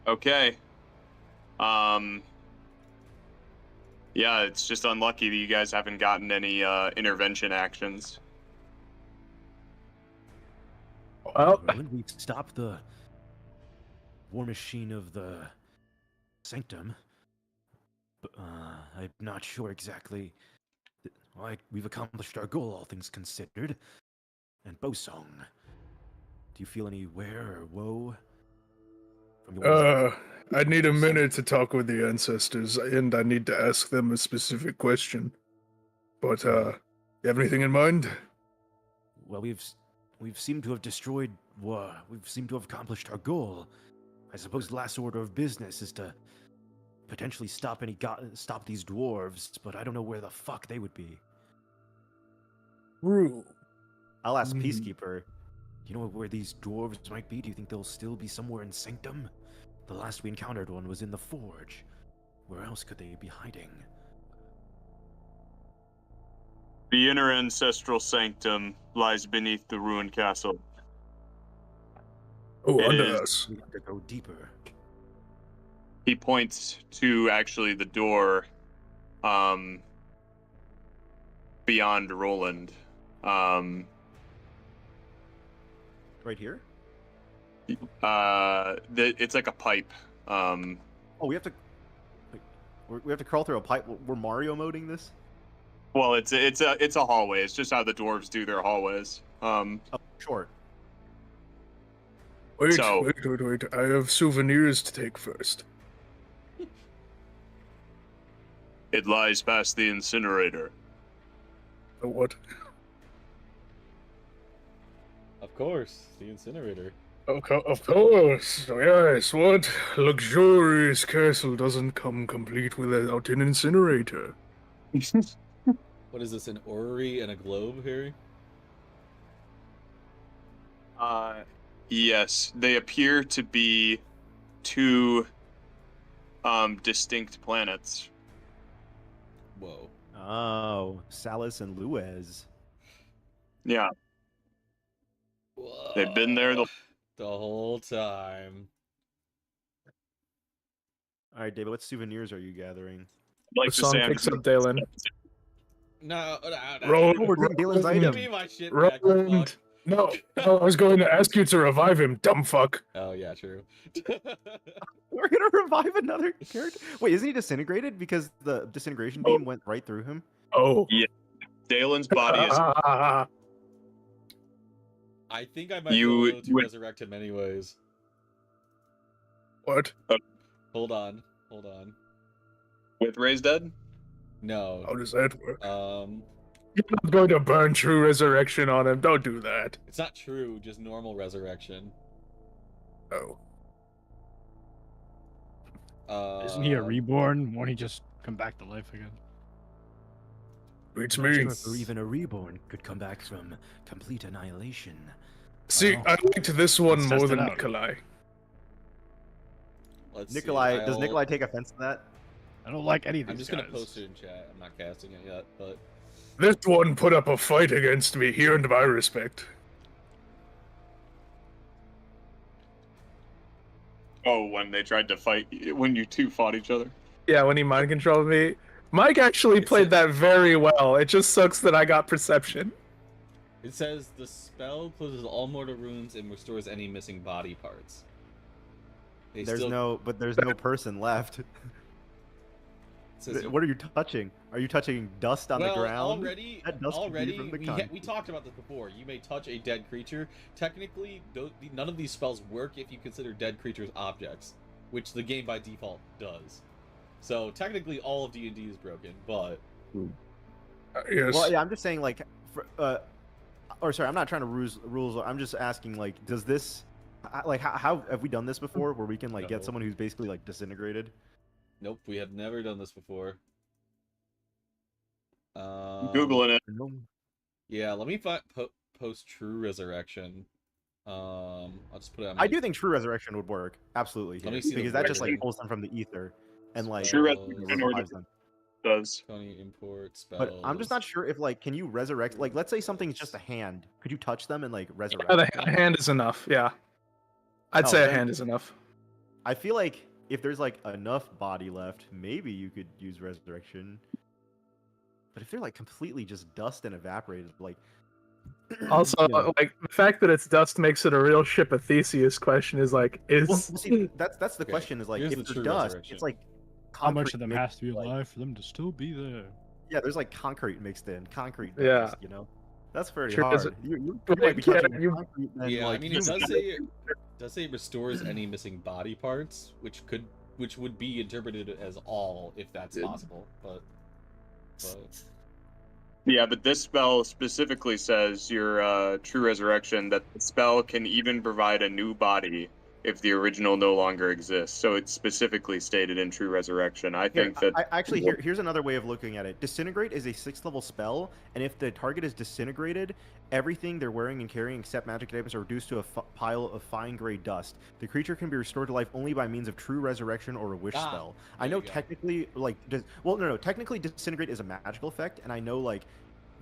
Okay. Yeah, it's just unlucky that you guys haven't gotten any intervention actions. Well, When we stop the war machine of the Sanctum, I'm not sure exactly. We've accomplished our goal, all things considered. And Bosong, do you feel any wear or woe? From your I need a minute to talk with the ancestors, and I need to ask them a specific question. But, you have anything in mind? Well, we've seemed to have destroyed. We've seemed to have accomplished our goal. I suppose the last order of business is to potentially stop these dwarves, but I don't know where the fuck they would be. True. I'll ask Peacekeeper. Do you know where these dwarves might be? Do you think they'll still be somewhere in Sanctum? The last we encountered one was in the Forge. Where else could they be hiding? The inner ancestral sanctum lies beneath the ruined castle. Oh, It under is. us. We have to go deeper. He points to actually the door beyond Rolland. Right here? It's like a pipe. Oh, we have to. We have to crawl through a pipe. We're Mario moding this. Well, it's a hallway. It's just how the dwarves do their hallways. Oh, short. Wait, So- wait. I have souvenirs to take first. It lies past the incinerator. What? Of course, the incinerator. Of course. Yes, what luxurious castle doesn't come complete without an incinerator? What is this? An orrery and a globe, Harry? Yes, they appear to be two distinct planets. Whoa. Oh, Salas and Luez. Yeah, Whoa. they've been there the whole time. All right, David. What souvenirs are you gathering? like The song sand- picks up Daelin. No. Roll- Oh, we're doing Daelin's Roland. Give item. me my shit back, you Roland. fuck. No, I was going to ask you to revive him, dumb fuck. Oh yeah, true. We're gonna revive another character. Wait, isn't he disintegrated because the disintegration beam went right through him? Oh. Daelin's body is I think I might You- be able to you- resurrect him anyways. What? Hold on. with raised dead. No. How does that work? You're not going to burn true resurrection on him. Don't do that. It's not true, just normal resurrection. Oh. Isn't he a reborn? Won't he just come back to life again? Beats I'm not me. sure if even a reborn could come back from complete annihilation. See, I liked this one Let's more test it than out. Nikolai. Let's see, Nikolai, does I'll- Nikolai take offense to that? I don't like any of these I'm just guys. gonna post it in chat. I'm not casting it yet, but This one put up a fight against me. He earned my respect. Oh, when they tried to fight, when you two fought each other. Yeah, when he mind controlled me. Mike actually It's played a- that very well. It just sucks that I got perception. It says the spell closes all mortal wounds and restores any missing body parts. There's no person left. Says What are you touching? Are you touching dust on the ground? Already, That dust could be from the we talked about this before. You may touch a dead creature. Technically, none of these spells work if you consider dead creatures objects, which the game by default does. So technically, all of D&D is broken, but Yes. Well, yeah, I'm just saying, like, sorry, I'm not trying to rules. I'm just asking, like, does this, like, how have we done this before, where we can like No. get someone who's basically like disintegrated? nope, we have never done this before. Googling it. Yeah, let me post True Resurrection. I'll just put it on. I do think True Resurrection would work absolutely Let me here, see the because that just like wording. pulls them from the ether and like True Spells. Resurrection revives them. does. Tony import spells. But I'm just not sure if like, can you resurrect? Like, let's say something's just a hand. Could you touch them and like resurrect? Yeah, them? a hand is enough. Yeah, I'd Oh, say a then- hand is enough. I feel like if there's like enough body left, maybe you could use resurrection. But if they're like completely just dust and evaporated, like Also, you know. like the fact that it's dust makes it a real ship of Theseus question is like, is Well, see, that's the Okay, question is like, here's if the they're true dust, resurrection. it's like How much concrete of them mixed, has to be like- alive for them to still be there? Yeah, there's like concrete mixed in, concrete Yeah. dust, you know. That's pretty Sure, hard. You Wait, might be yeah, touching you- concrete, then, Yeah, like, I mean, it does say it restores any missing body parts, which would be interpreted as all, if that's possible. But Yeah, but this spell specifically says your True Resurrection that the spell can even provide a new body if the original no longer exists. So it's specifically stated in True Resurrection. I think that actually here's another way of looking at it. Disintegrate is a 6th level spell, and if the target is disintegrated, everything they're wearing and carrying except magic items are reduced to a pile of fine gray dust. The creature can be restored to life only by means of True Resurrection or a wish spell. I know you go. technically, like, technically disintegrate is a magical effect, and I know like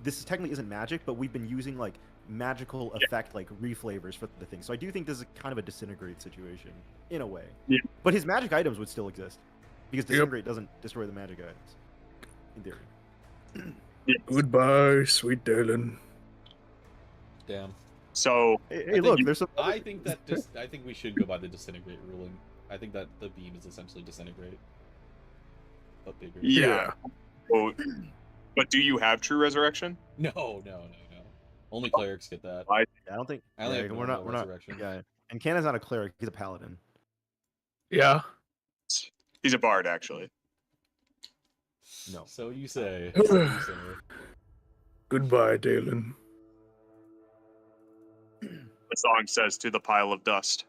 this technically isn't magic, but we've been using like magical effect like reflavors for the thing. So I do think this is kind of a disintegrate situation in a way. Yeah. But his magic items would still exist because disintegrate doesn't destroy the magic items in theory. Goodbye, sweet Daelin. damn, so Hey, think look, you- there's some. I think that I think we should go by the disintegrate ruling. I think that the beam is essentially disintegrate, but bigger. yeah. Well, but do you have True Resurrection? No. Only clerics get that. I don't think. I only have we're normal not. resurrection. Yeah, and Cannon's not a cleric; he's a paladin. Yeah. He's a bard, actually. No. So you say. So you say. Goodbye, Daelin. The song says to the pile of dust.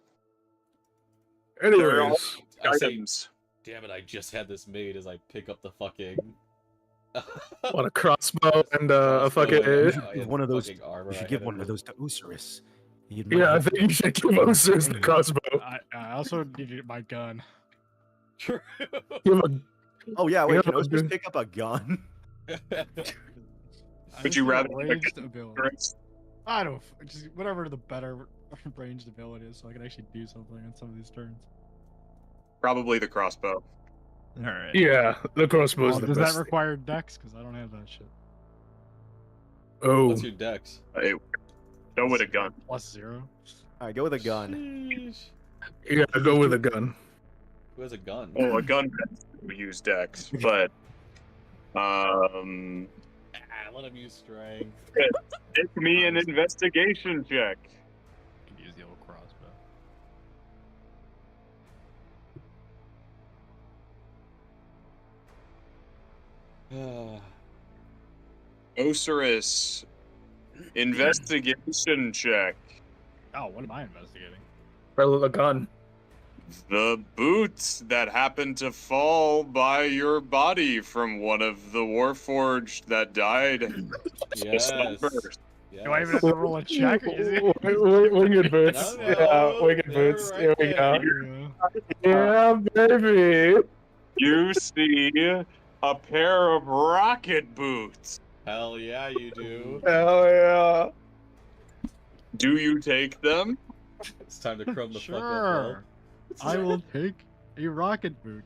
Anyways, I say, Items. damn it! I just had this made as I pick up the fucking. want a crossbow and a Crossbow fucking. and Give one of those. fucking armor You I should give had one in of the- those to Ocerus. Yeah, I think you should give Ocerus the crossbow. I also needed my gun. True. Give a Oh yeah, wait. Yeah, Can but Ocerus dude- pick up a gun? Would you rather have a ranged ability? I don't. Just whatever the better ranged ability is, so I can actually do something on some of these turns. Probably the crossbow. All right. Yeah, the crossbow is the Does best. that require dex? Because I don't have that shit. Oh, What's your dex? Hey, go with a gun. +0. All right, go with a gun. Sheesh. yeah, go with a gun. Who has a gun? Oh, a gun would use dex, but Let him use strength. make me an investigation check. Could use the old crossbow. Ocerus, investigation check. Oh, what am I investigating? Or a gun. The boots that happened to fall by your body from one of the Warforged that died. Yes. First. Yes. Do I even have to roll a check? Or is it... Winged boots. No, Yeah, winged they're boots. right Here we there. go. Yeah, baby. You see a pair of rocket boots. Hell yeah, you do. Hell yeah. Do you take them? It's time to crumb the fuck up. Sure. I will take a rocket boot.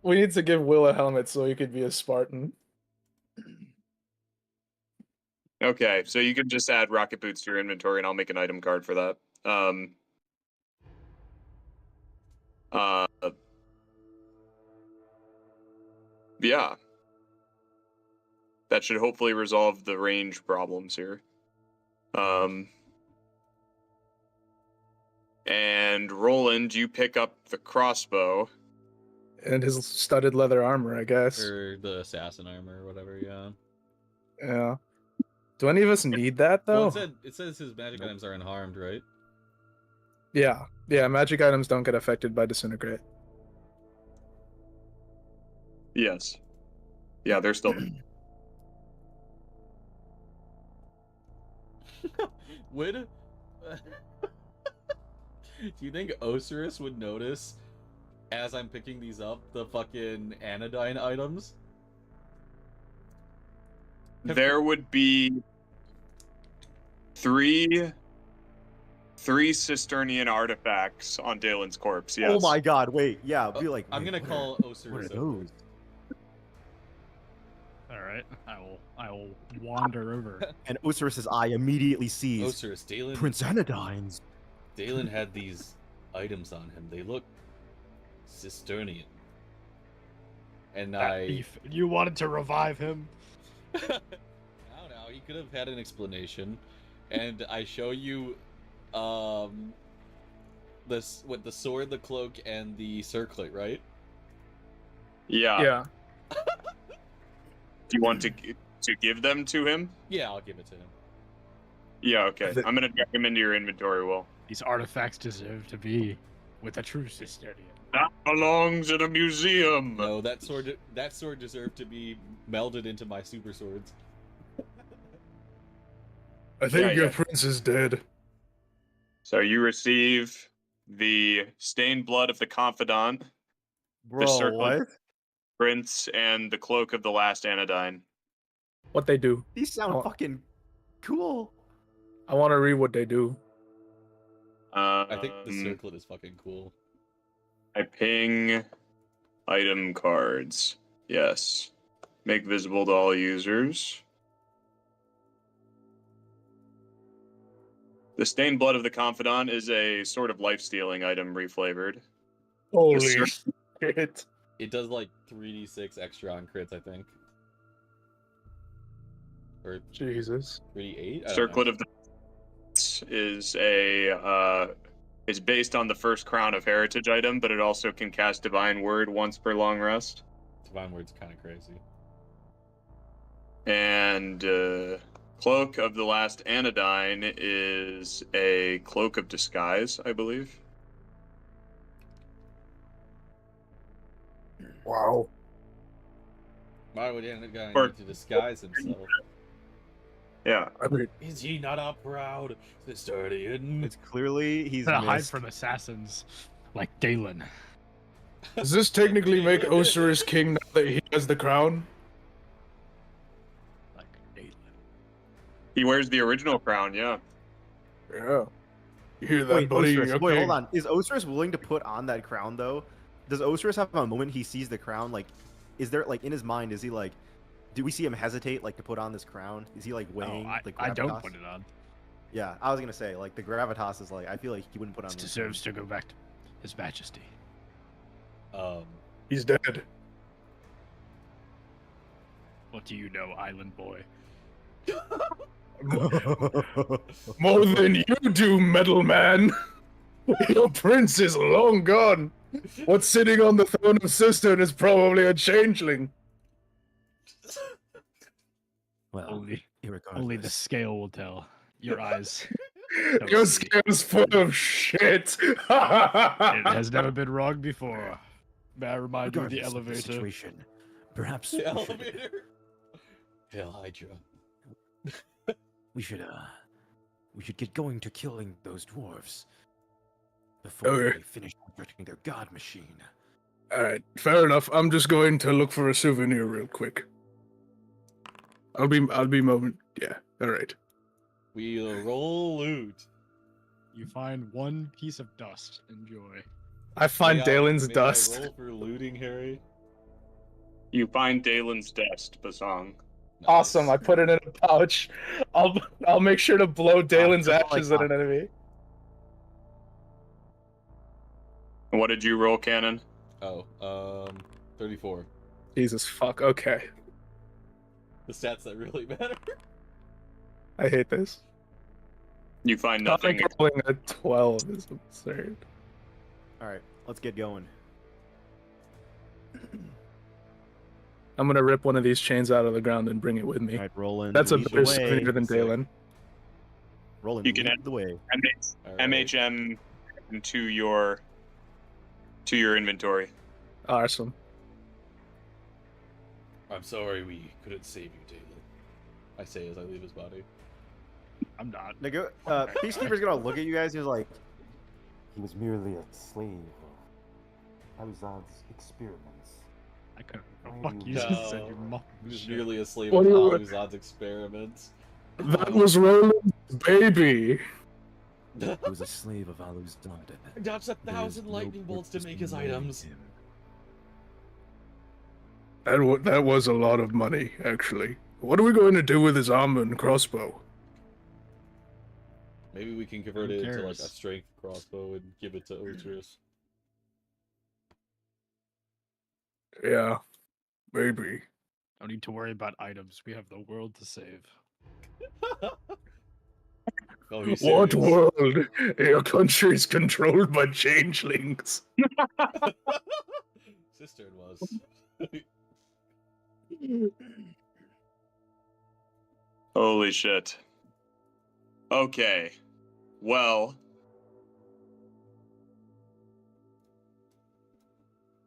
We need to give Will a helmet so he could be a Spartan. Okay, so you can just add rocket boots to your inventory, and I'll make an item card for that. Yeah. That should hopefully resolve the range problems here. And Rolland, you pick up the crossbow. And his studded leather armor, I guess. Or the assassin armor or whatever, yeah. Yeah. Do any of us need that though? Well, it says his magic items are unharmed, right? Yeah. Yeah, magic items don't get affected by disintegrate. Yes. Yeah, they're still. Would do you think Ocerus would notice as I'm picking these up the fucking anodyne items? There would be three Cisternian artifacts on Daelin's corpse. Yes. Oh my god! Wait, yeah. Be like, I'm gonna wait, call what are Ocerus. those? All right, I will wander over. And Ocerus's eye immediately sees Ocerus, Daelin. Prince Anodyne's. Daelin had these items on him. They look Cisternian. And You wanted to revive him? I don't know. He could have had an explanation. And I show you, this with the sword, the cloak, and the circlet, right? Yeah. Yeah. Do you want to give them to him? Yeah, I'll give it to him. Yeah. Okay. I'm gonna drag him into your inventory. Will. These artifacts deserve to be with a true Cisternian. That belongs in a museum. No, that sword deserved to be melded into my super swords. I think Yeah, your yeah. prince is dead. So you receive the stained blood of the confidant, Bro, circle- what? prince, and the cloak of the last anodyne. What they do? These sound Oh. fucking cool. I want to read what they do. I think the circlet is fucking cool. I ping item cards. Yes. Make visible to all users. The stained blood of the confidant is a sort of life-stealing item reflavored. Holy Yes, shit. It does like 3d6 extra on crits, I think. Or Jesus. 3d8? I don't Circlet know. of the is based on the first Crown of Heritage item, but it also can cast Divine Word once per long rest. Divine Word's kind of crazy. And Cloak of the Last Anodyne is a Cloak of Disguise, I believe. Wow. Why would Endare Or- need to disguise himself? Yeah. I mean, Is he not a proud Cisternian? It's clearly he's To hide missed. from assassins like Daelin. does this technically make Osiris king now that he has the crown? Like Daelin. He wears the original crown, yeah. Yeah. You hear that, Wait, buddy? Osiris, You're wait, king. hold on. Is Osiris willing to put on that crown though? Does Osiris have a moment he sees the crown? Like, is there like in his mind? Is he like? Do we see him hesitate like to put on this crown? Is he like weighing No, the gravitas? I don't put it on. Yeah, I was gonna say like the gravitas is like I feel like he wouldn't put on. It this deserves to go back to His Majesty. He's dead. What do you know, Island Boy? crown. More than you do, metal man. Your prince is long gone. What's sitting on the throne of Cistern is probably a changeling. Well, Only the irregardless. scale will tell. Your eyes. don't Your see. scale's full of shit. It has never been wrong before. May I remind you of the Regardless of the elevator? situation, perhaps The we should, elevator? Hail Hydra. we should get going to killing those dwarves before Okay. they finish constructing their god machine. Alright, fair enough. I'm just going to look for a souvenir real quick. I'll be moment. Yeah, alright. We'll roll loot. You find one piece of dust. Enjoy. I find May Daelin's may dust. I roll for looting, Harry? You find Daelin's dust, Bosong. Awesome. I put it in a pouch. I'll make sure to blow Daelin's that's all I ashes at got. an enemy. And what did you roll, Cannon? Oh, 34. Jesus fuck. Okay. The stats that really matter. I hate this. You find nothing. Khanek rolling a 12 is absurd. All right, let's get going. I'm gonna rip one of these chains out of the ground and bring it with me. All right, Rolland. That's a lead the better way. souvenir than Sick. Daelin. Rolland, You can lead the way. All right. MHM to your inventory. Awesome. I'm sorry we couldn't save you, Daelin. I say as I leave his body. I'm not. Peacekeeper's gonna look at you guys. He's like, he was merely a slave of Alizad's experiments. I couldn't. Fuck you. No. Just said you muffin He was shit. merely a slave What of do you- Aluzad's experiments. That was Roland's baby. He was a slave of Aluzad. Dodged 1,000 lightning bolts to make his items. That was a lot of money, actually. What are we going to do with his armor and crossbow? Maybe we can convert Who it into like cares? a strength crossbow and give it to Ocerus. Yeah, maybe. Don't need to worry about items. We have the world to save. Oh, he's What serious. world? Your country is controlled by changelings. Cistern was. Holy shit. Okay. Well,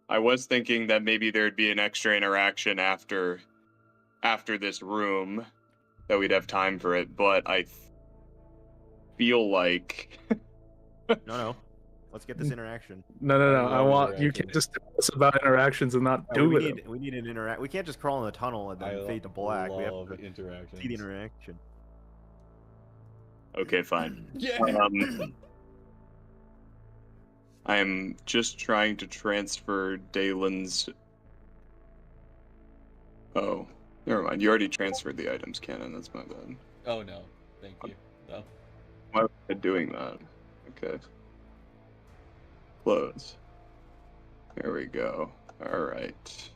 I was thinking that maybe there'd be an extra interaction after this room that we'd have time for it, but I feel like No. Let's get this interaction. No. I love want you interactions. can't just tell us about interactions and not do we it. need an interact. We can't just crawl in the tunnel and then fade to black. We have love to interactions. see the interaction. okay, fine. Yeah. I am just trying to transfer Daelin's. Oh, never mind. You already transferred the items, Cannon. That's my bad. Oh no, thank you. No. Why was I doing that? Okay. Close. There we go. All right.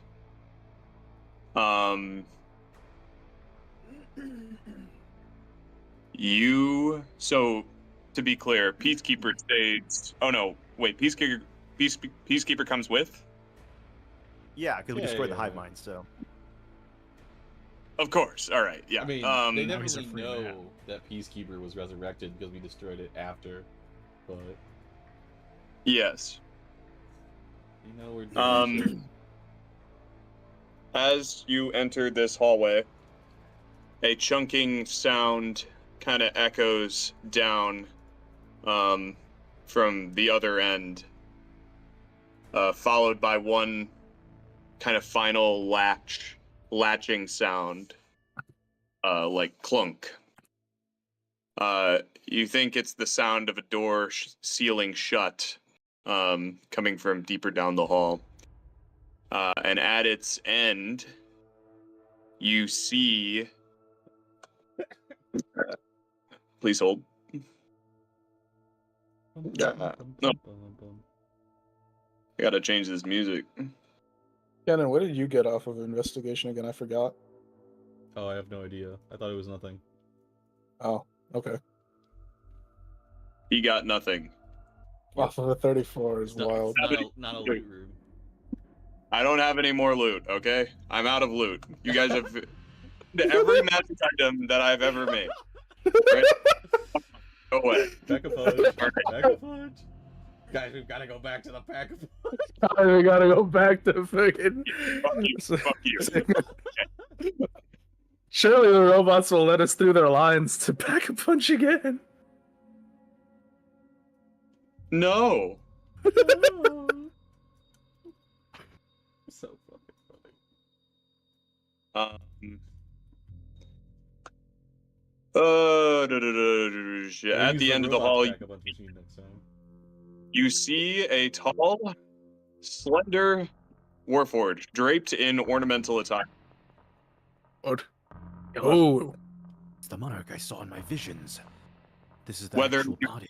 So to be clear, Peacekeeper stays. Oh no, wait. Peacekeeper comes with. Yeah, because we Yeah, destroyed yeah, the hive yeah. mind. So Of course. All right. Yeah. I mean, they never he's a really free know man. that Peacekeeper was resurrected because we destroyed it after. But Yes. you know we're doing shit. As you enter this hallway, a chunking sound kind of echoes down from the other end, followed by one kind of final latching sound, like clunk. You think it's the sound of a door sealing shut, coming from deeper down the hall. And at its end, you see. Please hold. No. I gotta change this music. Cannon, what did you get off of investigation again? I forgot. Oh, I have no idea. I thought it was nothing. Oh, okay. He got nothing. Off of a 34 is It's not, wild. not a loot room. I don't have any more loot, okay? I'm out of loot. You guys have every magic item that I've ever made. Right? Go away. Pack a punch. Pack a punch. Guys, we've got to go back to the pack of punch. We gotta go back to fucking. Fuck you. Surely the robots will let us through their lines to pack a punch again. No. So fucking funny. At the end of the hall, Pack a punch machine next time. you see a tall, slender warforged draped in ornamental attire. What? Oh, It's the monarch I saw in my visions. This is the Whether actual you- body.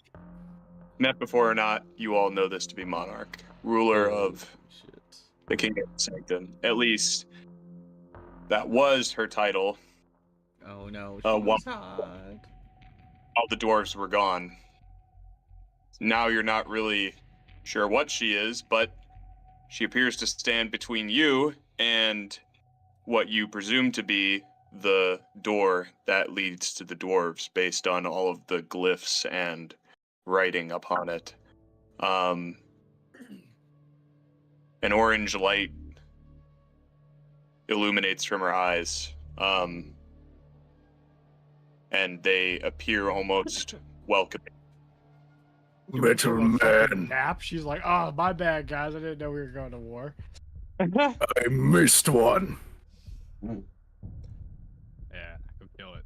Met before or not, you all know this to be Monarch, ruler of Shit. the Kingdom of Sanctum. At least that was her title Oh no, while she's hot. all the dwarves were gone. Now you're not really sure what she is, but she appears to stand between you and what you presume to be the door that leads to the dwarves based on all of the glyphs and writing upon it. An orange light illuminates from her eyes, and they appear almost welcoming. Metal From a fucking Man, nap. She's like, "Oh, my bad, guys. I didn't know we were going to war." I missed one. Yeah, go kill it.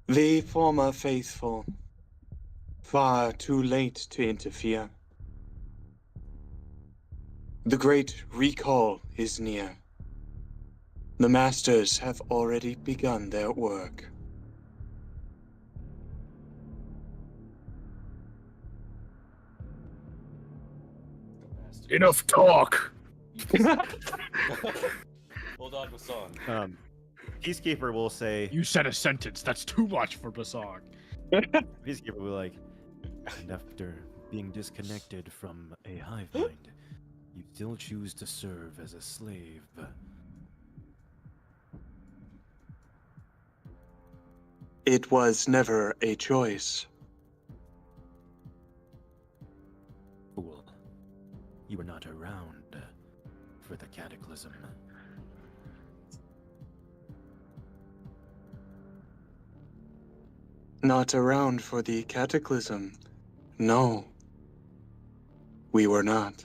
The former faithful, far too late to interfere. The great recall is near. The masters have already begun their work. Enough talk. Hold on, Bosong. Peacekeeper will say. You said a sentence. That's too much for Bosong. Peacekeeper will like. And after being disconnected from a hive mind, you still choose to serve as a slave. It was never a choice. Fool. You were not around for the Cataclysm. Not around for the Cataclysm. No. We were not.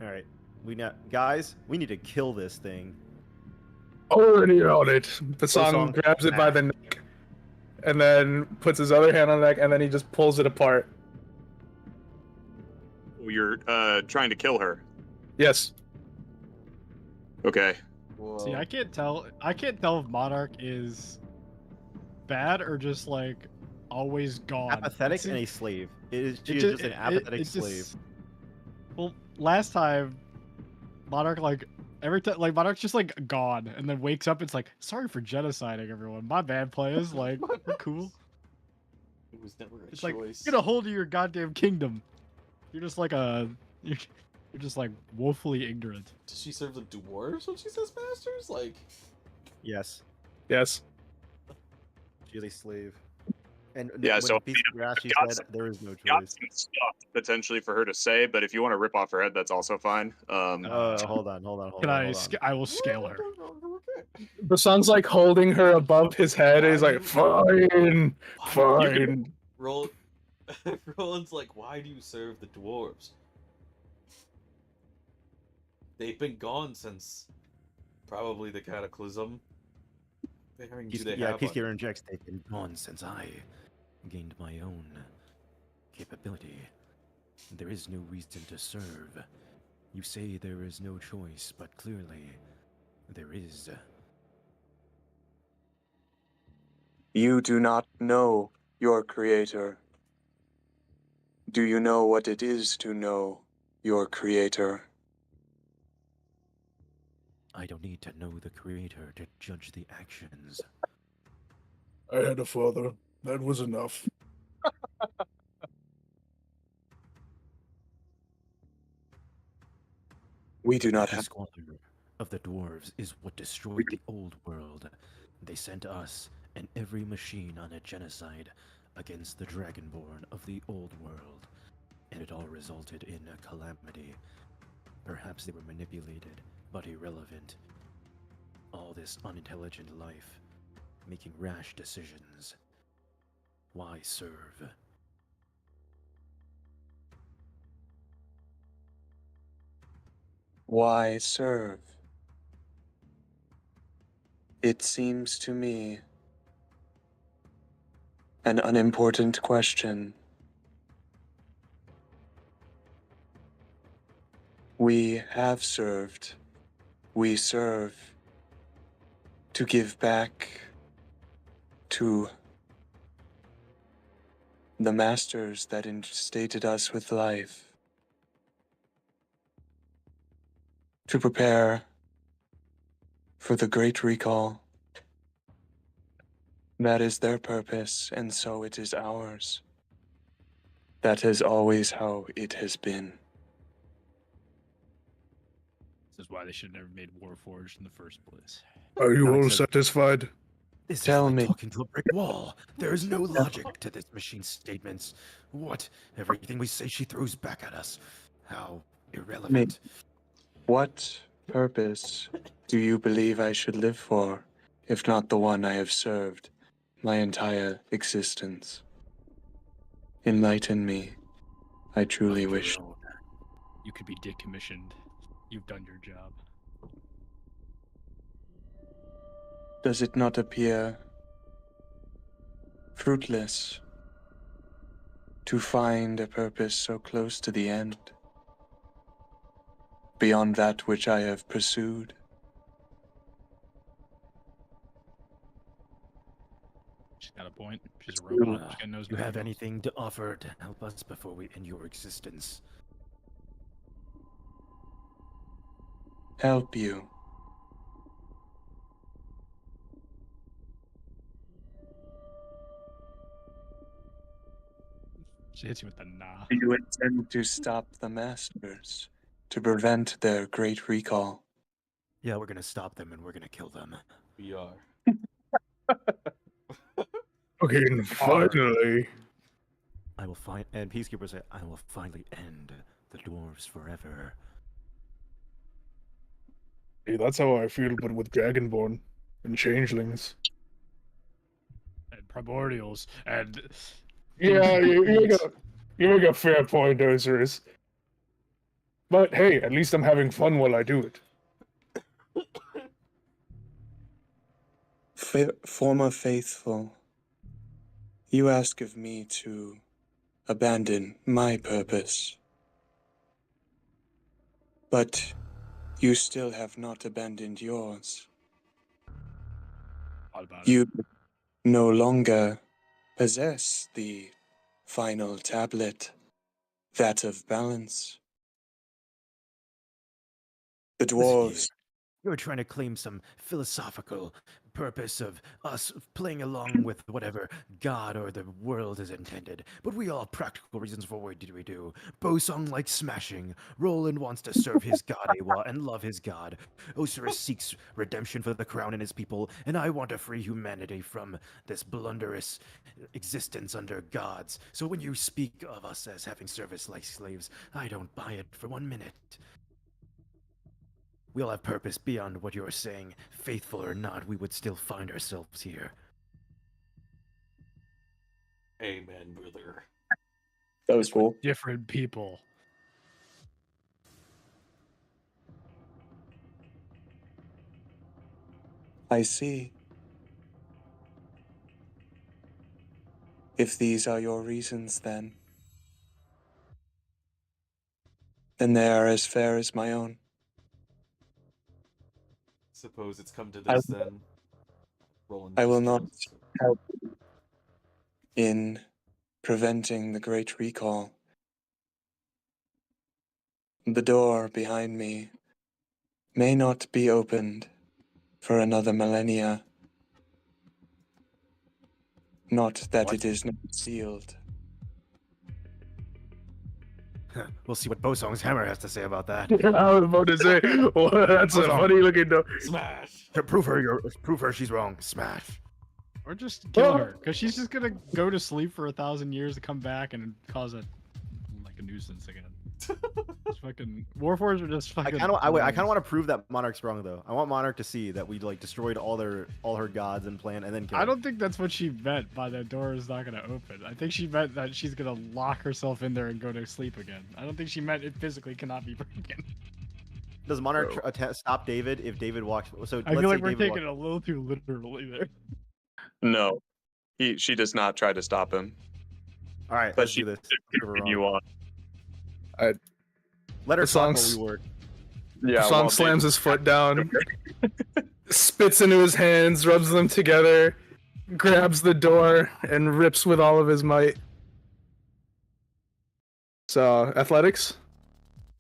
Alright. Guys, we need to kill this thing. Already on it. The Bosong song grabs it by the neck, and then puts his other hand on the neck, and then he just pulls it apart. You're trying to kill her. Yes. Okay. Whoa. See, I can't tell. I can't tell if Monarch is bad or just like always gone. Apathetic and a slave. She is just an apathetic slave. Well, last time, Monarch like every time Monarch's just like gone and then wakes up. It's like, sorry for genociding everyone. My bad, players. Like, we're cool. It was never a It's choice. like get a hold of your goddamn kingdom. You're just like you're just like woefully ignorant. Does she serve the dwarves when she says masters? Like, Yes. Yes. She is a slave. And Yeah, when so Peacekeeper asked, she got said there is no Got choice. some stuff potentially for her to say, but if you want to rip off her head, that's also fine. Hold on. Can I? I will scale her. The son's like holding her above his head, and he's like, fine, fine. Roland's like, why do you serve the dwarves? They've been gone since probably the Cataclysm. Peacekeeper injects. They've been gone since I gained my own capability. There is no reason to serve. You say there is no choice, but clearly there is. You do not know your creator. Do you know what it is to know your creator? I don't need to know the creator to judge the actions. I had a father. That was enough. We do not The have. squalor of the dwarves is what destroyed the old world. They sent us and every machine on a genocide against the dragonborn of the old world, and it all resulted in a calamity. Perhaps they were manipulated, but irrelevant. All this unintelligent life, making rash decisions. Why serve? Why serve? It seems to me an unimportant question. We have served. We serve to give back to the masters that instated us with life, to prepare for the great recall. That is their purpose, and so it is ours. That is always how it has been. This is why they should have never made Warforged in the first place. Are you Khanek all says- satisfied? This Tell is like me. talking to a brick wall. There is no logic to this machine's statements. What? Everything we say she throws back at us. How irrelevant. What purpose do you believe I should live for, if not the one I have served my entire existence? Enlighten me. I truly Of your wish. own. You could be decommissioned. You've done your job. Does it not appear fruitless to find a purpose so close to the end, beyond that which I have pursued? She's got a point. She's a robot. Uh, She knows you have nothing else. anything to offer to help us before we end your existence? Help you? She hits you with the nah. Do you intend to stop the masters, to prevent their great recall? Yeah, we're gonna stop them and we're gonna kill them. We are. Okay, and finally. I will find, and Peacekeeper say, I will finally end the dwarves forever. Yeah, that's how I feel, but with Dragonborn and Changelings. And primordials. And Yeah, you make a fair point, Ocerus. But hey, at least I'm having fun while I do it. Former faithful, you ask of me to abandon my purpose. But you still have not abandoned yours. thought about it. You no longer possess the final tablet, that of balance. The Listen here. dwarves, You're trying to claim some philosophical purpose of us playing along with whatever God or the world is intended. But we all have practical reasons for what we do. Bosong likes smashing. Rolland wants to serve his god Aewa and love his god. Ocerus seeks redemption for the crown and his people. And I want to free humanity from this blunderous existence under gods. So when you speak of us as having service like slaves, I don't buy it for 1 minute. We all have purpose beyond what you're saying. Faithful or not, we would still find ourselves here. Amen, brother. that was cool. Different people. I see. If these are your reasons, then they are as fair as my own. Suppose it's come to I- this then. Rolland I will just not jumps. help in preventing the great recall. The door behind me may not be opened for another millennia. Not that What? it is not sealed. We'll see what Bosong's hammer has to say about that. I was about to say, well, that's a Bosong. funny looking door. Smash! Prove her she's wrong. Smash. Or just kill her. Because she's just going to go to sleep for 1,000 years to come back and cause a nuisance again. It's fucking Warforged are just I fucking. kind of want to prove that Monarch's wrong though. I want Monarch to see that we like destroyed all her gods and plan and then kill I her. don't think that's what she meant by the door is not going to open. I think she meant that she's going to lock herself in there and go to sleep again. I don't think she meant it physically cannot be broken. Does Monarch stop David if David walks? So I feel like we're taking it a little too literally there. No, she does not try to stop him, All right, but let's she do this. continue on. Let her The talk while songs- we work. Yeah. Bosong while slams David- his foot down, spits into his hands, rubs them together, grabs the door, and rips with all of his might. So, athletics?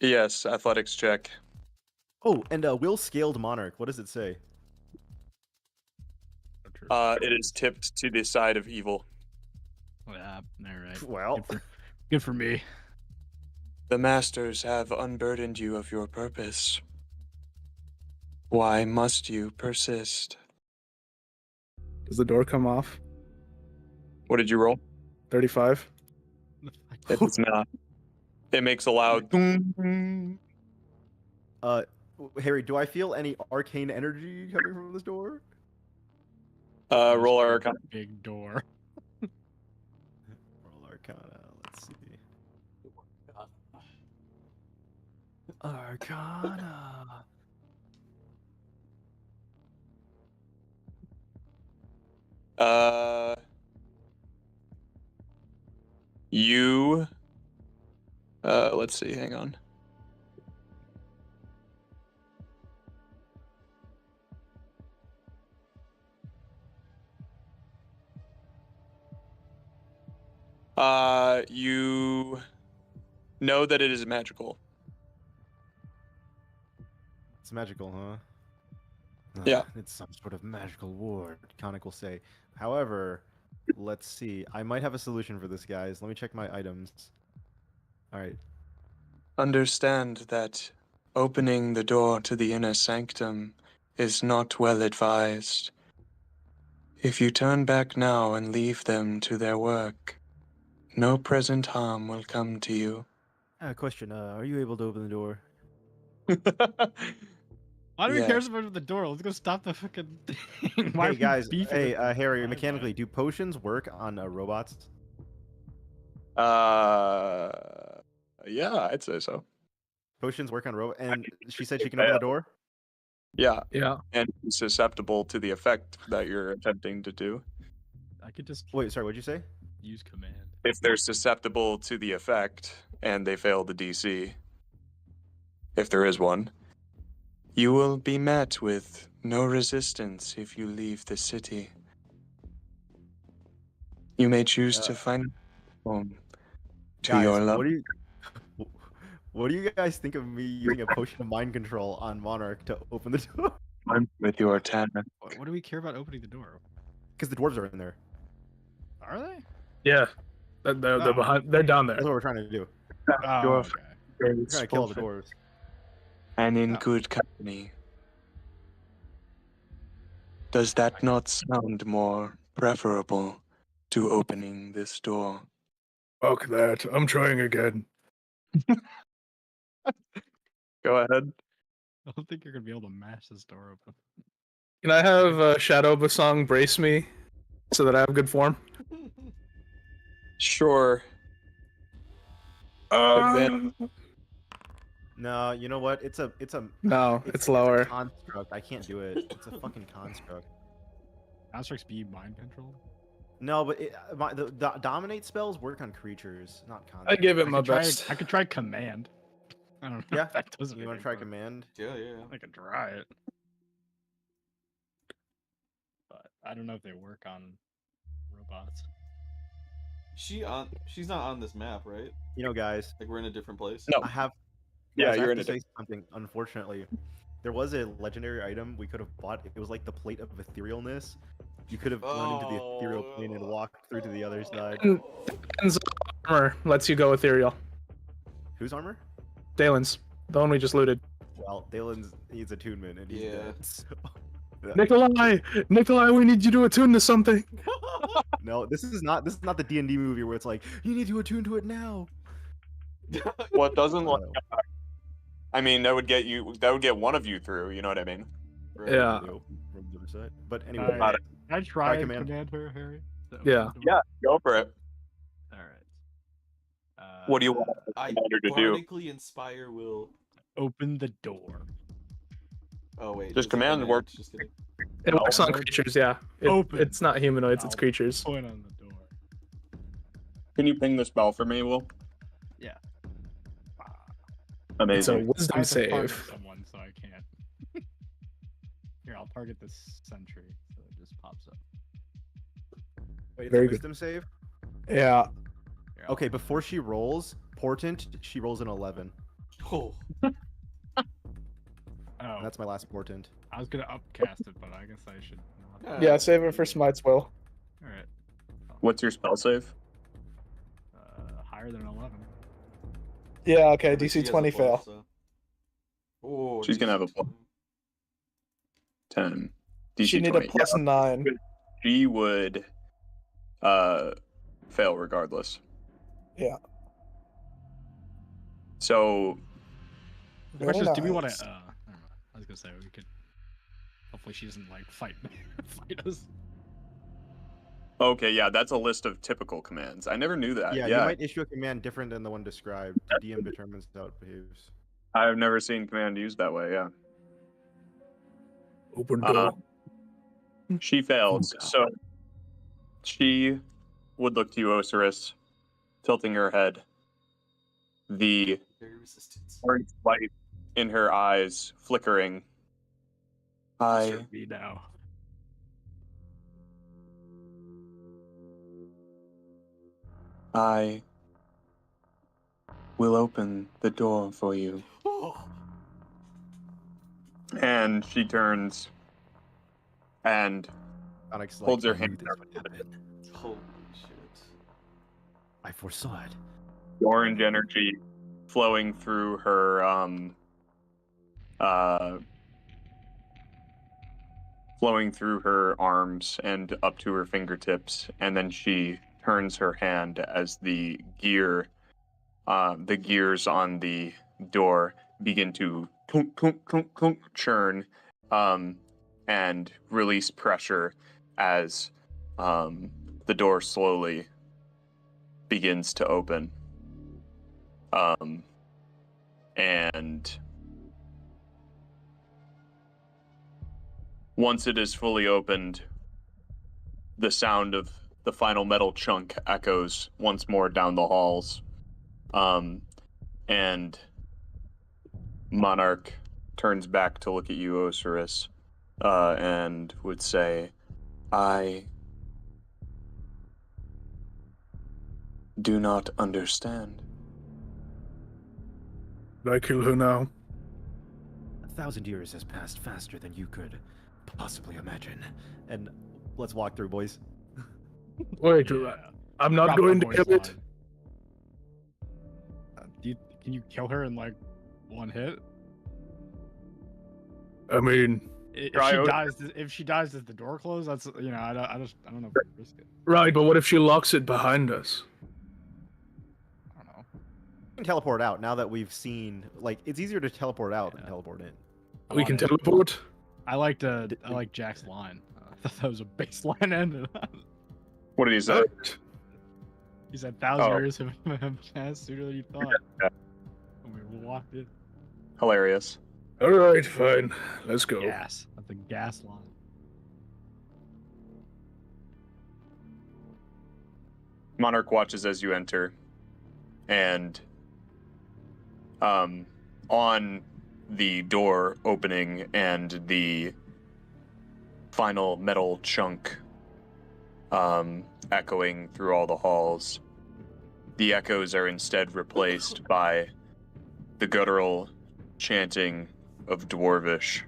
Yes, athletics check. Oh, and Will scaled Monarch. What does it say? It is tipped to the side of evil. Yeah, all right. Well, Good for me. The masters have unburdened you of your purpose. Why must you persist? Does the door come off? What did you roll? 35. It does not. It makes a loud. Harry, do I feel any arcane energy coming from this door? Roll Arcana. Big door. Roll Arcana. Let's see. Arcana. You. Let's see. Hang on. You know that it is magical. It's magical, huh? Yeah. It's some sort of magical ward, Khanek will say. However, let's see. I might have a solution for this, guys. Let me check my items. Alright. Understand that opening the door to the inner sanctum is not well advised. If you turn back now and leave them to their work, no present harm will come to you. Question, are you able to open the door? Why do we Yeah. care so much about the door? Let's go stop the fucking thing. Why are Hey, we guys. beefing Hey, with Harry, the mechanically, guy? do potions work on robots? Yeah, I'd say so. Potions work on robots? And she said she can open the door? Yeah, Yeah. and susceptible to the effect that you're attempting to do. I could just Wait, sorry, what'd you say? use command. If they're susceptible to the effect and they fail the DC, if there is one, You will be met with no resistance if you leave the city. You may choose to find home to Guys, your love. what do you guys think of me using a potion of mind control on Monarch to open the door? With your talent. What do we care about opening the door? Because the dwarves are in there. Are they? Yeah. They're behind. They're down there. That's what we're trying to do. Oh, Your okay. We're trying to kill the dwarves. And in Oh. good company. Does that not sound more preferable to opening this door? Fuck that. I'm trying again. go ahead. I don't think you're gonna be able to mash this door open. Can I have Shadow Bosong brace me so that I have good form? Sure. No, you know what? No, it's lower. a construct. I can't do it. It's a fucking construct. Constructs be mind controlled. No, but the dominate spells work on creatures, not constructs. I give it I my could try- best. I could try command. I don't know. Yeah, if that does You want to anything, try but command? Yeah, yeah. I could try it. But I don't know if they work on robots. She's not on this map, right? You know, guys, Like we're in a different place. No. I have. Yeah, guys, I you're have in to a say something. Unfortunately, there was a legendary item we could have bought. It was like the plate of etherealness. You could have gone into the ethereal plane and walked through to the other side. Daelin's armor lets you go ethereal. Whose armor? Daelin's, the one we just looted. Well, Daelin needs attunement, and he's Yeah. dead. So... Nikolai, we need you to attune to something. No, this is not the D&D movie where it's like you need to attune to it now. What doesn't like? Oh. I mean, that would get one of you through. You know what I mean? Right. Yeah. From the other side. But anyway, Alright. Can I try and command. command her, Harry? To open Yeah. the door? Go for it. Alright. What do you want I Commander to do? bardically inspire will. Open the door. Oh wait. Just it's a command work. Just kidding. It works on creatures, yeah. Open. It's not humanoids, it's Ow. creatures. Point on the door. Can you ping the spell for me, Will? Yeah. It's a Amazing. wisdom I have to fart save. at someone, so target this sentry, so it just pops up. Wait, it's Very a good. wisdom save? Yeah. Here, Okay, before she rolls, portent, she rolls an 11. Oh. Oh, And that's my last portent. I was gonna upcast it, but I guess I should. Yeah, save it for Smite's Will. All right. What's your spell save? Higher than 11. Yeah, okay, At least she DC has a 20 plus, fail. so- Oh, She's gonna have a DC plus. 10. She DC need 20. a plus Yeah, 9. she would fail regardless. Yeah. So The question is, do we want nice. to? Never mind. I was gonna say we could. Hopefully, she doesn't like fight us. okay, yeah, that's a list of typical commands. I never knew that. Yeah, Yeah, you might issue a command different than the one described. The DM determines how it behaves. I've never seen command used that way. Yeah, Open Uh, door. she failed. So she would look to you, Ocerus, tilting her head. The Very resistance. orange light in her eyes flickering. I Me now. will open the door for you. Oh. And she turns and Khanek's like, holds her "I knew hand this would happen. Holy shit. I foresaw it." the orange energy flowing through her flowing through her arms and up to her fingertips, and then she turns her hand as the gears on the door begin to clunk, clunk, clunk, clunk, churn and release pressure as the door slowly begins to open. And once it is fully opened, the sound of the final metal chunk echoes once more down the halls. And Monarch turns back to look at you, Ocerus, and would say, I do not understand. Did I kill her now? 1,000 years has passed faster than you could possibly imagine. And let's walk through, boys. Wait, Yeah. I'm not Drop going the to voice kill it. line. Can you kill her in like one hit? I mean, If she dies, does the door close? That's I don't know if we risk it. right, but what if she locks it behind us? I don't know. We can teleport out now that we've seen. Like, it's easier to teleport out than teleport in. We can teleport? I like Jack's line. I thought that was a baseline ending. what did he say? He said 1,000 Oh. years have passed sooner than you thought. Yeah. And we walked in. Hilarious. Alright, fine. Let's go. Gas. That's a gas line. Monarch watches as you enter, and on the door opening and the final metal chunk echoing through all the halls, the echoes are instead replaced by the guttural chanting of Dwarvish,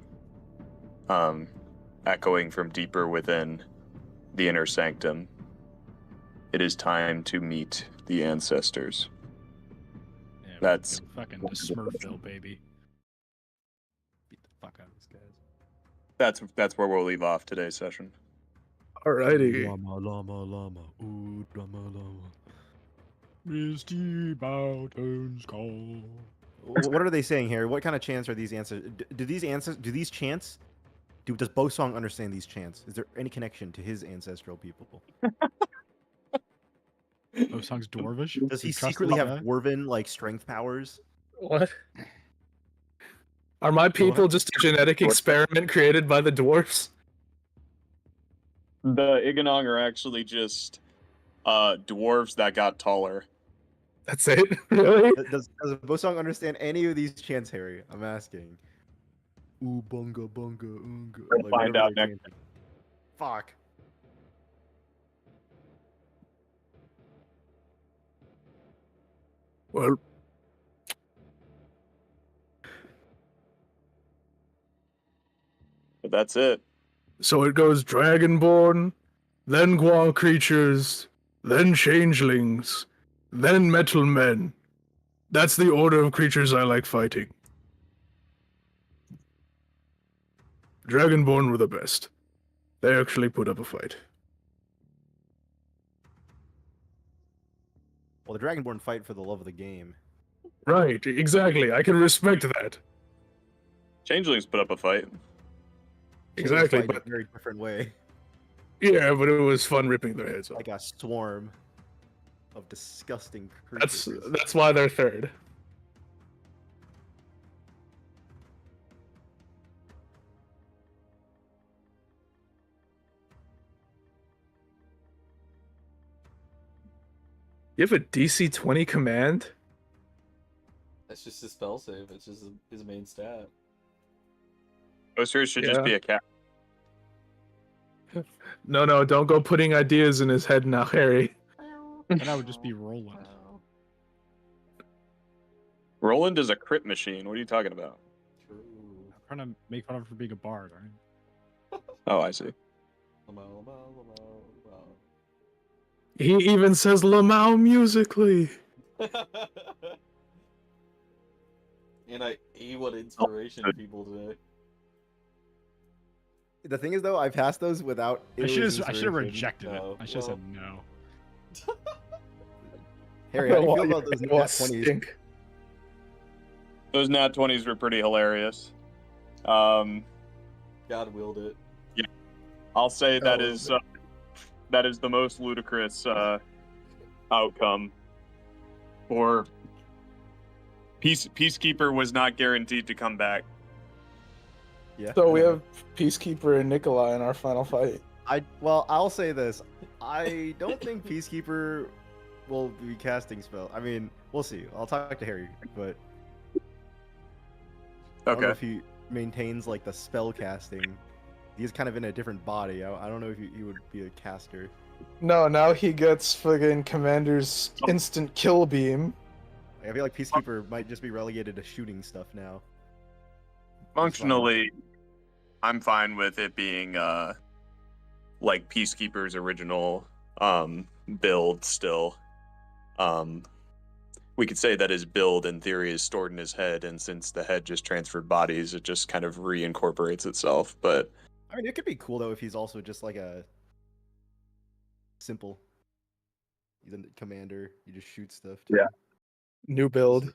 echoing from deeper within the inner sanctum. It is time to meet the ancestors. Yeah, That's- fucking Smurfville, baby. Beat the fuck out of these guys. That's where we'll leave off today's session. Alrighty. Llama, llama, llama. Ooh, llama, llama. Misty mountains call. What are they saying here? What kind of chants are these answers? Do these chants? Does Bosong understand these chants? Is there any connection to his ancestral people? Bosong's Dwarvish? Does he You trust secretly this have guy? dwarven like strength powers? What? Are my people just a genetic experiment created by the dwarfs? The Iganong are actually just dwarves that got taller. That's it? Really? Does Bosong understand any of these chants, Harry? I'm asking. ooh bunga bunga unga. We'll Like, find whatever out they're next. chanting. Fuck. Well, But that's it. so it goes Dragonborn, then Guar creatures, then changelings, then metal men. That's the order of creatures I like fighting. Dragonborn were the best. They actually put up a fight. Well, the Dragonborn fight for the love of the game. Right, exactly. I can respect that. Changelings put up a fight. Exactly, Fight in but a very different way. yeah, but it was fun ripping their heads off. Like a swarm of disgusting creatures. That's why they're third. You have a DC 20 command? That's just his spell save. It's just his main stat. Ocerus should just Yeah. be a cat. No, don't go putting ideas in his head now, Harry. And that would just be Rolland. Rolland is a crit machine. What are you talking about? True. I'm trying to make fun of him for being a bard, right? Oh, I see. He even says Lamau musically. And I what inspiration people today. The thing is, though, I passed those without. I should have inspiration. rejected No, it. I should have well- said no. Harry, how do you feel about those Well, nat 20s? stink. Those nat 20s were pretty hilarious. God willed it. I'll say that Oh, is the most ludicrous outcome. Or Peacekeeper was not guaranteed to come back. Yeah. So we have Peacekeeper and Nikolai in our final fight. I'll say this. I don't think Peacekeeper will be casting spell. I mean, we'll see. I'll talk to Harry, but I don't know if he maintains like the spell casting. He's kind of in a different body. I don't know if he would be a caster. No, now he gets fucking Commander's instant kill beam. I feel like Peacekeeper might just be relegated to shooting stuff now. Functionally, I'm fine with it being like Peacekeeper's original build still. We could say that his build in theory is stored in his head, and since the head just transferred bodies, it just kind of reincorporates itself. But I mean, it could be cool though if he's also just like a simple. He's a commander. You just shoot stuff. Too. Yeah. New build.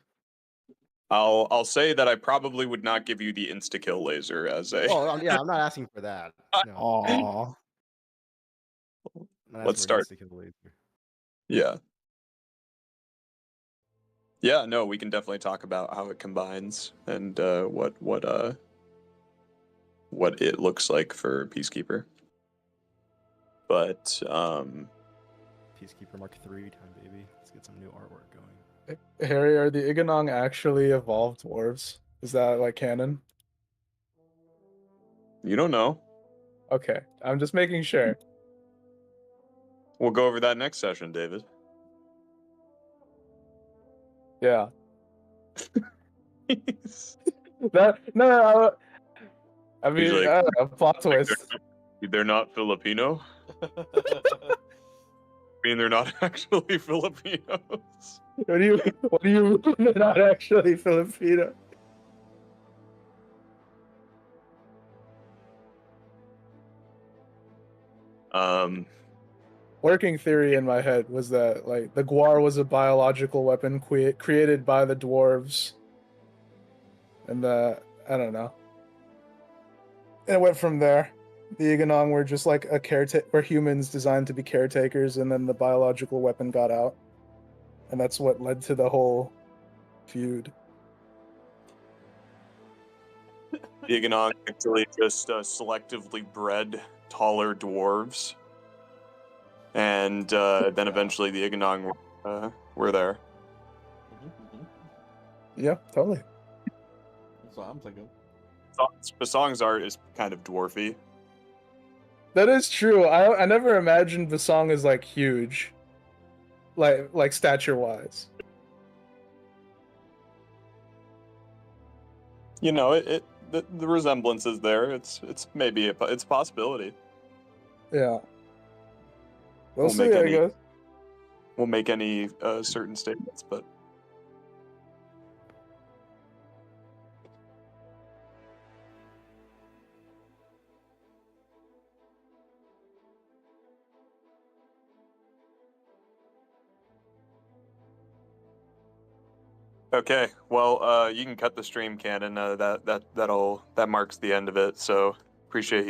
I'll say that I probably would not give you the insta kill laser as a. Oh yeah, I'm not asking for that. No. Aww. I'm not Let's asking for an start. insta-kill laser. Yeah. Yeah, no, we can definitely talk about how it combines and what it looks like for Peacekeeper. But Peacekeeper Mark III time, baby. Let's get some new artwork going. Harry, are the Iganong actually evolved dwarves? Is that like canon? you don't know. Okay, I'm just making sure. We'll go over that next session, David. Yeah. That no. I mean, He's like- I don't know, plot twist. They're not Filipino. I mean, they're not actually Filipinos. What do you mean they're not actually Filipino? Working theory in my head was that like the guar was a biological weapon created by the dwarves, and I don't know. And it went from there. The Iganong were just like were humans designed to be caretakers, and then the biological weapon got out, and that's what led to the whole feud. The Iganong actually just selectively bred taller dwarves. And then eventually the Iganong were there. Yeah, totally. That's what I'm thinking. Basong's art is kind of dwarfy. That is true. I never imagined Bosong as like huge, like stature wise. You know, the resemblance is there. It's maybe it's a possibility. Yeah. We'll Won't see, make I any- guess. Won't make any certain statements, but okay. Well, you can cut the stream, Cannon. That marks the end of it. So appreciate you